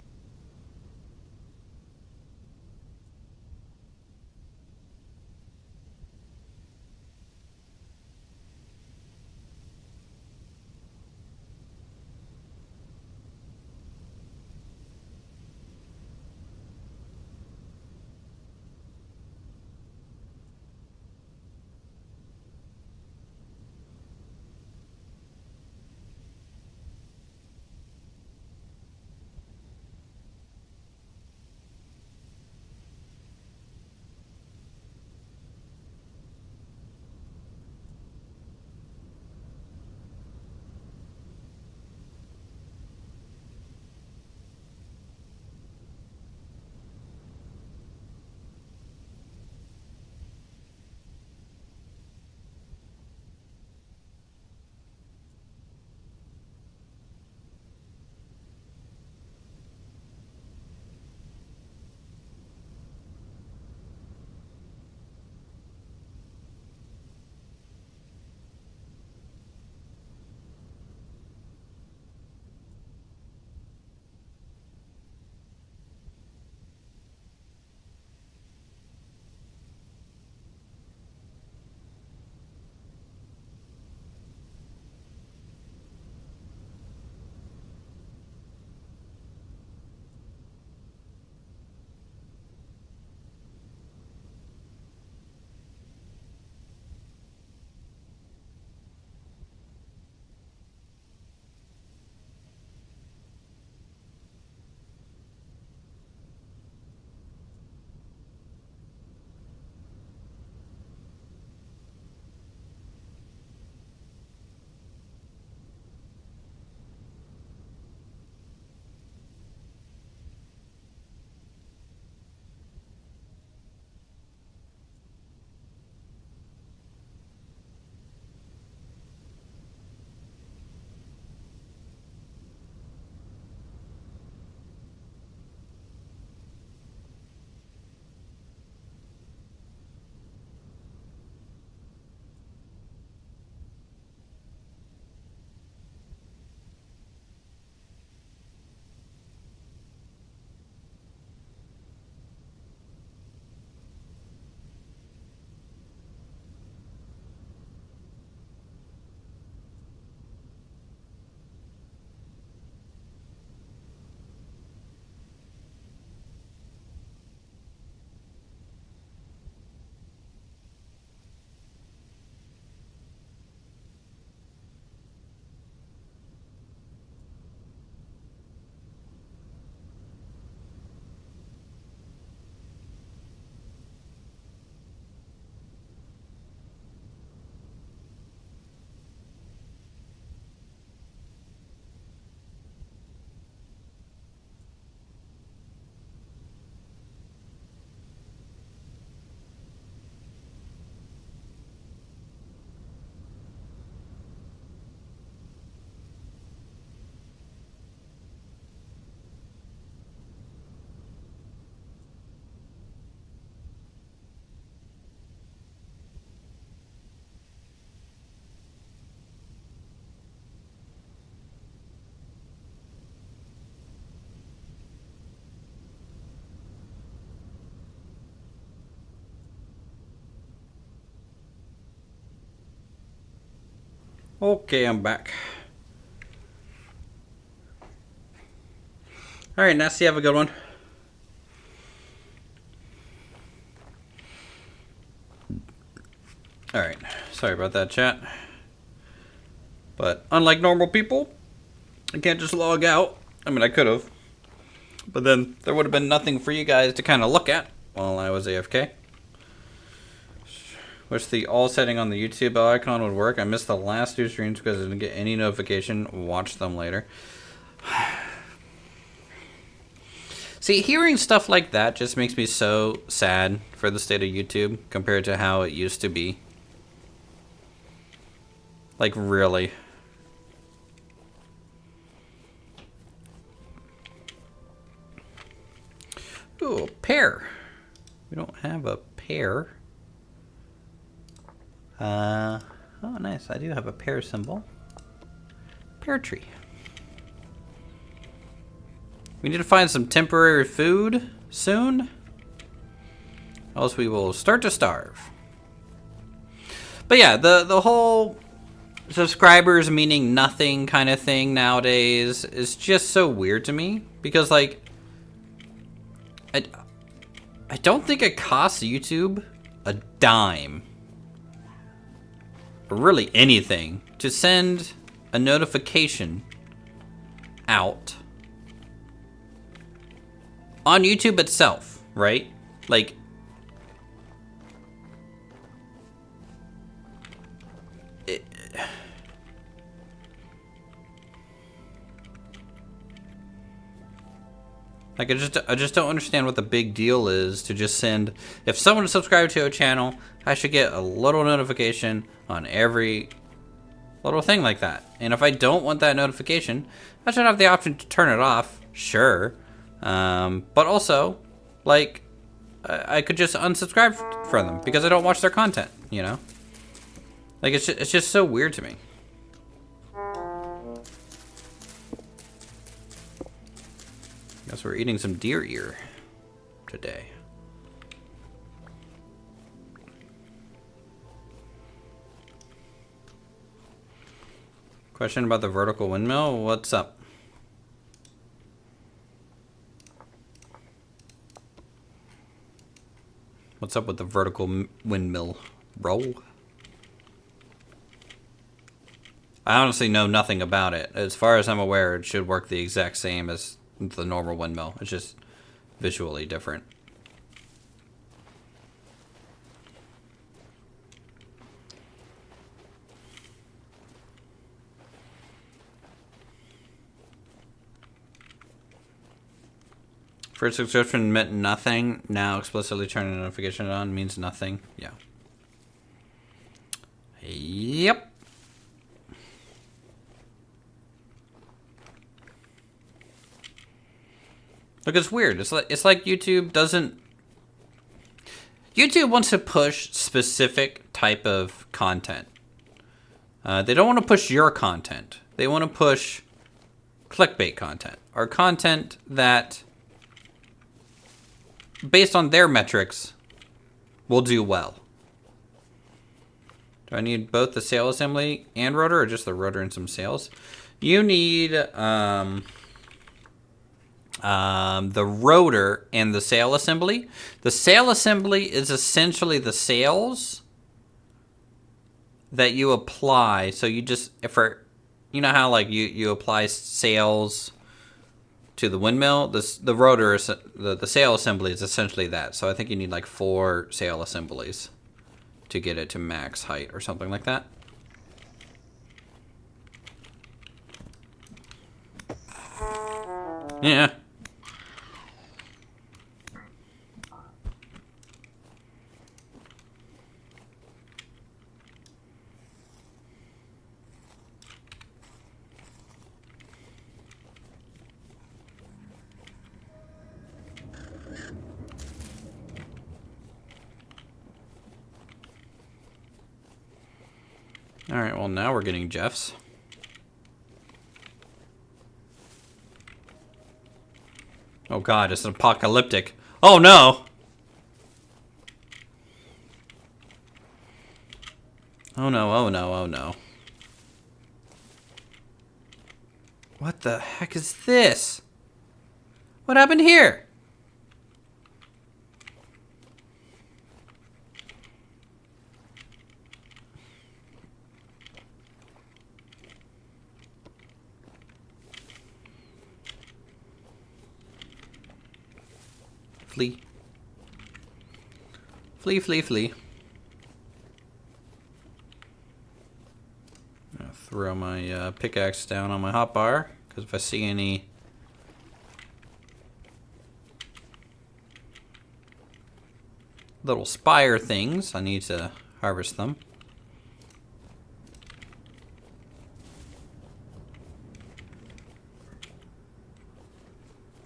Okay, I'm back. Alright, Nasty, have a good one. Alright, sorry about that, chat. But unlike normal people, I can't just log out. I mean, I could have. But then there would have been nothing for you guys to kind of look at while I was AFK. Wish the all setting on the YouTube bell icon would work. I missed the last 2 streams because I didn't get any notification. Watch them later. See, hearing stuff like that just makes me so sad for the state of YouTube compared to how it used to be. Like, really. Ooh, a pear. We don't have a pear. Oh, nice. I do have a pear symbol. Pear tree. We need to find some temporary food soon. Else we will start to starve. But yeah, the whole subscribers meaning nothing kind of thing nowadays is just so weird to me. Because, like, I don't think it costs YouTube a dime, or really anything, to send a notification out on YouTube itself, right? Like, I just don't understand what the big deal is to just send. If someone subscribed to a channel, I should get a little notification on every little thing like that. And if I don't want that notification, I should have the option to turn it off, sure. But also, like, I could just unsubscribe from them because I don't watch their content, you know? Like, it's just so weird to me. Guess we're eating some deer ear today. Question about the vertical windmill. What's up? What's up with the vertical windmill, bro? I honestly know nothing about it. As far as I'm aware, it should work the exact same as the normal windmill. It's just visually different. First subscription meant nothing. Now explicitly turning the notification on means nothing. Yeah. Yep. Look, it's weird. It's like YouTube doesn't. YouTube wants to push specific type of content. They don't want to push your content. They want to push clickbait content or content that, based on their metrics, will do well. Do I need both the sail assembly and rotor, or just the rotor and some sails? You need the rotor and the sail assembly. The sail assembly is essentially the sails that you apply. So you just, you know how like you apply sails to the windmill? The rotor is, the sail assembly is essentially that. So I think you need like 4 sail assemblies to get it to max height or something like that. Yeah. All right, well, now we're getting Jeff's. Oh god, it's apocalyptic. Oh no! Oh no, oh no, oh no. What the heck is this? What happened here? Flee. Flee, flee, flee. I'll throw my pickaxe down on my hotbar, because if I see any little spire things, I need to harvest them.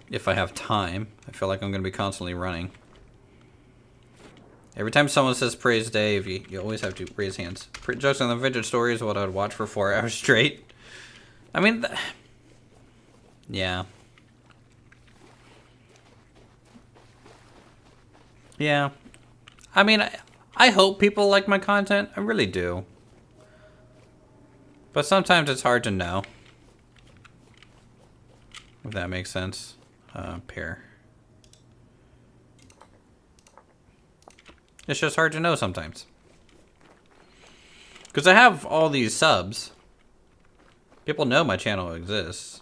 If I have time. I feel like I'm going to be constantly running. Every time someone says praise Dave, you always have to raise hands. Jokes on the Vintage Story is what I would watch for 4 hours straight. I mean, yeah. Yeah. I mean, I hope people like my content. I really do. But sometimes it's hard to know. If that makes sense. Pair. It's just hard to know sometimes. Because I have all these subs. People know my channel exists.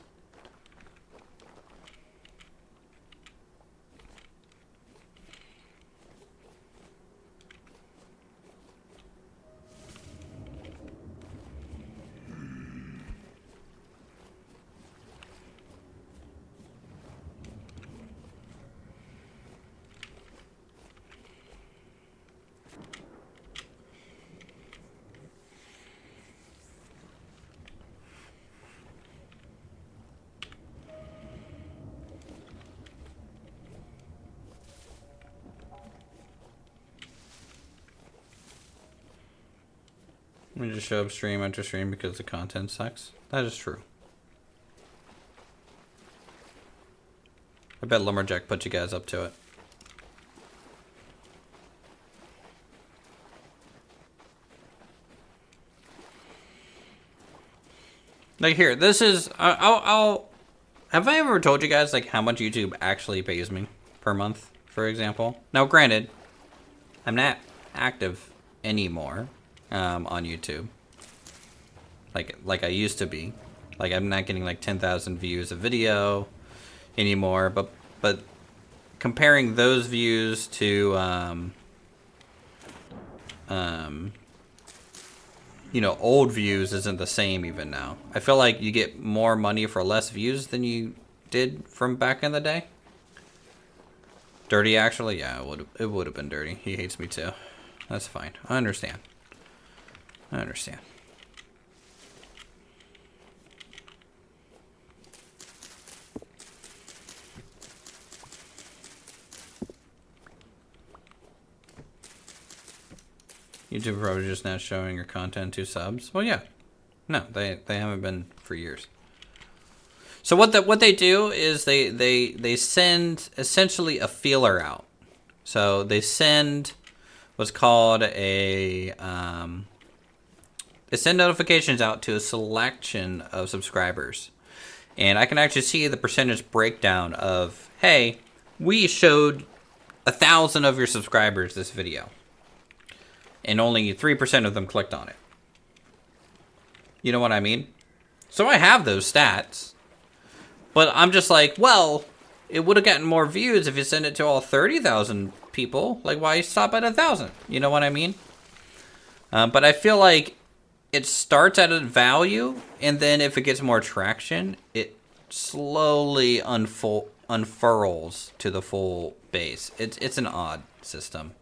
Let me just show up stream after stream because the content sucks. That is true. I bet Lumberjack put you guys up to it. Like here, this is, I'll have I ever told you guys like how much YouTube actually pays me per month, for example? Now granted, I'm not active anymore on YouTube. Like I used to be. Like I'm not getting like 10,000 views a video anymore, but comparing those views to you know, old views isn't the same even now. I feel like you get more money for less views than you did from back in the day. Dirty, actually? Yeah, it would have been dirty. He hates me too. That's fine. I understand. I understand. YouTube probably just now showing your content to subs. Well, yeah. No, they haven't been for years. So what they do is they send essentially a feeler out. So they send what's called a they send notifications out to a selection of subscribers. And I can actually see the percentage breakdown of, hey, we showed 1,000 of your subscribers this video. And only 3% of them clicked on it. You know what I mean? So I have those stats. But I'm just like, well, it would have gotten more views if you send it to all 30,000 people. Like, why stop at 1,000? You know what I mean? But I feel like it starts at a value, and then if it gets more traction, it slowly unfurls to the full base. It's an odd system.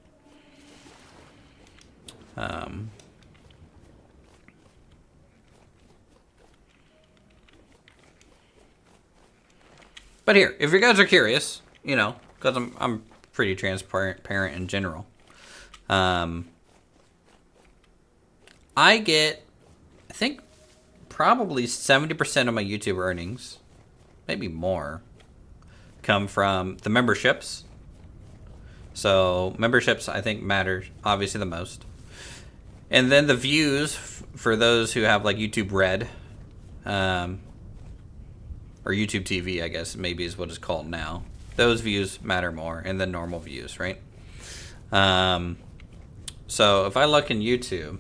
But here, if you guys are curious, you know, because I'm pretty transparent in general. I get, I think, probably 70% of my YouTube earnings, maybe more, come from the memberships. So memberships, I think, matter obviously the most. And then the views for those who have like YouTube Red. or YouTube TV, I guess maybe is what it's called now. Those views matter more, and the normal views, right? So if I look in YouTube,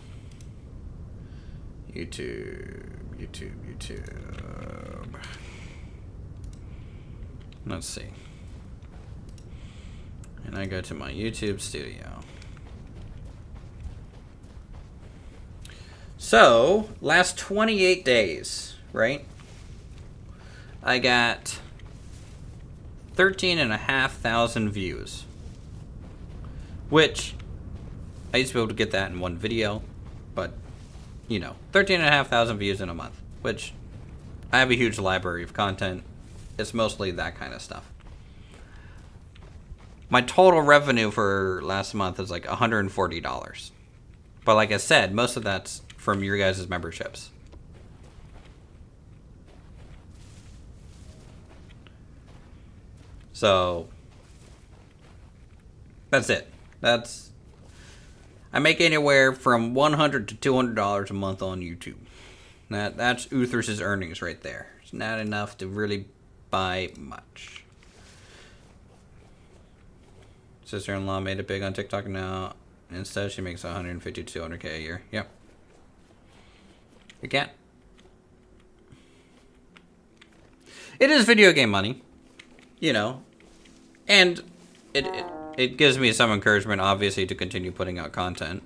let's see, and I go to my YouTube studio. So last 28 days, right? I got 13,500 views, which I used to be able to get that in one video, but you know, 13,500 views in a month, which I have a huge library of content. It's mostly that kind of stuff. My total revenue for last month is like $140. But like I said, most of that's from your guys' memberships. So that's it. I make anywhere from $100 to $200 a month on YouTube. That's Uthris' earnings right there. It's not enough to really buy much. Sister-in-law made it big on TikTok now. Instead, she makes $150 to $200K a year. Yep. You can't. It is video game money, you know, and it gives me some encouragement, obviously, to continue putting out content.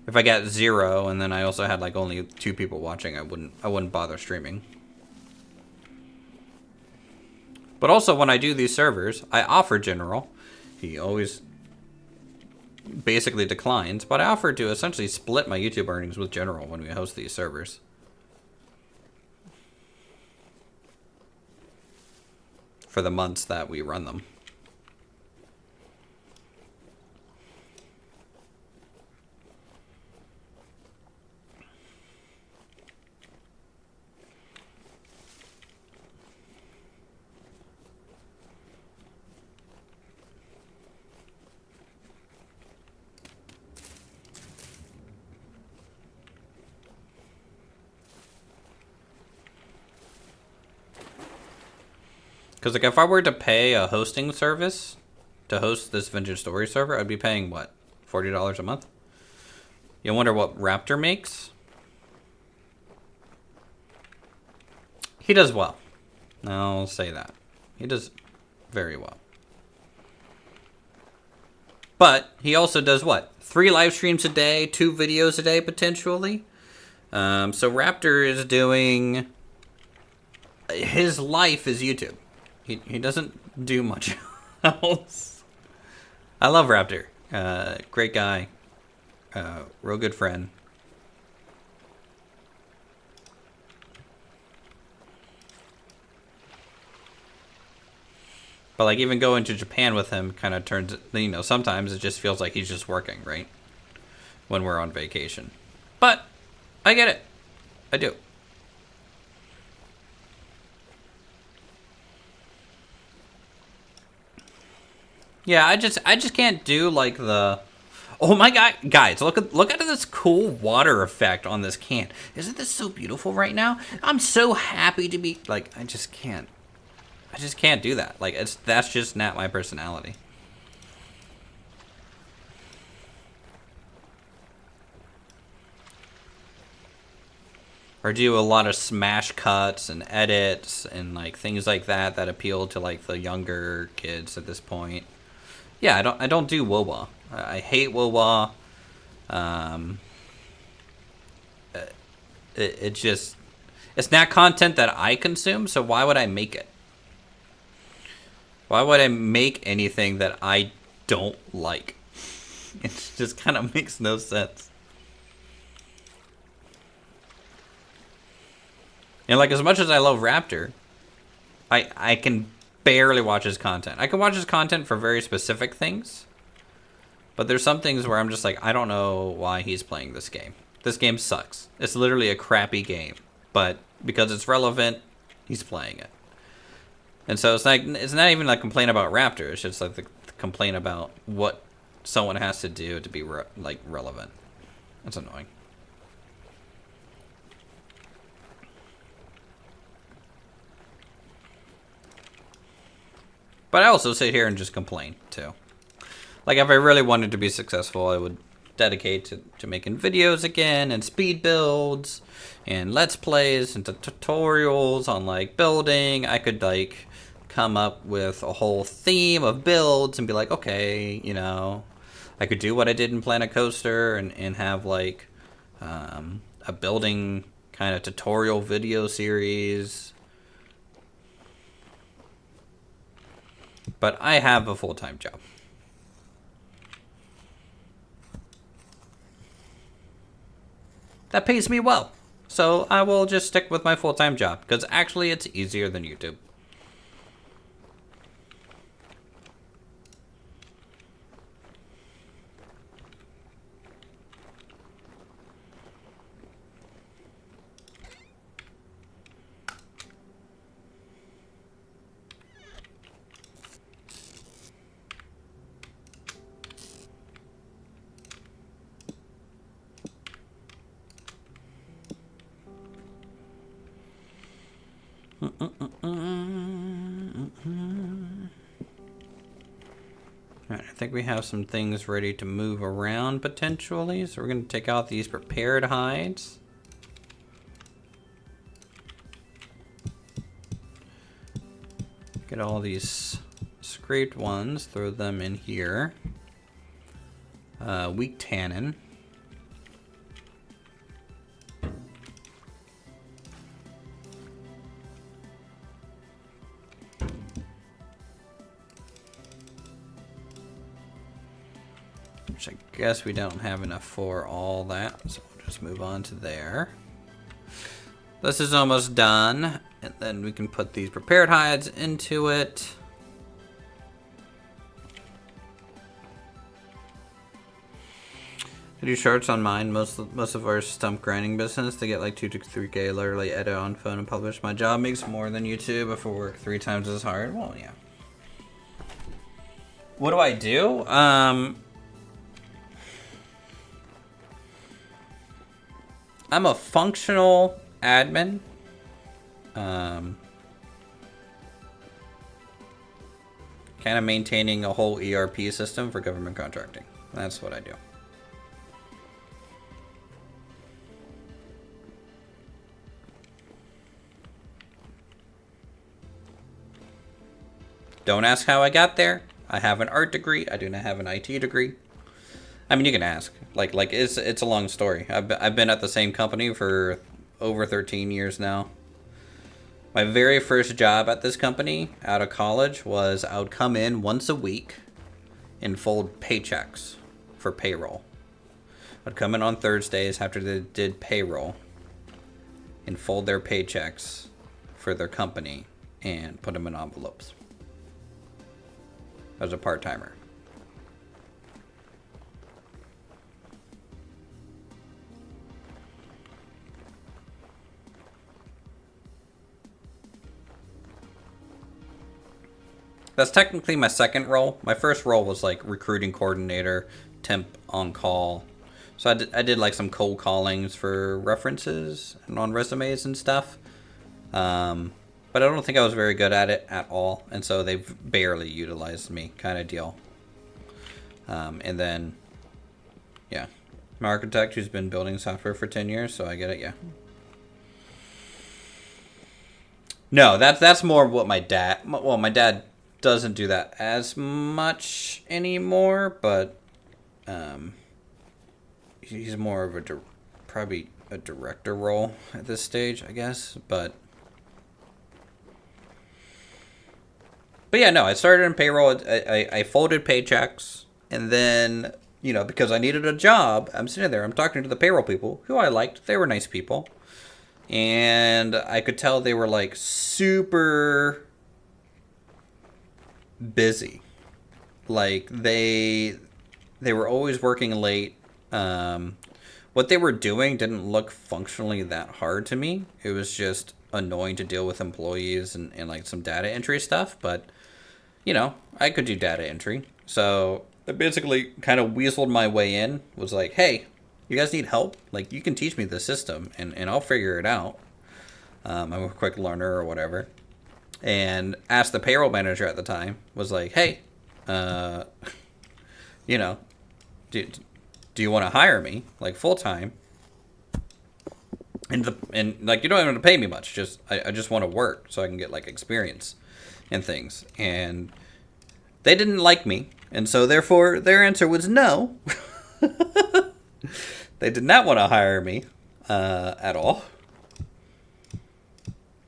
If I got 0 and then I also had like only 2 people watching, I wouldn't bother streaming. But also when I do these servers, I offer General. He always basically declines, but I offer to essentially split my YouTube earnings with General when we host these servers. For the months that we run them. Because like if I were to pay a hosting service to host this Vintage Story server, I'd be paying what, $40 a month? You wonder what Raptor makes? He does well. I'll say that. He does very well. But he also does what? 3 live streams a day, 2 videos a day potentially. So Raptor is doing... His life is YouTube. He doesn't do much else. I love Raptor. Great guy. Real good friend. But like even going to Japan with him kind of turns, you know, sometimes it just feels like he's just working, right? When we're on vacation. But I get it. I do. Yeah, I just can't do like the... Oh my god, guys, look at this cool water effect on this can. Isn't this so beautiful right now? I'm so happy to be like I just can't do that. Like that's just not my personality. Or do a lot of smash cuts and edits and like things like that that appeal to like the younger kids at this point. Yeah, I don't do WoWa. I hate WoWa. It's not content that I consume, so why would I make it? Why would I make anything that I don't like? It just kind of makes no sense. And like as much as I love Raptor, I can barely watch his content. I can watch his content for very specific things, but there's some things where I'm just like, I don't know why he's playing this game. This game sucks. It's literally a crappy game, but because it's relevant, he's playing it. And so it's not even like complaint about Raptor. It's just like the complaint about what someone has to do to be relevant. That's annoying. But I also sit here and just complain, too. Like, if I really wanted to be successful, I would dedicate to making videos again, and speed builds, and let's plays, and tutorials on, like, building. I could, like, come up with a whole theme of builds and be like, okay, you know, I could do what I did in Planet Coaster and have, like, a building kind of tutorial video series. But I have a full-time job. That pays me well. So I will just stick with my full-time job, because actually it's easier than YouTube. Alright, I think we have some things ready to move around potentially. So we're going to take out these prepared hides. Get all these scraped ones, throw them in here. Weak tannin. Which I guess we don't have enough for all that, so we'll just move on to there. This is almost done, and then we can put these prepared hides into it. I do shorts on mine, most of our stump grinding business. They get like 2 to 3K, literally edit on phone and publish. My job makes more than YouTube if I work 3 times as hard. Well, yeah. What do I do? I'm a functional admin. Kind of maintaining a whole ERP system for government contracting. That's what I do. Don't ask how I got there. I have an art degree. I do not have an IT degree. I mean, you can ask. Like it's a long story. I've been at the same company for over 13 years now. My very first job at this company out of college was I would come in once a week and fold paychecks for payroll. I'd come in on Thursdays after they did payroll and fold their paychecks for their company and put them in envelopes. I was a part-timer. That's technically my second role. My first role was like recruiting coordinator, temp on call. So I did like some cold callings for references and on resumes and stuff. But I don't think I was very good at it at all. And so they've barely utilized me, kind of deal. And then, yeah. I'm an architect who's been building software for 10 years, so I get it, yeah. No, that's more what my dad... Well, my dad doesn't do that as much anymore, but he's more of probably a director role at this stage, I guess. But yeah, no, I started in payroll. I folded paychecks, and then, you know, because I needed a job, I'm sitting there, I'm talking to the payroll people, who I liked. They were nice people. And I could tell they were, like, super busy. Like, they were always working late. What they were doing didn't look functionally that hard to me. It was just annoying to deal with employees and like some data entry stuff, but you know, I could do data entry. So I basically kind of weaseled my way in, was like, hey, you guys need help? Like, you can teach me the system and I'll figure it out. I'm a quick learner or whatever. and asked the payroll manager at the time, was like, hey, you know, do you want to hire me like full time? And like, you don't even have to pay me much. Just I just want to work so I can get like experience and things. And they didn't like me, and so therefore their answer was no. They did not want to hire me at all.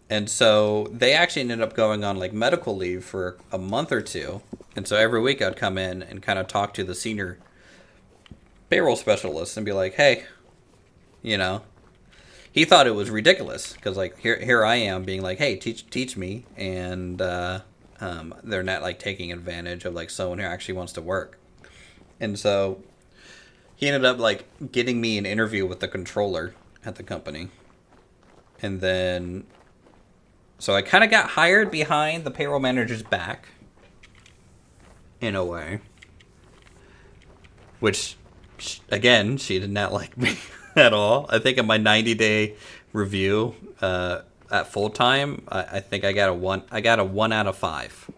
And so they actually ended up going on like medical leave for a month or two. And so every week I'd come in and kind of talk to the senior payroll specialist and be like, hey, you know, he thought it was ridiculous because like here I am being like, hey, teach me. And they're not like taking advantage of like someone who actually wants to work. And so he ended up like getting me an interview with the controller at the company. And then, so I kind of got hired behind the payroll manager's back, in a way. Which, again, she did not like me at all. I think in my 90-day review at full time, I think I got a 1 out of 5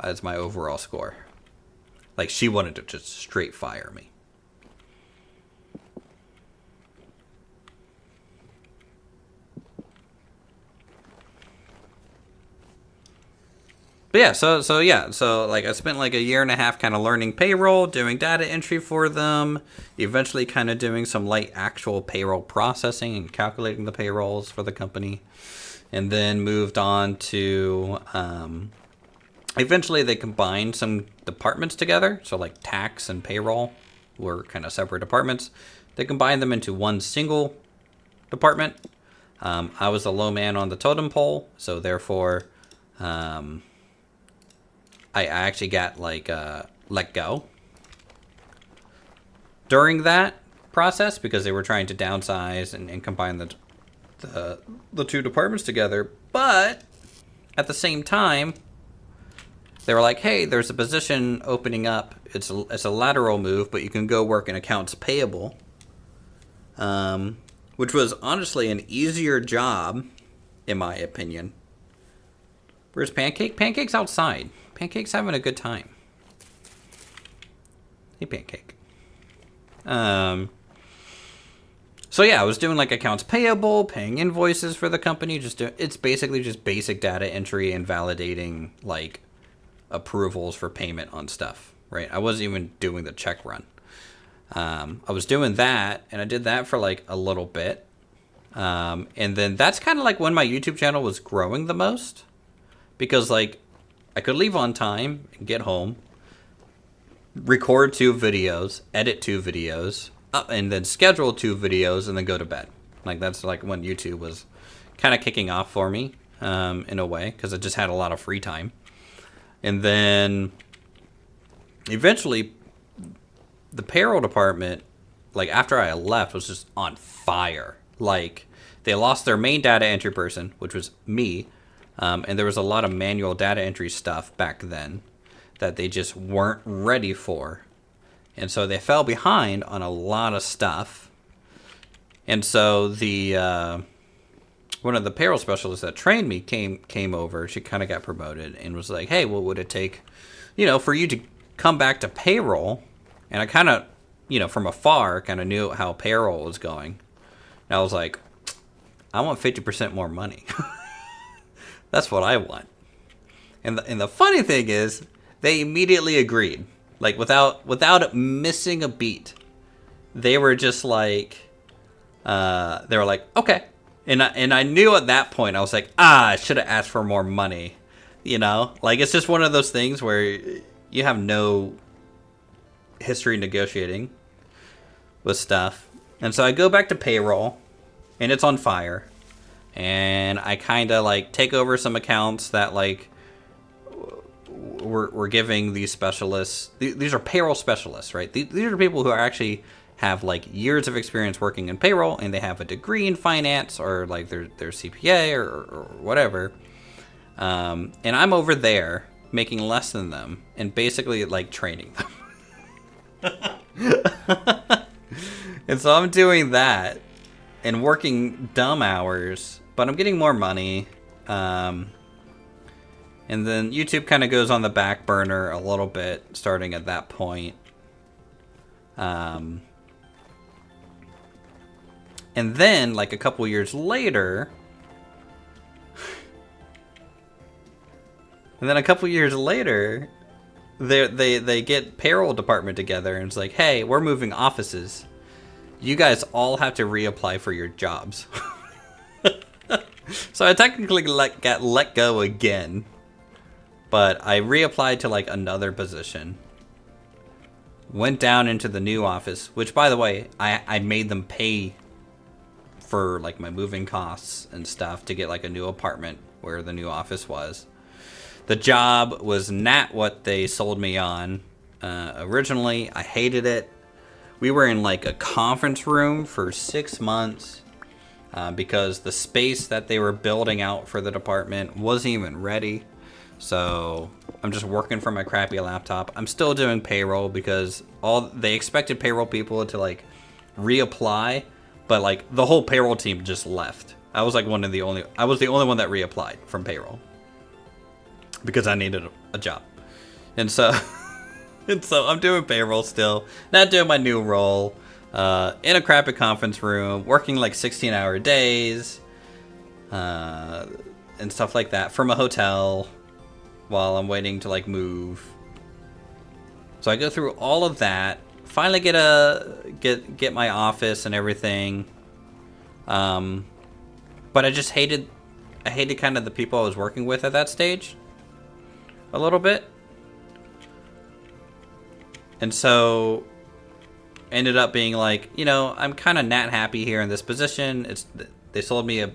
as my overall score. Like, she wanted to just straight fire me. But yeah, so like I spent like a year and a half kind of learning payroll, doing data entry for them, eventually kind of doing some light actual payroll processing and calculating the payrolls for the company, and then moved on to eventually they combined some departments together. So like tax and payroll were kind of separate departments. They combined them into one single department. I was the low man on the totem pole, so therefore I actually got like let go during that process because they were trying to downsize and combine the two departments together. But at the same time, they were like, hey, there's a position opening up. It's a lateral move, but you can go work in accounts payable, which was honestly an easier job, in my opinion. Where's Pancake? Pancake's outside. Pancake's having a good time. Hey, Pancake. So yeah, I was doing like accounts payable, paying invoices for the company. It's basically just basic data entry and validating like approvals for payment on stuff, right? I wasn't even doing the check run. I was doing that, and I did that for like a little bit. And then that's kind of like when my YouTube channel was growing the most, because like I could leave on time and get home, record 2 videos, edit 2 videos, and then schedule 2 videos, and then go to bed. Like that's like when YouTube was kind of kicking off for me, in a way, because I just had a lot of free time. And then eventually the payroll department, like after I left, was just on fire. Like they lost their main data entry person, which was me. And there was a lot of manual data entry stuff back then that they just weren't ready for. And so they fell behind on a lot of stuff. And so the one of the payroll specialists that trained me came over. She kind of got promoted and was like, hey, what would it take, for you to come back to payroll? And I kind of, from afar, kind of knew how payroll was going. And I was like, I want 50% more money. That's what I want. And the funny thing is, they immediately agreed. Like without missing a beat. They were just like, they were like, okay. And I knew at that point, I was like, I should have asked for more money. Like it's just one of those things where you have no history negotiating with stuff. And so I go back to payroll, and it's on fire. And I kind of like take over some accounts that like we're giving these specialists. These are payroll specialists, right? These are people who actually have like years of experience working in payroll, and they have a degree in finance or like their CPA or whatever. And I'm over there making less than them and basically like training them. And so I'm doing that and working dumb hours, but I'm getting more money. And then YouTube kind of goes on the back burner a little bit, starting at that point. And then, like a couple years later, they get payroll department together and it's like, hey, we're moving offices. You guys all have to reapply for your jobs. So I technically got let go again. But I reapplied to like another position. Went down into the new office, which by the way, I made them pay for like my moving costs and stuff to get like a new apartment where the new office was. The job was not what they sold me on originally. I hated it. We were in like a conference room for 6 months because the space that they were building out for the department wasn't even ready. So I'm just working from my crappy laptop. I'm still doing payroll because they expected payroll people to like reapply, but like the whole payroll team just left. I was like I was the only one that reapplied from payroll because I needed a job. And so I'm doing payroll still, not doing my new role, in a crappy conference room, working like 16-hour days, and stuff like that from a hotel while I'm waiting to like move. So I go through all of that, finally get my office and everything. But I just hated kind of the people I was working with at that stage a little bit. And so ended up being like, you know, I'm kind of not happy here in this position. They sold me a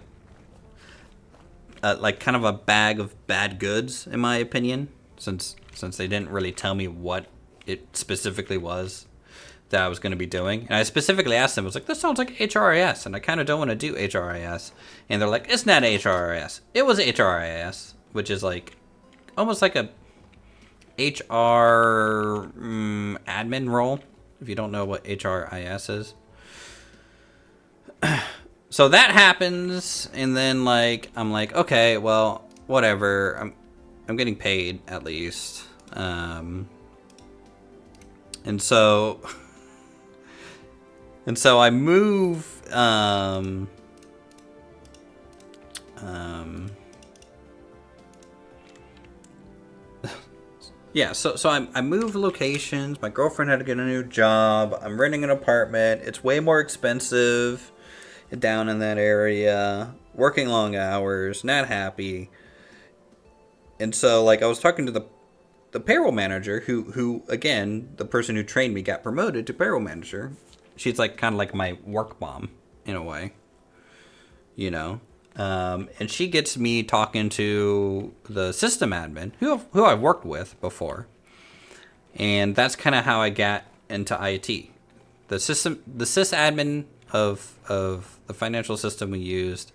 like kind of a bag of bad goods, in my opinion, since they didn't really tell me what it specifically was that I was going to be doing. And I specifically asked them, I was like, this sounds like HRIS, and I kind of don't want to do HRIS. And they're like, it's not HRIS. It was HRIS, which is like almost like a HR admin role, if you don't know what HRIS is. So that happens, and then like I'm like, okay, well, whatever. I'm getting paid at least, and so I move. Yeah, so I moved locations. My girlfriend had to get a new job. I'm renting an apartment. It's way more expensive down in that area. Working long hours, not happy. And so, like, I was talking to the payroll manager, who again, the person who trained me got promoted to payroll manager. She's like kind of like my work mom in a way, you know. And she gets me talking to the system admin, who I've worked with before, and that's kind of how I got into IT. The sysadmin of the financial system we used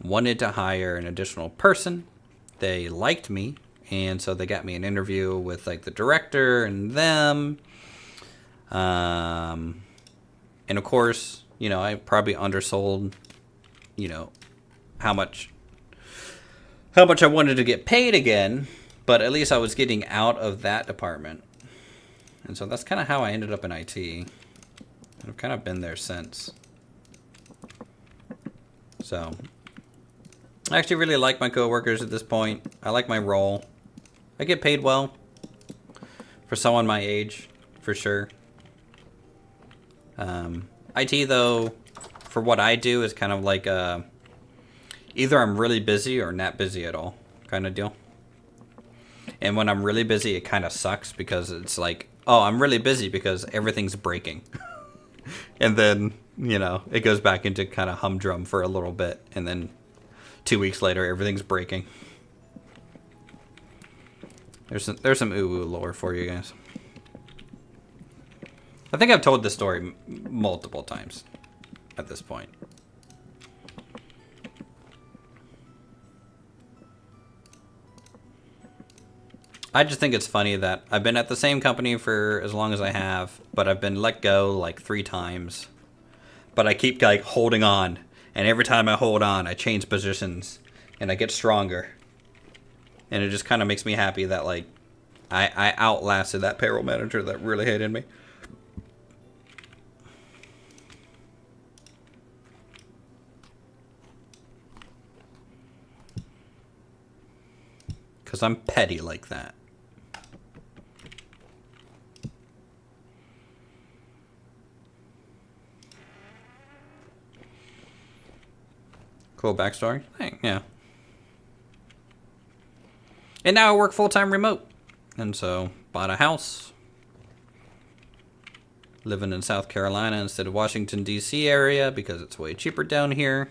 wanted to hire an additional person. They liked me, and so they got me an interview with like the director and them. And of course, you know, I probably undersold, you know, how much I wanted to get paid again, but at least I was getting out of that department. And so that's kind of how I ended up in IT. I've kind of been there since. So I actually really like my coworkers at this point. I like my role. I get paid well for someone my age, for sure. IT though, for what I do, is kind of like either I'm really busy or not busy at all kind of deal. And when I'm really busy, it kind of sucks because it's like, oh, I'm really busy because everything's breaking. And then, you know, it goes back into kind of humdrum for a little bit. And then 2 weeks later, everything's breaking. There's some ooh lore for you guys. I think I've told this story multiple times at this point. I just think it's funny that I've been at the same company for as long as I have, but I've been let go like 3 times. But I keep like holding on, and every time I hold on, I change positions, and I get stronger. And it just kind of makes me happy that, like, I outlasted that payroll manager that really hated me. Because I'm petty like that. Cool backstory. Yeah. And now I work full-time remote. And so, bought a house. Living in South Carolina instead of Washington, D.C. area because it's way cheaper down here.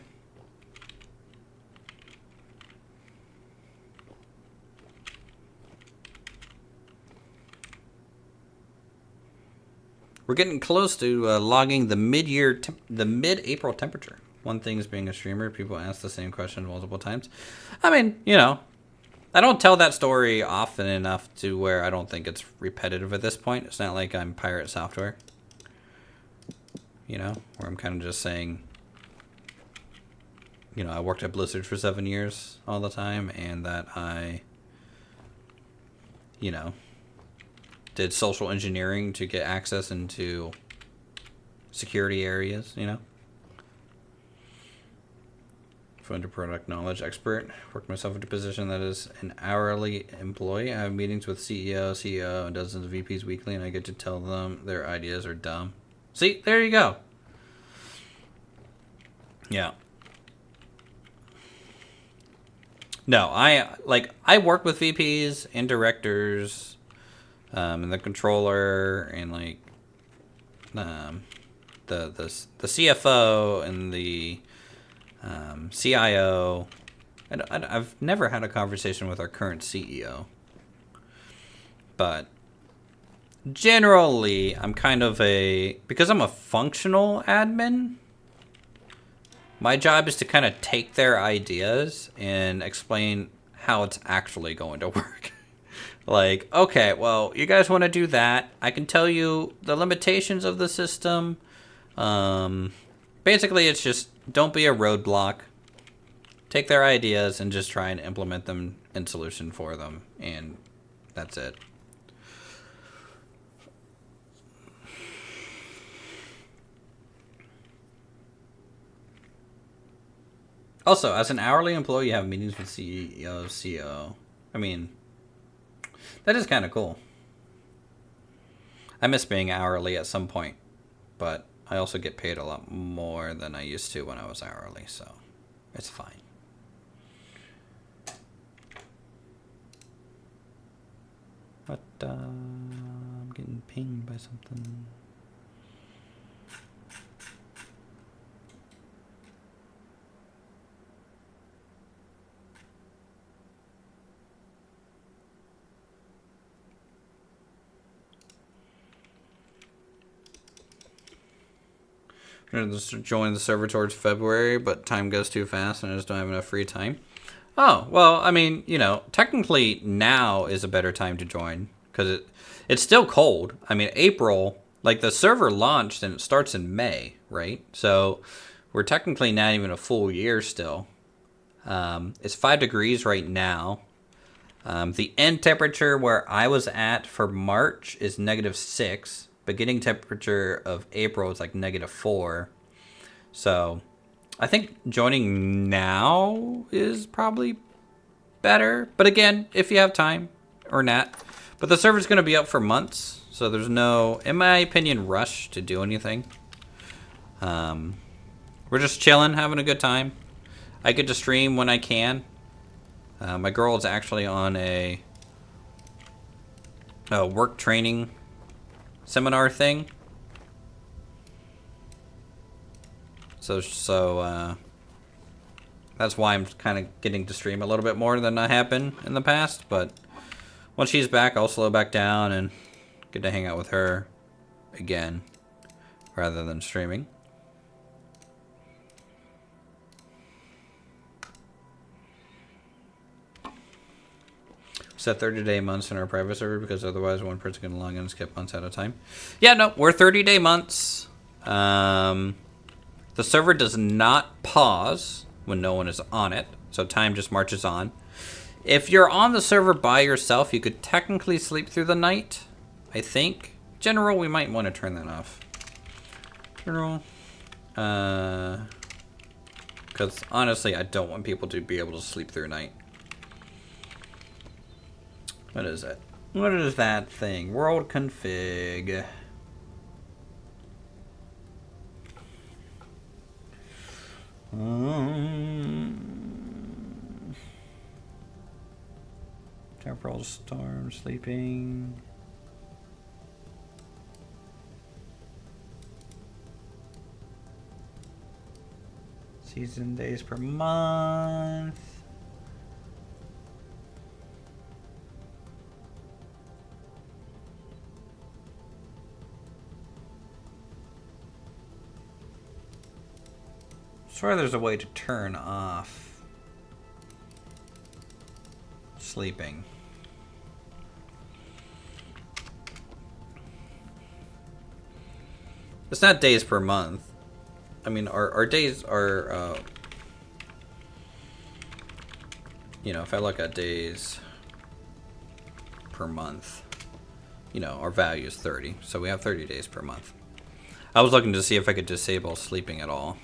We're getting close to logging the mid-April temperature. One thing is being a streamer, people ask the same question multiple times. I mean, you know, I don't tell that story often enough to where I don't think it's repetitive at this point. It's not like I'm Pirate Software. You know, where I'm kind of just saying, you know, I worked at Blizzard for 7 years all the time, and that I, you know, did social engineering to get access into security areas, you know. Under product knowledge expert. Worked myself into a position that is an hourly employee. I have meetings with CEO, and dozens of VPs weekly, and I get to tell them their ideas are dumb. See, there you go. Yeah. No, I work with VPs and directors, and the controller, and like the CFO and the CIO. I've never had a conversation with our current CEO, but generally I'm kind of because I'm a functional admin, my job is to kind of take their ideas and explain how it's actually going to work. Like, okay, well, you guys want to do that. I can tell you the limitations of the system. Basically, it's just don't be a roadblock. Take their ideas and just try and implement them in solution for them. And that's it. Also, as an hourly employee, you have meetings with CEO, CO. I mean, that is kind of cool. I miss being hourly at some point, but I also get paid a lot more than I used to when I was hourly, so it's fine. But I'm getting pinged by something. I'm going to join the server towards February, but time goes too fast and I just don't have enough free time. Oh, well, I mean, you know, technically now is a better time to join because it's still cold. I mean, April, like the server launched and it starts in May, right? So we're technically not even a full year still. It's 5 degrees right now. The end temperature where I was at for March is -6. Beginning temperature of April is like -4. So I think joining now is probably better. But again, if you have time or not. But the server's going to be up for months. So there's no, in my opinion, rush to do anything. We're just chilling, having a good time. I get to stream when I can. My girl is actually on a work training seminar thing. So that's why I'm kind of getting to stream a little bit more than I have been in the past. But once she's back, I'll slow back down and get to hang out with her again rather than streaming. Set 30-day months in our private server because otherwise one person can log in and skip months at a time. Yeah, no, we're 30-day months. The server does not pause when no one is on it, so time just marches on. If you're on the server by yourself, you could technically sleep through the night, I think. General, we might want to turn that off. General. Because honestly, I don't want people to be able to sleep through night. What is it? What is that thing? World config. Temporal storm, sleeping. Season days per month. I swear there's a way to turn off sleeping. It's not days per month. I mean, our days are, you know, if I look at days per month, you know, our value is 30. So we have 30 days per month. I was looking to see if I could disable sleeping at all.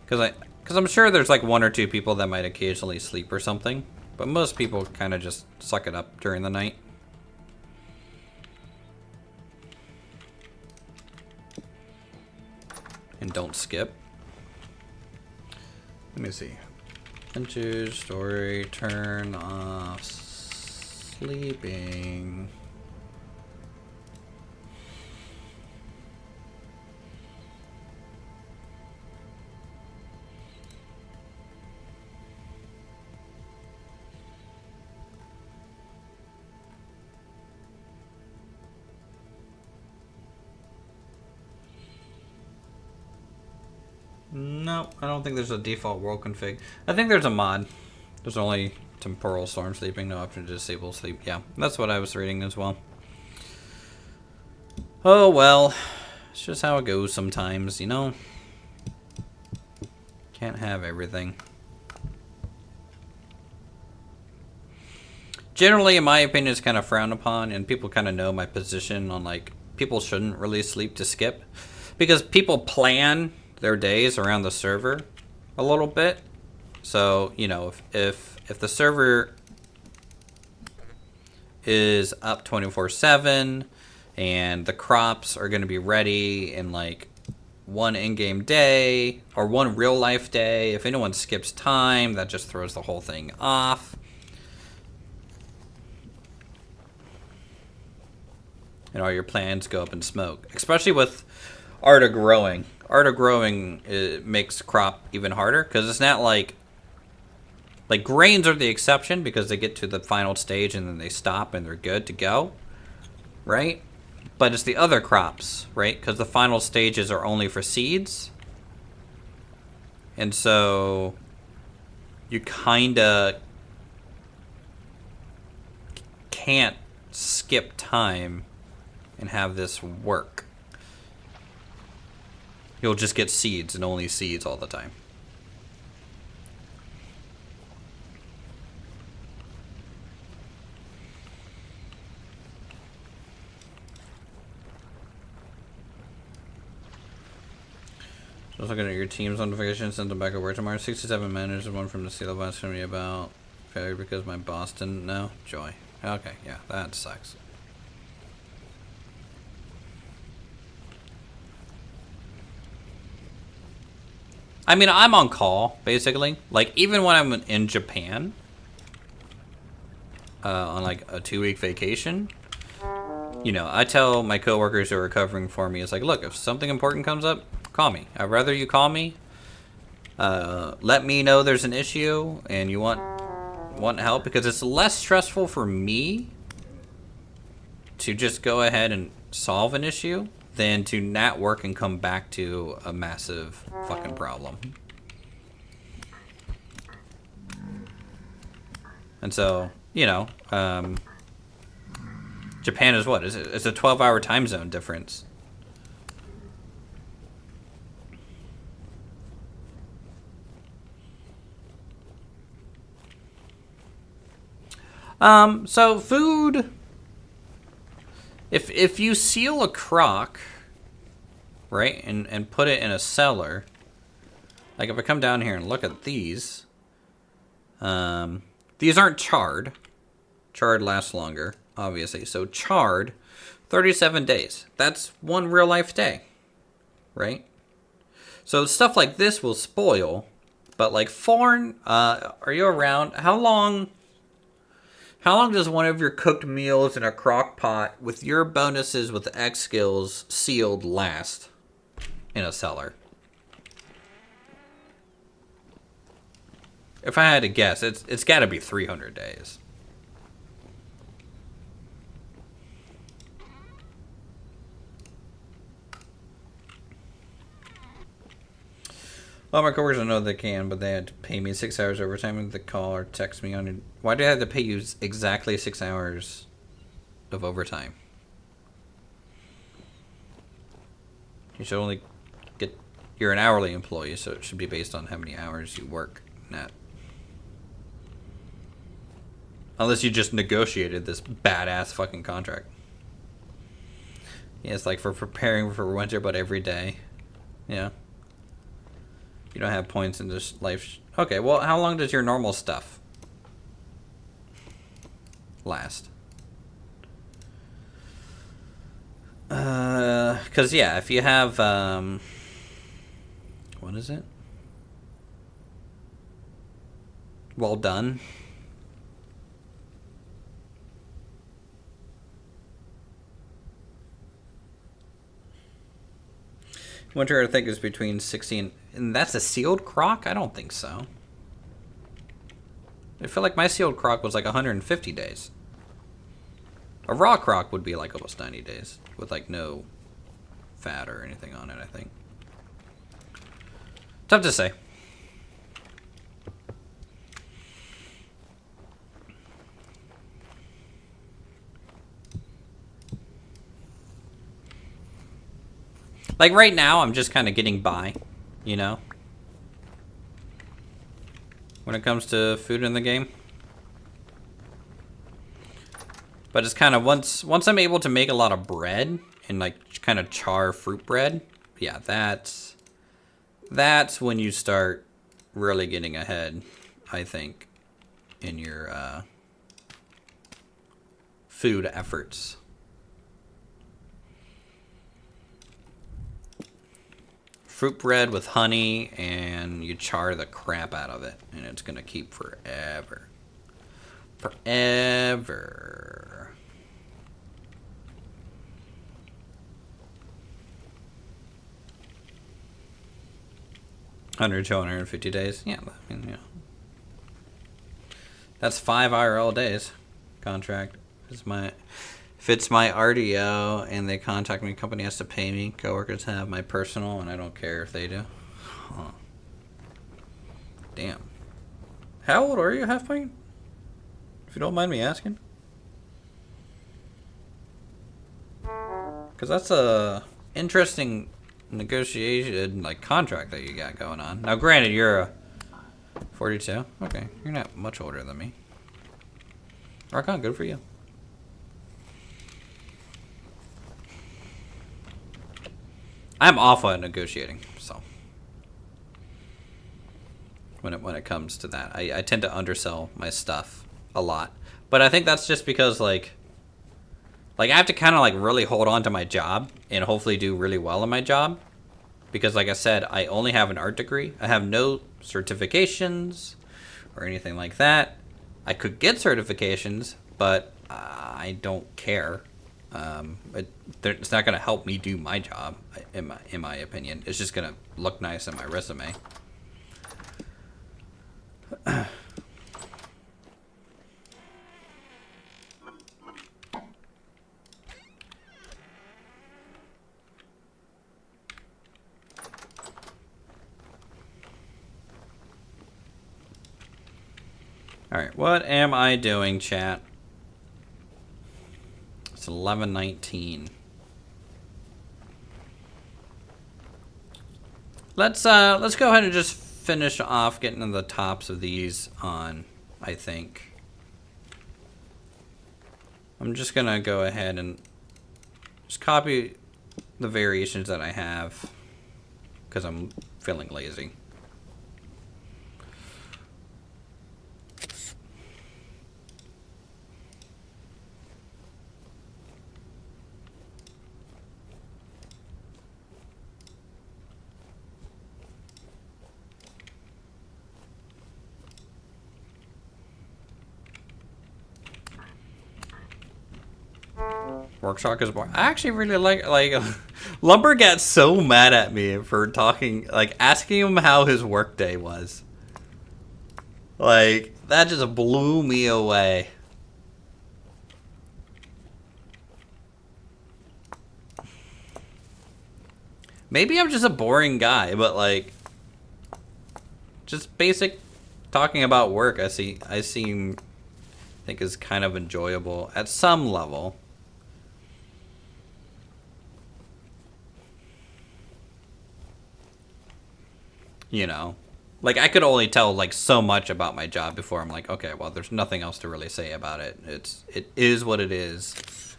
Because I'm sure there's like 1 or 2 people that might occasionally sleep or something. But most people kind of just suck it up during the night. And don't skip. Let me see. Into story, turn off sleeping. No, I don't think there's a default world config. I think there's a mod. There's only temporal storm sleeping, no option to disable sleep. Yeah, that's what I was reading as well. Oh well, it's just how it goes sometimes, you know? Can't have everything. Generally, in my opinion, it's kind of frowned upon, and people kind of know my position on, like, people shouldn't really sleep to skip. Because people plan their days around the server a little bit. So, you know, if the server is up 24/7 and the crops are going to be ready in like one in-game day or one real-life day, if anyone skips time, that just throws the whole thing off. And all your plans go up in smoke, especially with Art of Growing. Art of Growing, it makes crop even harder because it's not like grains are the exception because they get to the final stage and then they stop and they're good to go, right? But it's the other crops, right? Because the final stages are only for seeds. And so you kind of can't skip time and have this work. You'll just get seeds and only seeds all the time. Just looking at your team's notifications, send them back at work tomorrow. 67 managers, one from the sea level asking me about failure because my boss didn't know. Joy. Okay, yeah, that sucks. I mean, I'm on call, basically. Like, even when I'm in Japan, on like a 2-week vacation, you know, I tell my coworkers who are covering for me, it's like, look, if something important comes up, call me. I'd rather you call me. Let me know there's an issue and you want help, because it's less stressful for me to just go ahead and solve an issue than to not work and come back to a massive fucking problem. And so, you know, Japan is what? It's a 12-hour time zone difference. So food. If you seal a crock, right, and put it in a cellar, like if I come down here and look at these aren't charred. Charred lasts longer, obviously. So charred, 37 days. That's one real life day, right? So stuff like this will spoil, but like foreign, are you around? How long does one of your cooked meals in a crock pot with your bonuses with X skills sealed last in a cellar? If I had to guess, it's got to be 300 days. Well, my coworkers know they can, but they had to pay me 6 hours overtime with the call or text me on it. Why do I have to pay you exactly 6 hours of overtime? You should only get... You're an hourly employee, so it should be based on how many hours you work net. Unless you just negotiated this badass fucking contract. Yeah, it's like for preparing for winter, but every day. Yeah. You don't have points in this life. Okay, well, how long does your normal stuff last? Because, yeah, if you have, what is it? Well done. Winter, I think, is between 60 and that's a sealed crock? I don't think so. I feel like my sealed crock was like 150 days. A raw crock would be like almost 90 days with like no fat or anything on it, I think. Tough to say. Like right now, I'm just kind of getting by, you know? When it comes to food in the game. But it's kind of, once I'm able to make a lot of bread and like kind of char fruit bread, yeah, that's when you start really getting ahead, I think, in your food efforts. Fruit bread with honey, and you char the crap out of it, and it's gonna keep forever. Forever. $100 to 150 days. Yeah, I mean, yeah. That's 5 IRL days. Contract is my. If it's my RDO and they contact me, company has to pay me. Coworkers have my personal, and I don't care if they do. Huh. Damn. How old are you, Half Pint? If you don't mind me asking. Because that's a interesting negotiated like contract that you got going on. Now, granted, you're a 42. Okay, you're not much older than me. Rock on, good for you. I'm awful at negotiating, so when it comes to that, I tend to undersell my stuff a lot. But I think that's just because like I have to kind of like really hold on to my job and hopefully do really well in my job, because like I said, I only have an art degree. I have no certifications or anything like that. I could get certifications, but I don't care. It's not going to help me do my job, in my opinion. It's just going to look nice in my resume. Alright, what am I doing, chat? It's 11:19. Let's go ahead and just finish off getting to the tops of these on, I think. I'm just gonna go ahead and just copy the variations that I have because I'm feeling lazy. Workshop is more. I actually really like Lumber got so mad at me for talking, like asking him how his workday was. Like that just blew me away. Maybe I'm just a boring guy, but like just basic talking about work I think is kind of enjoyable at some level. You know, like I could only tell like so much about my job before I'm like, okay, well, there's nothing else to really say about it. It is what it is,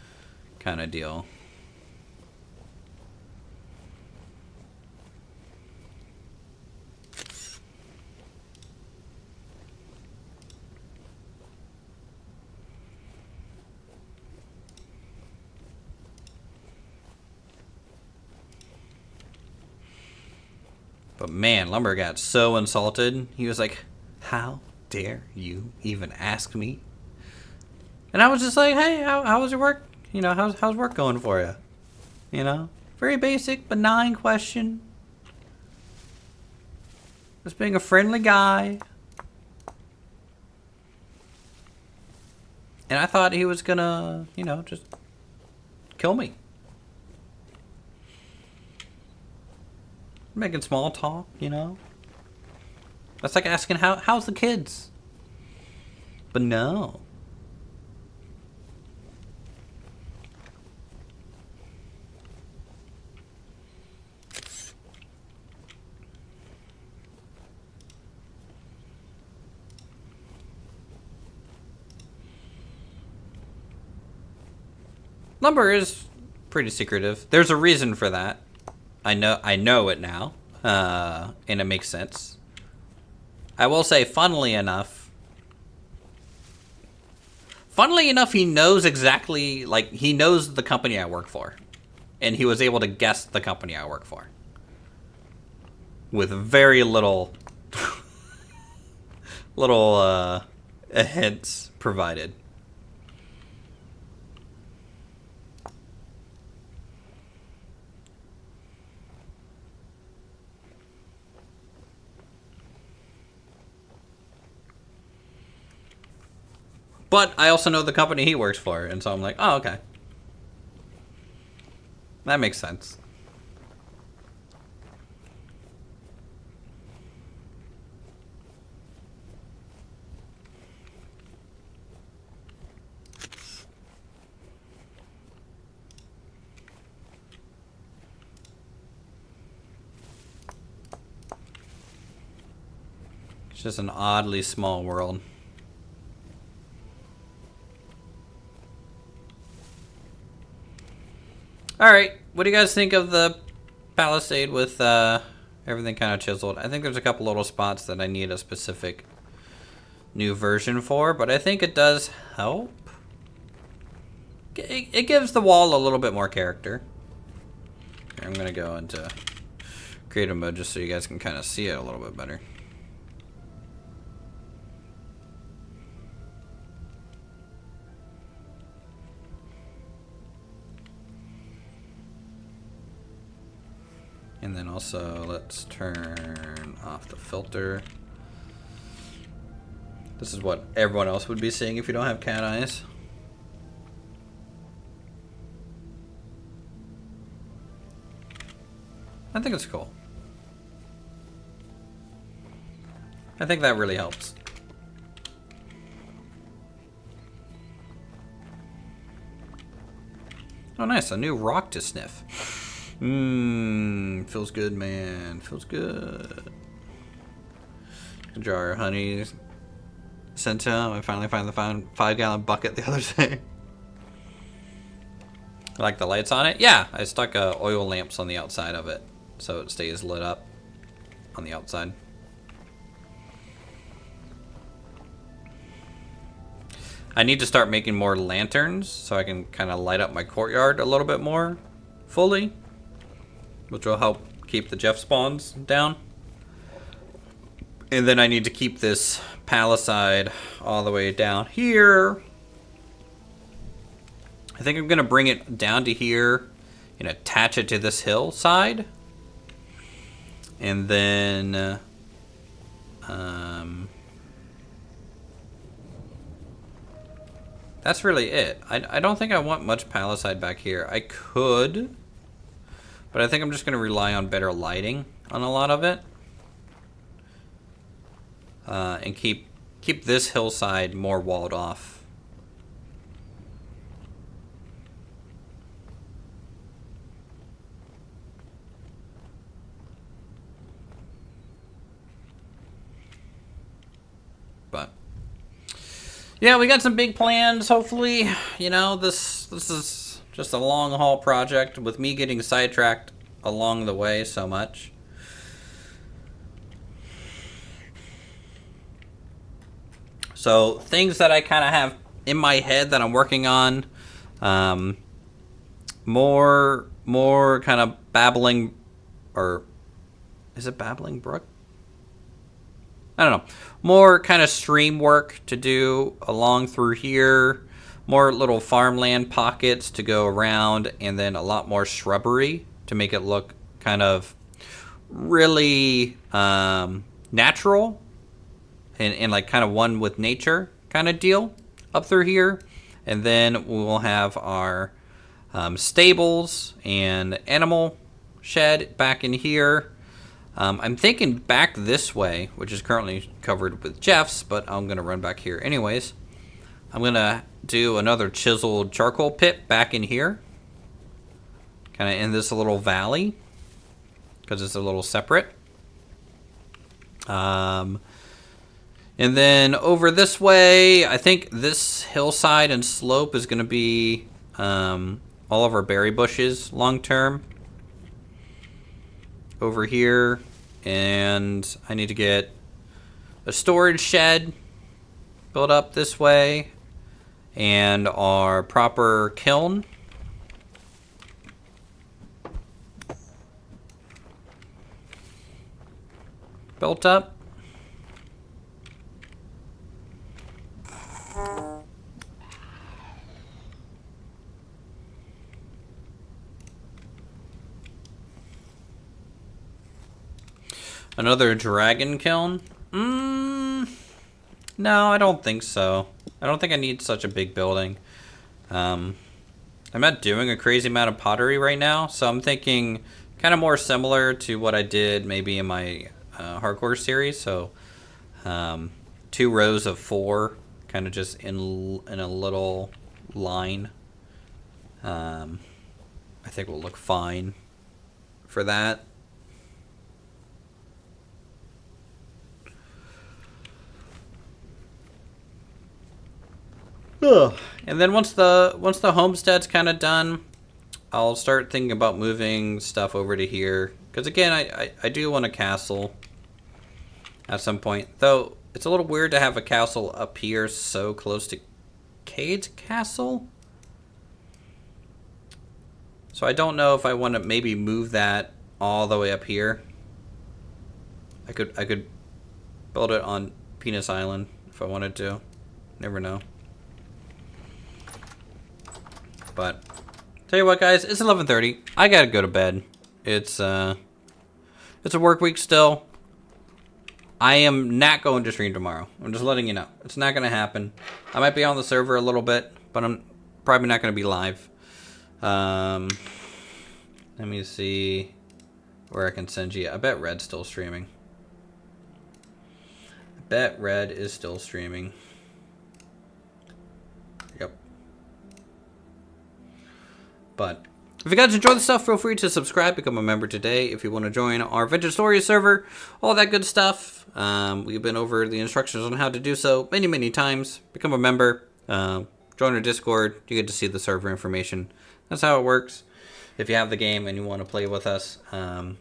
kind of deal. But man, Lumber got so insulted. He was like, how dare you even ask me? And I was just like, hey, how was your work? You know, how's work going for you? You know, very basic, benign question. Just being a friendly guy. And I thought he was gonna, you know, just kill me. Making small talk, you know. That's like asking how's the kids. But no. Lumber is pretty secretive. There's a reason for that. I know it now, and it makes sense. I will say, funnily enough, he knows exactly, like, he knows the company I work for. And he was able to guess the company I work for. With very little hints provided. But I also know the company he works for, and so I'm like, oh, okay. That makes sense. It's just an oddly small world. Alright, what do you guys think of the palisade with everything kind of chiseled? I think there's a couple little spots that I need a specific new version for, but I think it does help. It gives the wall a little bit more character. Here, I'm going to go into creative mode just so you guys can kind of see it a little bit better. And then also, let's turn off the filter. This is what everyone else would be seeing if you don't have cat eyes. I think it's cool. I think that really helps. Oh nice, a new rock to sniff. Feels good, man. Feels good. A jar of honey sent to him. I finally found the 5-gallon bucket the other day. Like the lights on it? Yeah, I stuck oil lamps on the outside of it, so it stays lit up on the outside. I need to start making more lanterns so I can kind of light up my courtyard a little bit more fully, which will help keep the Jeff spawns down. And then I need to keep this palisade all the way down here. I think I'm going to bring it down to here and attach it to this hillside. And then that's really it. I don't think I want much palisade back here. I could, but I think I'm just going to rely on better lighting on a lot of it. And keep this hillside more walled off. But yeah, we got some big plans. Hopefully, you know, this is just a long haul project with me getting sidetracked along the way so much. So things that I kind of have in my head that I'm working on, more kind of babbling, or is it babbling brook? I don't know. More kind of stream work to do along through here. More little farmland pockets to go around, and then a lot more shrubbery to make it look kind of really natural. And like kind of one with nature kind of deal up through here. And then we'll have our stables and animal shed back in here. I'm thinking back this way, which is currently covered with Jeff's, but I'm going to run back here anyways. I'm going to do another chiseled charcoal pit back in here. Kind of in this little valley, because it's a little separate. And then over this way, I think this hillside and slope is going to be all of our berry bushes long term. Over here. And I need to get a storage shed built up this way. And our proper kiln. Built up. Another dragon kiln? No, I don't think so. I don't think I need such a big building. I'm not doing a crazy amount of pottery right now, so I'm thinking kind of more similar to what I did maybe in my hardcore series. So 2 rows of 4, kind of just in a little line. I think will look fine for that. Ugh. And then once the homestead's kind of done, I'll start thinking about moving stuff over to here. Because again, I do want a castle at some point. Though it's a little weird to have a castle up here so close to Cade's castle. So I don't know if I want to maybe move that all the way up here. I could build it on Penis Island if I wanted to. Never know. But tell you what, guys, it's 11:30. I gotta go to bed. It's a work week still. I am not going to stream tomorrow. I'm just letting you know. It's not gonna happen. I might be on the server a little bit, but I'm probably not gonna be live. Let me see where I can send you. I bet Red's still streaming. I bet Red is still streaming. Yep. But if you guys enjoy the stuff, feel free to subscribe, become a member today if you want to join our Vintage Stories server, all that good stuff. We've been over the instructions on how to do so many times. Become a member, join our Discord, you get to see the server information that's how it works. If you have the game and you want to play with us,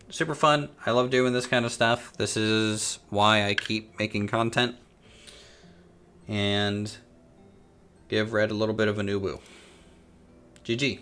super fun. I love doing this kind of stuff. This is why I keep making content. And give Red a little bit of a new woo. GG.